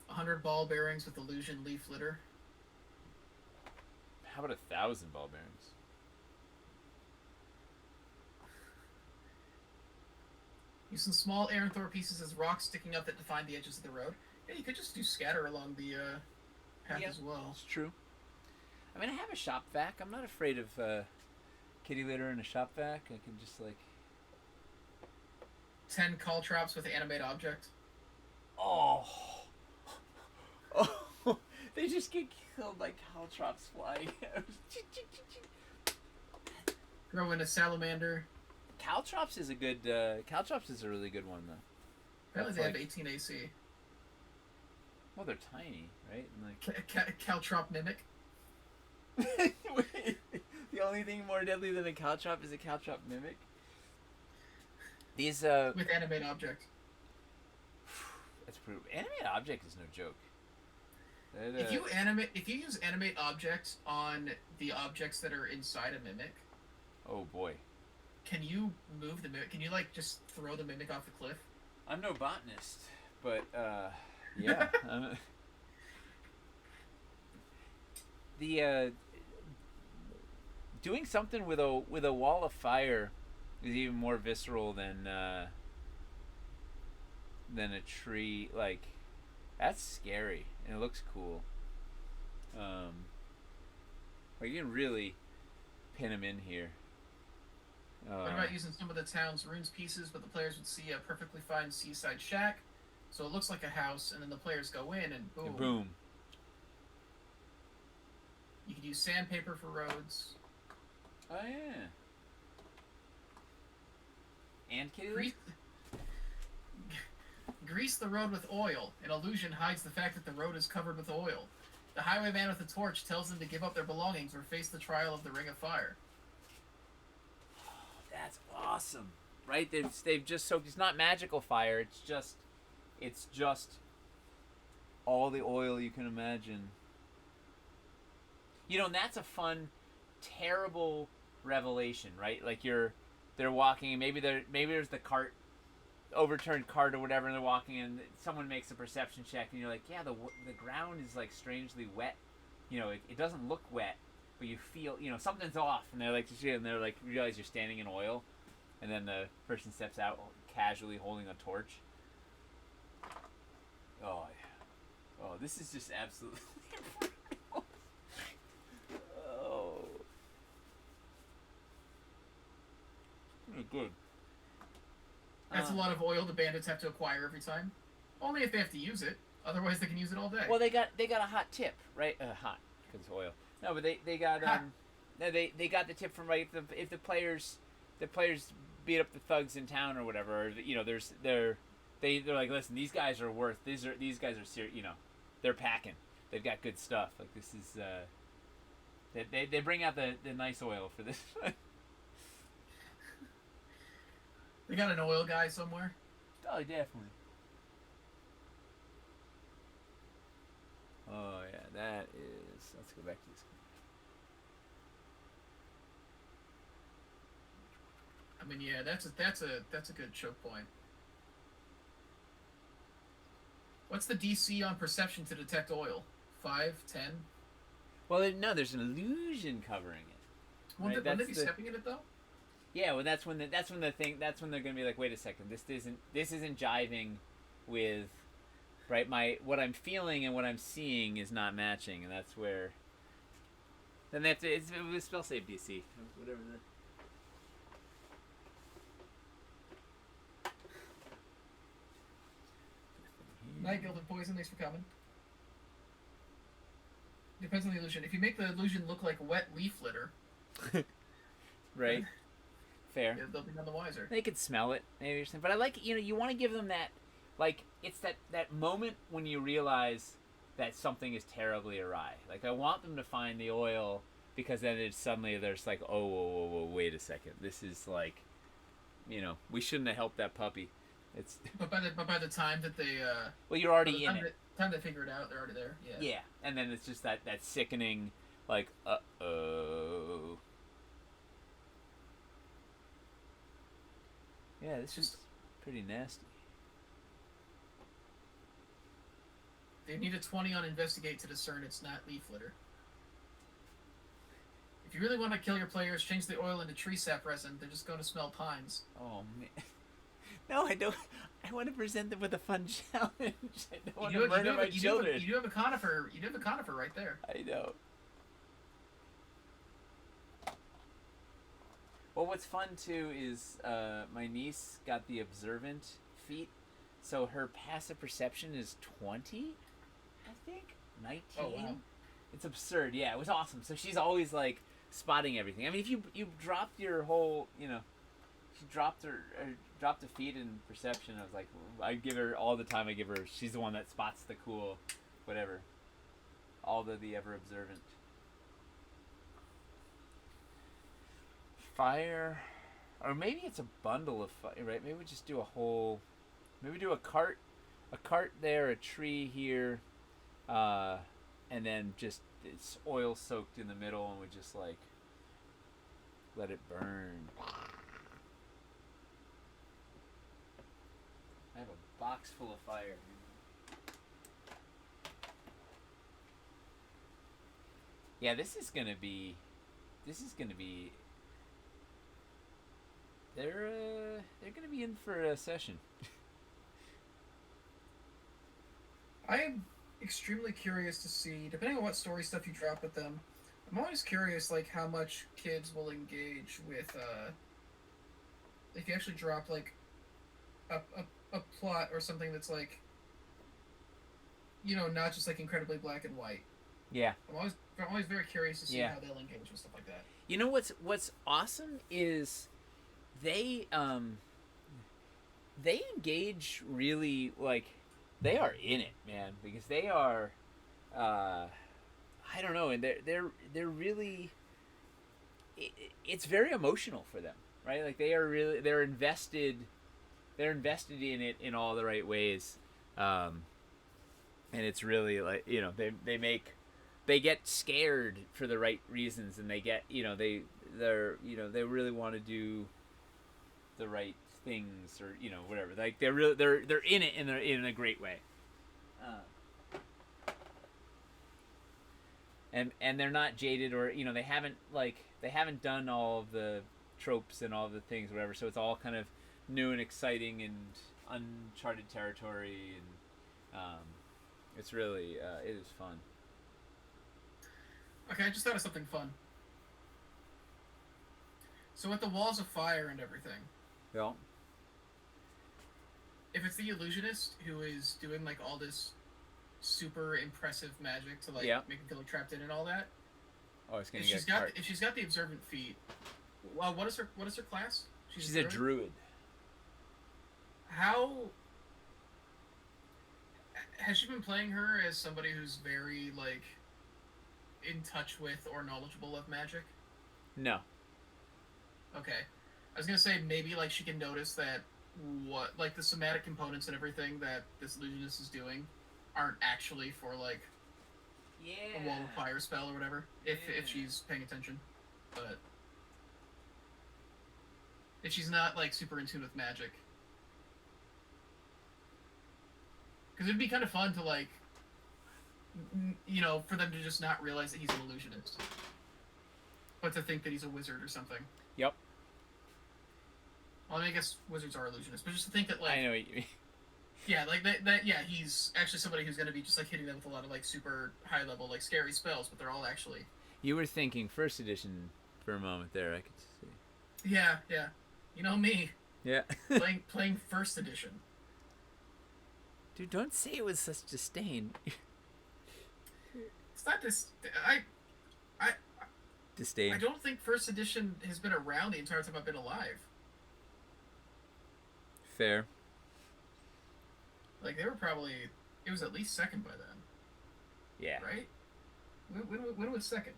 100 ball bearings with illusion leaf litter. How about 1,000 ball bearings? Use some small Aranthor pieces as rocks sticking up that define the edges of the road. Yeah, you could just do scatter along the path as well. That's true. I mean, I have a shop vac. I'm not afraid of kitty litter and a shop vac. I can just 10 call traps with animate object. Oh, they just get killed by caltrops flying. Throw in a salamander. Caltrops is a good. Caltrops is a really good one though. Apparently they have 18 AC. Well, they're tiny, right? And Caltrop mimic. Wait, the only thing more deadly than a caltrop is a caltrop mimic. These with animate object. That's pretty. Animate object is no joke. If you use animate object on the objects that are inside a mimic. Oh boy. Can you move the mimic? Can you just throw the mimic off the cliff? I'm no botanist, but yeah. The doing something with a wall of fire is even more visceral than a tree. That's scary and it looks cool. You can really pin them in here. What about using some of the town's runes pieces, but the players would see a perfectly fine seaside shack, so it looks like a house, and then the players go in and boom. Boom. You could use sandpaper for roads. Oh yeah. And kitty. Grease the road with oil. An illusion hides the fact that the road is covered with oil. The highwayman with a torch tells them to give up their belongings or face the trial of the Ring of Fire. That's awesome, right? They've just soaked. It's not magical fire. It's just all the oil you can imagine. And that's a fun, terrible revelation, right? they're walking, and maybe there's the cart, overturned cart or whatever, and they're walking, and someone makes a perception check, and you're like, yeah, the ground is like strangely wet. It doesn't look wet, but you feel, something's off, and they're like, realize you're standing in oil, and then the person steps out casually holding a torch. Oh yeah. Oh, this is just absolutely incredible. Oh. Pretty good. That's a lot of oil the bandits have to acquire every time. Only if they have to use it. Otherwise, they can use it all day. Well, they got a hot tip, right? Hot because it's oil. No, but they got no, they got the tip from, right, if the players beat up the thugs in town or whatever. Or, they're like, listen, these guys are worth. These guys are serious. They're packing. They've got good stuff. Like, this is they bring out the nice oil for this. They got an oil guy somewhere. Oh, definitely. Oh yeah, that is. Let's go back to this. I mean, yeah, that's a good choke point. What's the DC on perception to detect oil? 5, 10? Well, no, there's an illusion covering it. Wouldn't they be stepping in it though? Yeah, well, that's when they're gonna be like, wait a second, this isn't jiving with, right? What I'm feeling and what I'm seeing is not matching, and that's where. Then they have to. It's spell save DC, whatever the. Night Gilded Poison, thanks for coming. Depends on the illusion. If you make the illusion look like wet leaf litter, right? Fair. Yeah, they'll be none the wiser. They could smell it, maybe or something. But I like, you want to give them that, like, it's that moment when you realize that something is terribly awry. Like, I want them to find the oil, because then it's suddenly there's like, oh, whoa, wait a second. This is like, we shouldn't have helped that puppy. It's. But by the time that they. Well, you're already in it. Time they figure it out, they're already there. Yeah. Yeah, and then it's just that sickening, like, uh-oh. Yeah, this is pretty nasty. They need a 20 on investigate to discern it's not leaf litter. If you really want to kill your players, change the oil into tree sap resin. They're just going to smell pines. Oh man. No, I don't. I want to present them with a fun challenge. I don't want to murder my children. You do have a conifer. You do have a conifer right there. I know. Well, what's fun too is my niece got the observant feat, so her passive perception is 20, I think, 19. Oh wow. It's absurd. Yeah, it was awesome. So she's always like spotting everything. I mean, if you dropped your whole, she dropped a feat in perception. I was like, I give her all the time. She's the one that spots the cool, whatever. All the ever observant. Fire, or maybe it's a bundle of fire, right? Maybe we just do maybe do a cart there, a tree here, and then just it's oil soaked in the middle, and we just like let it burn. I have a box full of fire. Yeah, this is gonna be. They're gonna be in for a session. I am extremely curious to see, depending on what story stuff you drop with them. I'm always curious, like, how much kids will engage with. If you actually drop like a plot or something that's like, not just like incredibly black and white. Yeah. I'm always very curious to see how they'll engage with stuff like that. You know what's awesome is they engage really, like, they are in it, man, because they are I don't know, and they're really it's very emotional for them, right? Like they're invested in it in all the right ways, and it's really like, they get scared for the right reasons, and they get they really want to do the right things, or whatever. Like they're in it, and they're in a great way. And they're not jaded, or they haven't done all of the tropes and all of the things, whatever. So it's all kind of new and exciting and uncharted territory, and it's really it is fun. Okay, I just thought of something fun. So with the walls of fire and everything, Yeah. if it's the illusionist who is doing like all this super impressive magic to like make him feel like trapped in and all that. Oh, it's gonna if she's got the observant feat, well, what is her class? She's a druid. How has she been playing her as somebody who's very like in touch with or knowledgeable of magic? No. Okay. I was gonna say maybe like she can notice that what like the somatic components and everything that this illusionist is doing aren't actually for like a wall of fire spell or whatever. If she's paying attention. But if she's not like super in tune with magic. Because it'd be kind of fun to like for them to just not realize that he's an illusionist. But to think that he's a wizard or something. Yep. Well, I mean, I guess wizards are illusionists, but just to think that, like... I know what you mean. Yeah, like, yeah, he's actually somebody who's going to be just, like, hitting them with a lot of, like, super high-level, like, scary spells, but they're all actually... You were thinking first edition for a moment there, I could see. Yeah, yeah. You know me. Yeah. playing first edition. Dude, don't say it with such disdain. It's not this... Disdain. I don't think first edition has been around the entire time I've been alive. Fair. Like, they were probably... It was at least second by then. Yeah. Right? When was second?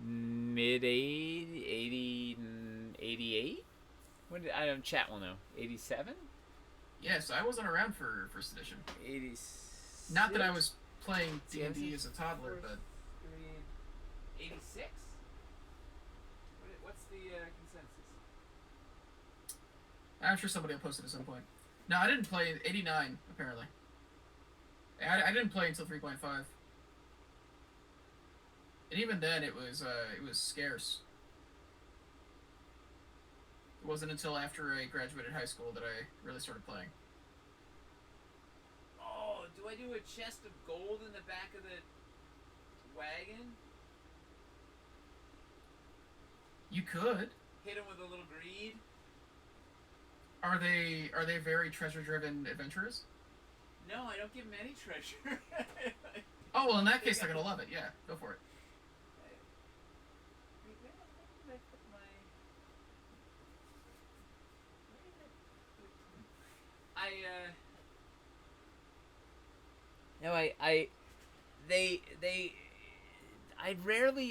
Mid 88? When did... I don't... Chat will know. 87? Yeah, so I wasn't around for first edition. 86? Not that I was playing D&D as a toddler, but... 86? What's the consensus? I'm sure somebody will post it at some point. No, I didn't play 89, apparently. I didn't play until 3.5. And even then, it was scarce. It wasn't until after I graduated high school that I really started playing. Oh, do I do a chest of gold in the back of the wagon? You could. Hit him with a little greed? Are they very treasure-driven adventurers? No, I don't give them any treasure. Oh, well, in that case, they're going to love it. Yeah, go for it.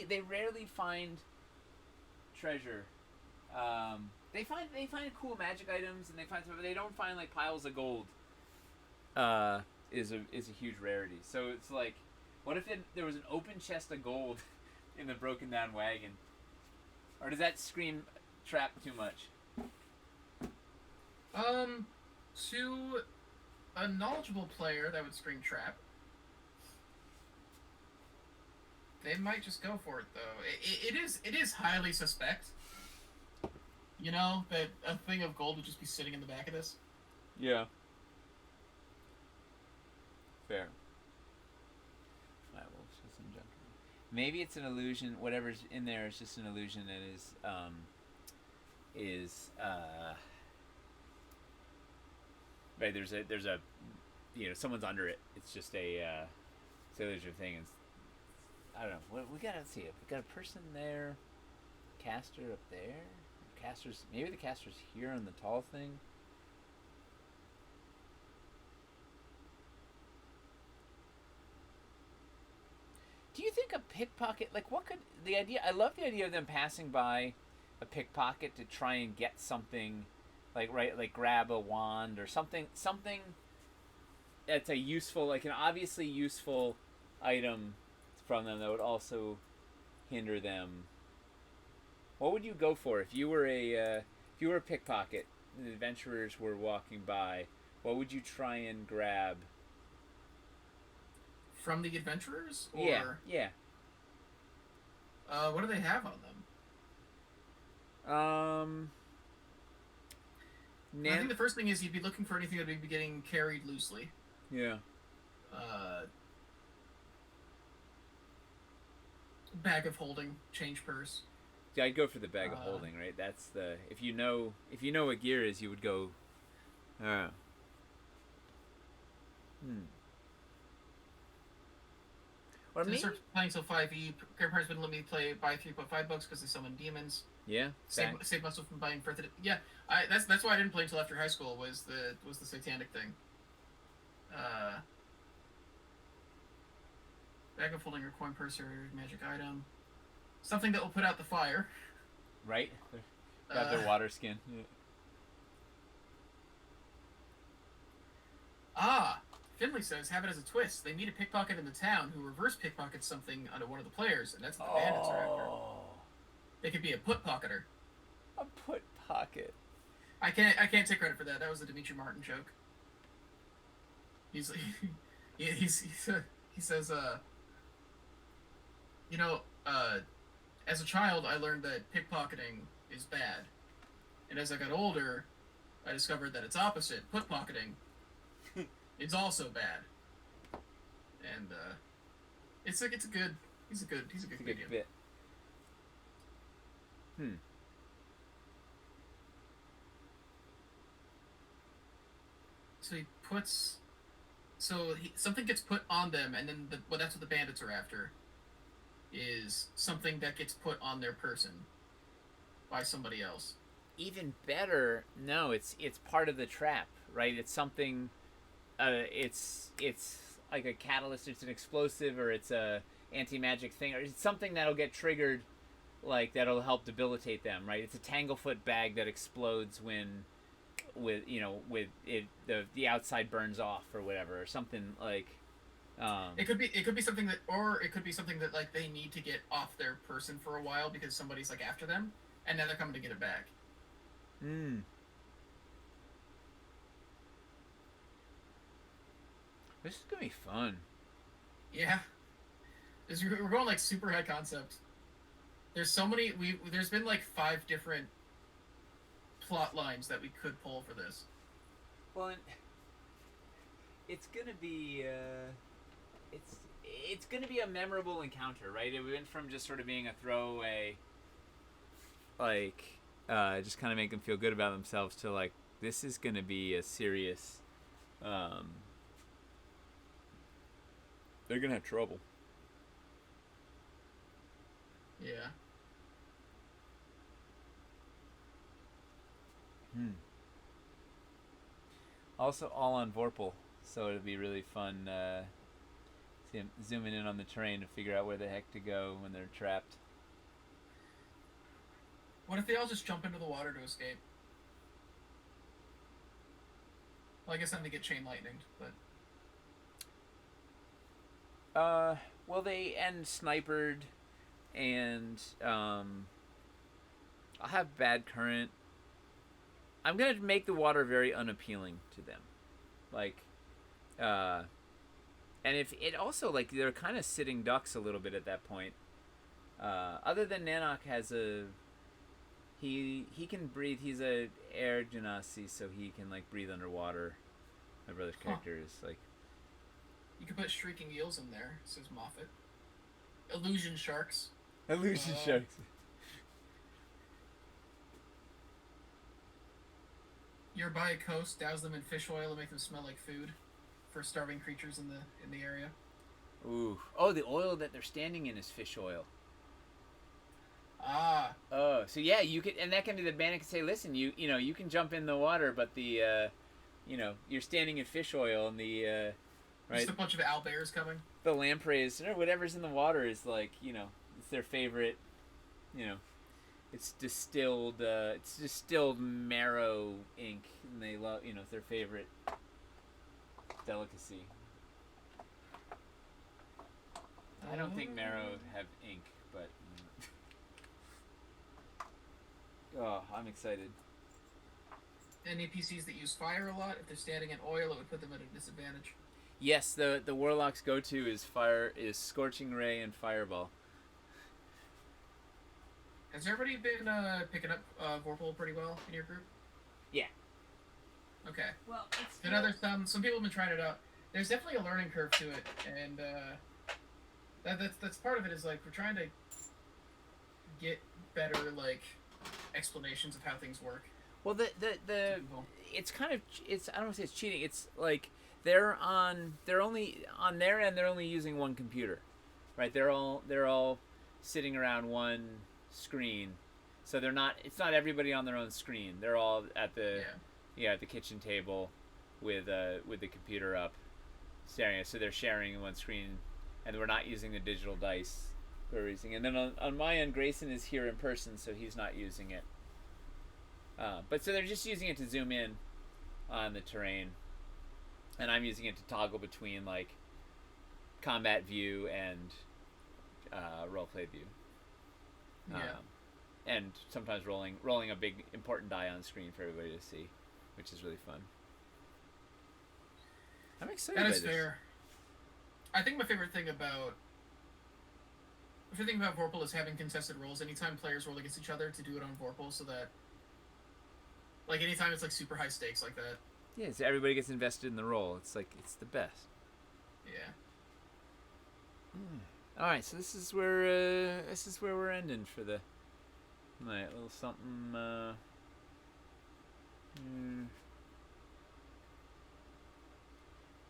They rarely find treasure. They find cool magic items, and they find stuff, but they don't find like piles of gold. Is a huge rarity. So it's like, what if there was an open chest of gold in the broken down wagon? Or does that scream trap too much? To a knowledgeable player, that would scream trap. They might just go for it, though. It is highly suspect. You know, that a thing of gold would just be sitting in the back of this. Yeah. Fair. Werewolves with some junk. Maybe it's an illusion. Whatever's in there is just an illusion that right. There's a someone's under it. It's just a illusion thing. And I don't know. We gotta see it. We got a person there. Caster up there. Maybe the caster's here on the tall thing. Do you think a pickpocket, like what could the idea? I love the idea of them passing by a pickpocket to try and get something, like grab a wand or something that's a useful, like an obviously useful item from them that would also hinder them. What would you go for if you were If you were a pickpocket and the adventurers were walking by, what would you try and grab? From the adventurers, Yeah, or yeah. what do they have on them? Um, I think Nan. the first thing is you'd be looking for anything that would be getting carried loosely. Yeah. Uh, Bag of holding, change purse. Yeah, I'd go for the bag of Uh, holding, right? That's the if you know what gear is, you would go. Uh, hmm. Or Since I maybe. started playing till 5e, grandparents would let me buy 3.5 bucks because they summon demons. Yeah. Save myself from buying further. Yeah, that's why I didn't play until after high school. Was the satanic thing. Uh, Bag of holding or coin purse or magic item, something that will put out the fire. Right. Got their water skin. Yeah. Finley says have it as a twist. They meet a pickpocket in the town who reverse pickpockets something onto one of the players, and that's what the bandits are after. They could be a put pocketer. A put pocket. I can't take credit for that. That was a Dimitri Martin joke. He's he says you know as a child I learned that pickpocketing is bad, and as I got older, I discovered that it's opposite. Put pocketing is also bad, and it's a good he's a good comedian. Bit. Hmm. So he puts something gets put on them, and then that's what the bandits are after. Is something that gets put on their person by somebody else. Even better, no, it's part of the trap, right? It's something. It's like a catalyst. It's an explosive, or it's a anti-magic thing, or it's something that'll get triggered, like that'll help debilitate them, right? It's a tanglefoot bag that explodes when, with it the outside burns off or whatever, or something like. It could be something that, or it could be something that like they need to get off their person for a while because somebody's like after them, and now they're coming to get it back. Hmm. This is gonna be fun. Yeah, we're going like super high concept. There's so many. There's been like 5 different plot lines that we could pull for this. Well, it's gonna be. It's going to be a memorable encounter, right? It went from just sort of being a throwaway, like, just kind of make them feel good about themselves, to like, this is going to be a serious. They're going to have trouble. Yeah. Also, all on Vorpal, so it'll be really fun. Zooming in on the terrain to figure out where the heck to go when they're trapped. What if they all just jump into the water to escape? Well, I guess then they get chain lightninged, but. Well, they end snipered, and I'll have bad current. I'm gonna make the water very unappealing to them, like, and if it also, like, they're kind of sitting ducks a little bit at that point. Other than Nanok has he can breathe. He's a air genasi, so he can like breathe underwater. My brother's character is like. You could put shrieking eels in there, says Moffat. Illusion sharks. Illusion sharks. You're by a coast, douse them in fish oil and make them smell like food for starving creatures in the area. Ooh. Oh, the oil that they're standing in is fish oil. Ah. Oh, so yeah, you could, and that can be the bandit can say, listen, you can jump in the water, but the, you're standing in fish oil, and the, right. Just a bunch of owlbears coming. The lampreys or whatever's in the water is like, it's their favorite, it's distilled marrow ink, and they love, it's their favorite delicacy. I don't think marrow have ink, but oh, I'm excited. NPCs that use fire a lot. If they're standing in oil, it would put them at a disadvantage. Yes, the warlock's go-to is Scorching Ray and Fireball. Has everybody been picking up Vorpal pretty well in your group? Yeah. Okay. Well, it's I know there's some people have been trying it out. There's definitely a learning curve to it, and that's part of it. Is like we're trying to get better like explanations of how things work. Well, the it's kind of it's I don't want to say it's cheating. It's like they're only on their end. They're only using one computer, right? They're all sitting around one screen, so they're not. It's not everybody on their own screen. They're all at the at the kitchen table with the computer up, staring at. So they're sharing one screen, and we're not using the digital dice we're using. And then on my end, Grayson is here in person, so he's not using it. But so they're just using it to zoom in on the terrain, and I'm using it to toggle between like combat view and roleplay view. And sometimes rolling a big important die on screen for everybody to see, which is really fun. I'm excited. That is fair. I think my favorite thing about Vorpal is having contested rolls. Anytime players roll against each other, to do it on Vorpal, so that like anytime it's like super high stakes like that. Yeah, so everybody gets invested in the roll. It's like it's the best. Yeah. All right, so this is where we're ending for the night. A little something.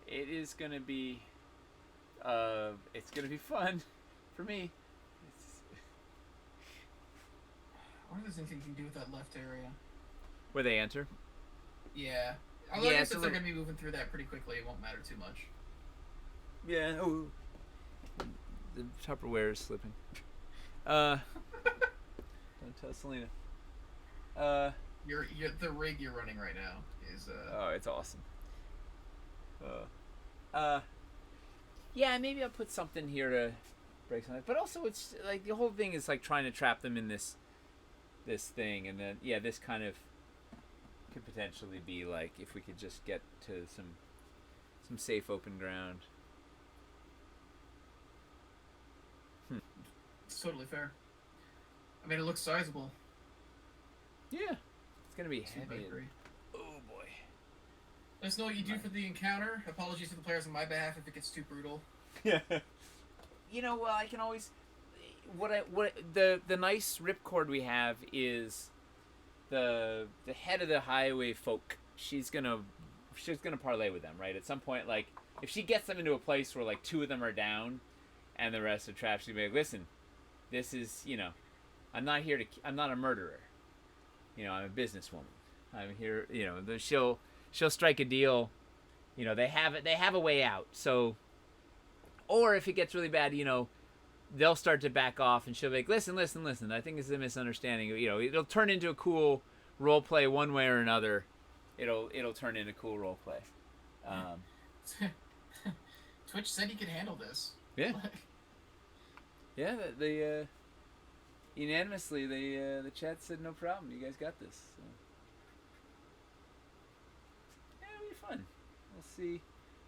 It is gonna be. It's gonna be fun, for me. I wonder if there's anything you can do with that left area. Where they enter? Yeah. Although I guess if they're going to be moving through that pretty quickly, it won't matter too much. Yeah. Oh. The Tupperware is slipping. Don't tell Selena. The rig you're running right now is Oh, it's awesome. Yeah, maybe I'll put something here to break something. But also, it's like the whole thing is like trying to trap them in this thing, and then this kind of could potentially be like if we could just get to some safe open ground. It's totally fair. I mean, it looks sizable. Yeah, it's gonna be heavy. Oh boy. Let us know what you do for the encounter. Apologies to the players on my behalf if it gets too brutal. Yeah. You know, well, I can always. The nice ripcord we have is the head of the highway folk. She's gonna parlay with them, right? At some point, like if she gets them into a place where like two of them are down, and the rest are trapped, she'll be like, "Listen, this is I'm not a murderer. I'm a businesswoman. I'm here. She'll strike a deal. They have a way out. So, or if it gets really bad, they'll start to back off, and she'll be like, listen, I think it's a misunderstanding. It'll turn into a cool role play one way or another. It'll turn into cool role play. Twitch said he could handle this. Yeah. Yeah, they unanimously the chat said no problem. You guys got this. So. Yeah, it'll be fun. We'll see.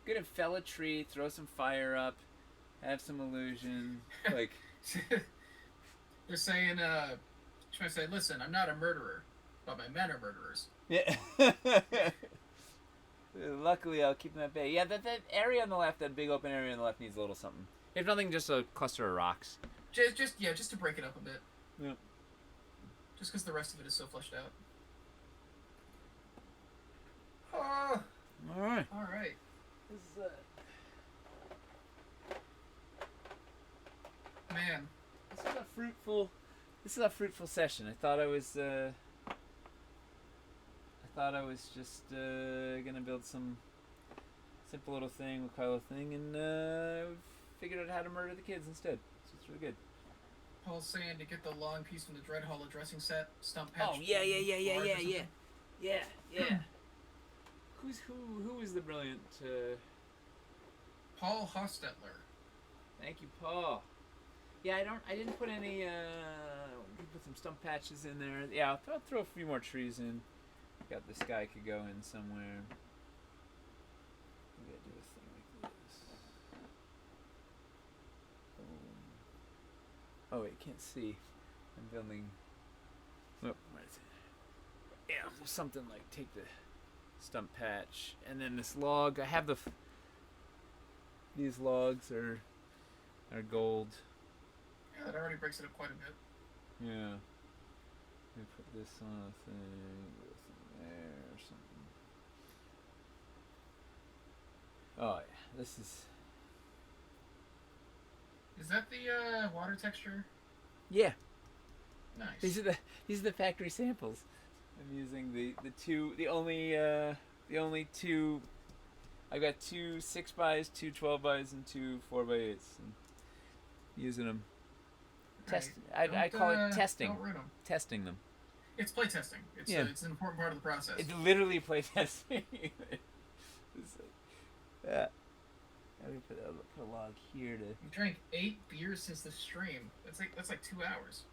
Good at fell a tree, throw some fire up. Have some illusion, like they're saying. Trying to say, listen, I'm not a murderer, but my men are murderers. Yeah. Luckily, I'll keep them at bay. Yeah, that area on the left, that big open area on the left, needs a little something. If nothing, just a cluster of rocks. Just to break it up a bit. Yeah. Just because the rest of it is so fleshed out. Oh. All right. All right. This is Man, this is a fruitful session. I thought I was just gonna build some simple little thing, with little thing, and figured out how to murder the kids instead. So it's really good. Paul's saying to get the long piece from the Dread Hollow dressing set, stump patch. Oh yeah. Who was the brilliant? Paul Hostetler. Thank you, Paul. Yeah, I didn't put any. Put some stump patches in there. Yeah, I'll throw a few more trees in. Got this guy could go in somewhere. We gotta do a thing like this. Boom. Oh wait, can't see. I'm building. Oh, where is it? Yeah, something like take the stump patch, and then this log. I have these logs are gold. Yeah, that already breaks it up quite a bit. Yeah. Let me put this on a thing, this in there or something. Oh yeah, this is. Is that the water texture? Yeah. Nice. These are the factory samples. I'm using the only two. I got 2 6x, 2 12x, and 2 4x8s. And using them. Right. I call it testing. Don't ruin them. Testing them. It's play testing. It's it's an important part of the process. It's literally play testing. Yeah. Let me put a log here to. You drank 8 beers since the stream. That's like 2 hours.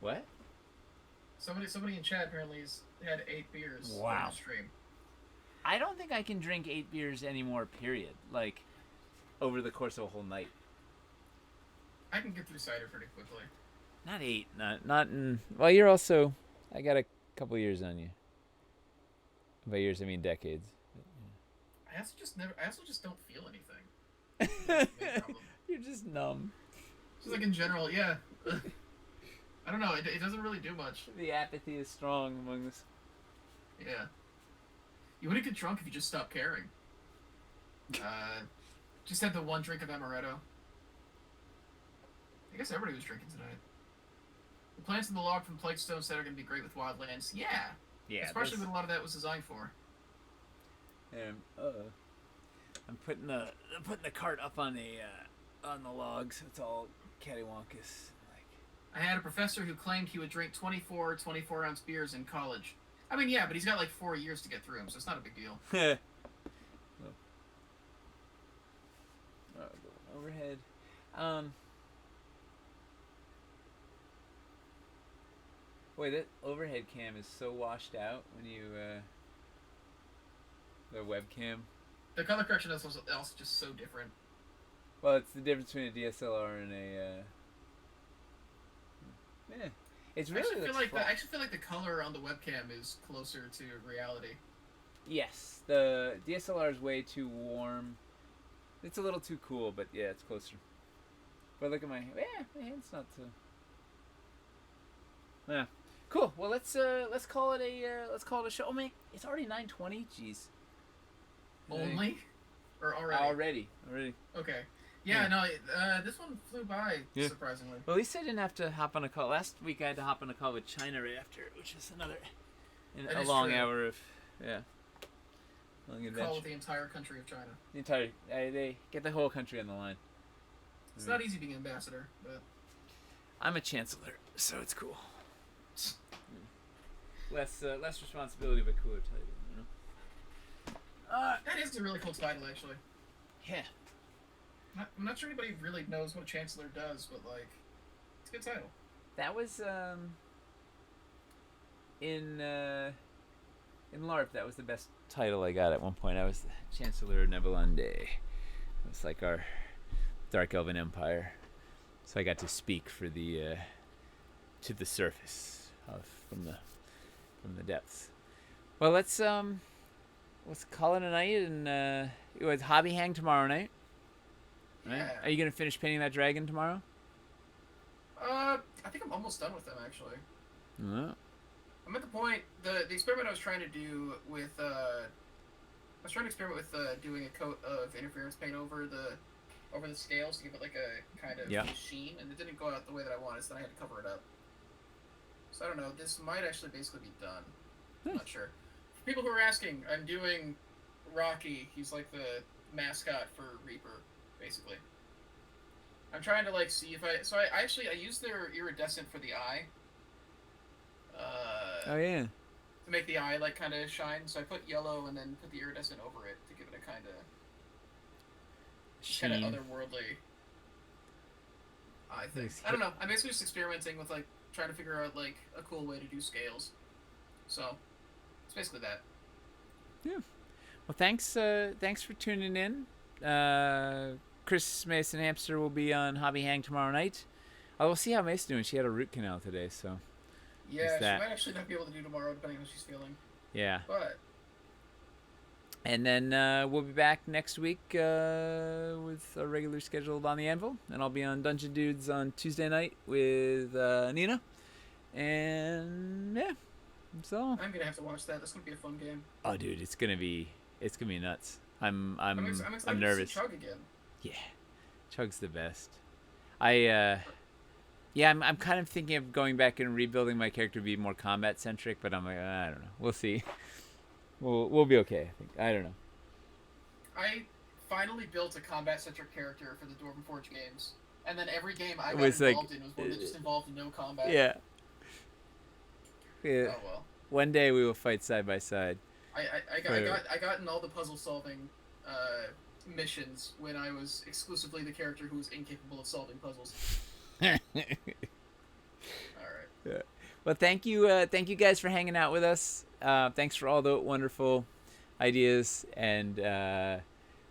What? Somebody in chat apparently has had 8 beers Wow. on the stream. I don't think I can drink 8 beers anymore. Period. Like, over the course of a whole night. I can get through cider pretty quickly. Not 8. Not in. Well, you're also. I got a couple years on you. By years, I mean decades. I also just don't feel anything. You're just numb. Just like in general, yeah. I don't know. It doesn't really do much. The apathy is strong among this. Yeah. You wouldn't get drunk if you just stopped caring. Just had the one drink of amaretto. I guess everybody was drinking tonight. The plants in the log from Plaguestone said are going to be great with wildlands. Yeah. Yeah. That's partially what a lot of that was designed for. I'm putting the cart up on the logs. It's all cattywampus. Like. I had a professor who claimed he would drink 24-ounce beers in college. I mean, yeah, but he's got like 4 years to get through them, so it's not a big deal. Overhead. Boy, that overhead cam is so washed out when you the webcam. The color correction is also just so different. Well, it's the difference between a DSLR and a. Yeah, it's really. I actually feel like the color on the webcam is closer to reality. Yes, the DSLR is way too warm. It's a little too cool, but yeah, it's closer. But look at my my hand's not too. Yeah, cool. Well, let's call it a show. Oh man, it's already 9:20. Jeez. Only, or already? Already. Okay. Yeah, no, this one flew by, surprisingly. Well, at least I didn't have to hop on a call. Last week I had to hop on a call with China right after, which is a long hour of, long adventure. Call with the entire country of China. They get the whole country on the line. It's not easy being an ambassador, but... I'm a chancellor, so it's cool. Less responsibility, but cooler title, you know? That is a really cool title, actually. Yeah. I'm not sure anybody really knows what a chancellor does, but, like, it's a good title. That was, in LARP, that was the best title I got at one point. I was the Chancellor Nebelunde. It was like our Dark Elven Empire. So I got to speak for the, to the surface from the depths. Well, let's call it a night, and it was Hobby Hang tomorrow night. Right? Yeah. Are you gonna finish painting that dragon tomorrow? I think I'm almost done with them, actually. No. I'm at the point, the experiment I was trying to do with, doing a coat of interference paint over the scales to give it like a kind of sheen, and it didn't go out the way that I wanted, so then I had to cover it up. So I don't know, this might actually basically be done. I'm not sure. For people who are asking, I'm doing Rocky. He's like the mascot for Reaper, basically. I'm trying to like see if I used their iridescent for the eye. Oh yeah. To make the eye like kind of shine, so I put yellow and then put the iridescent over it to give it a kind of otherworldly eye thing. I don't know. I'm basically just experimenting with like trying to figure out like a cool way to do scales. So It's basically that. Yeah. Well, thanks for tuning in. Chris Mason Hamster will be on Hobby Hang tomorrow night. We'll see how Mason's doing. She had a root canal today, so Yeah, she that. might actually not be able to do tomorrow, depending on how she's feeling. Yeah. But. And then we'll be back next week with a regular scheduled on the Anvil, and I'll be on Dungeon Dudes on Tuesday night with Nina. And yeah, so I'm gonna have to watch that. That's gonna be a fun game. oh, dude, it's gonna be nuts. I'm excited nervous. to see Chug again. Yeah, Chug's the best. I'm kind of thinking of going back and rebuilding my character to be more combat centric, but I'm like, I don't know. We'll see. We'll be okay. I think. I don't know. I finally built a combat-centric character for the Dwarven Forge games, and then every game I got was involved in was one that just involved no combat. Yeah. Oh well. One day we will fight side by side. I got in all the puzzle-solving missions when I was exclusively the character who was incapable of solving puzzles. All right. Yeah. Well, thank you guys for hanging out with us. Thanks for all the wonderful ideas, and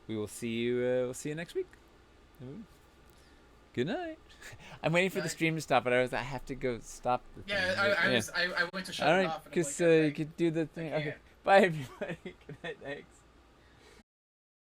we will see you. We'll see you next week. Good night. I'm waiting for the stream to stop, but I have to go stop the thing. I went to shut it off. All right, because you could do the thing. Okay. Bye, everybody. Good night. Thanks.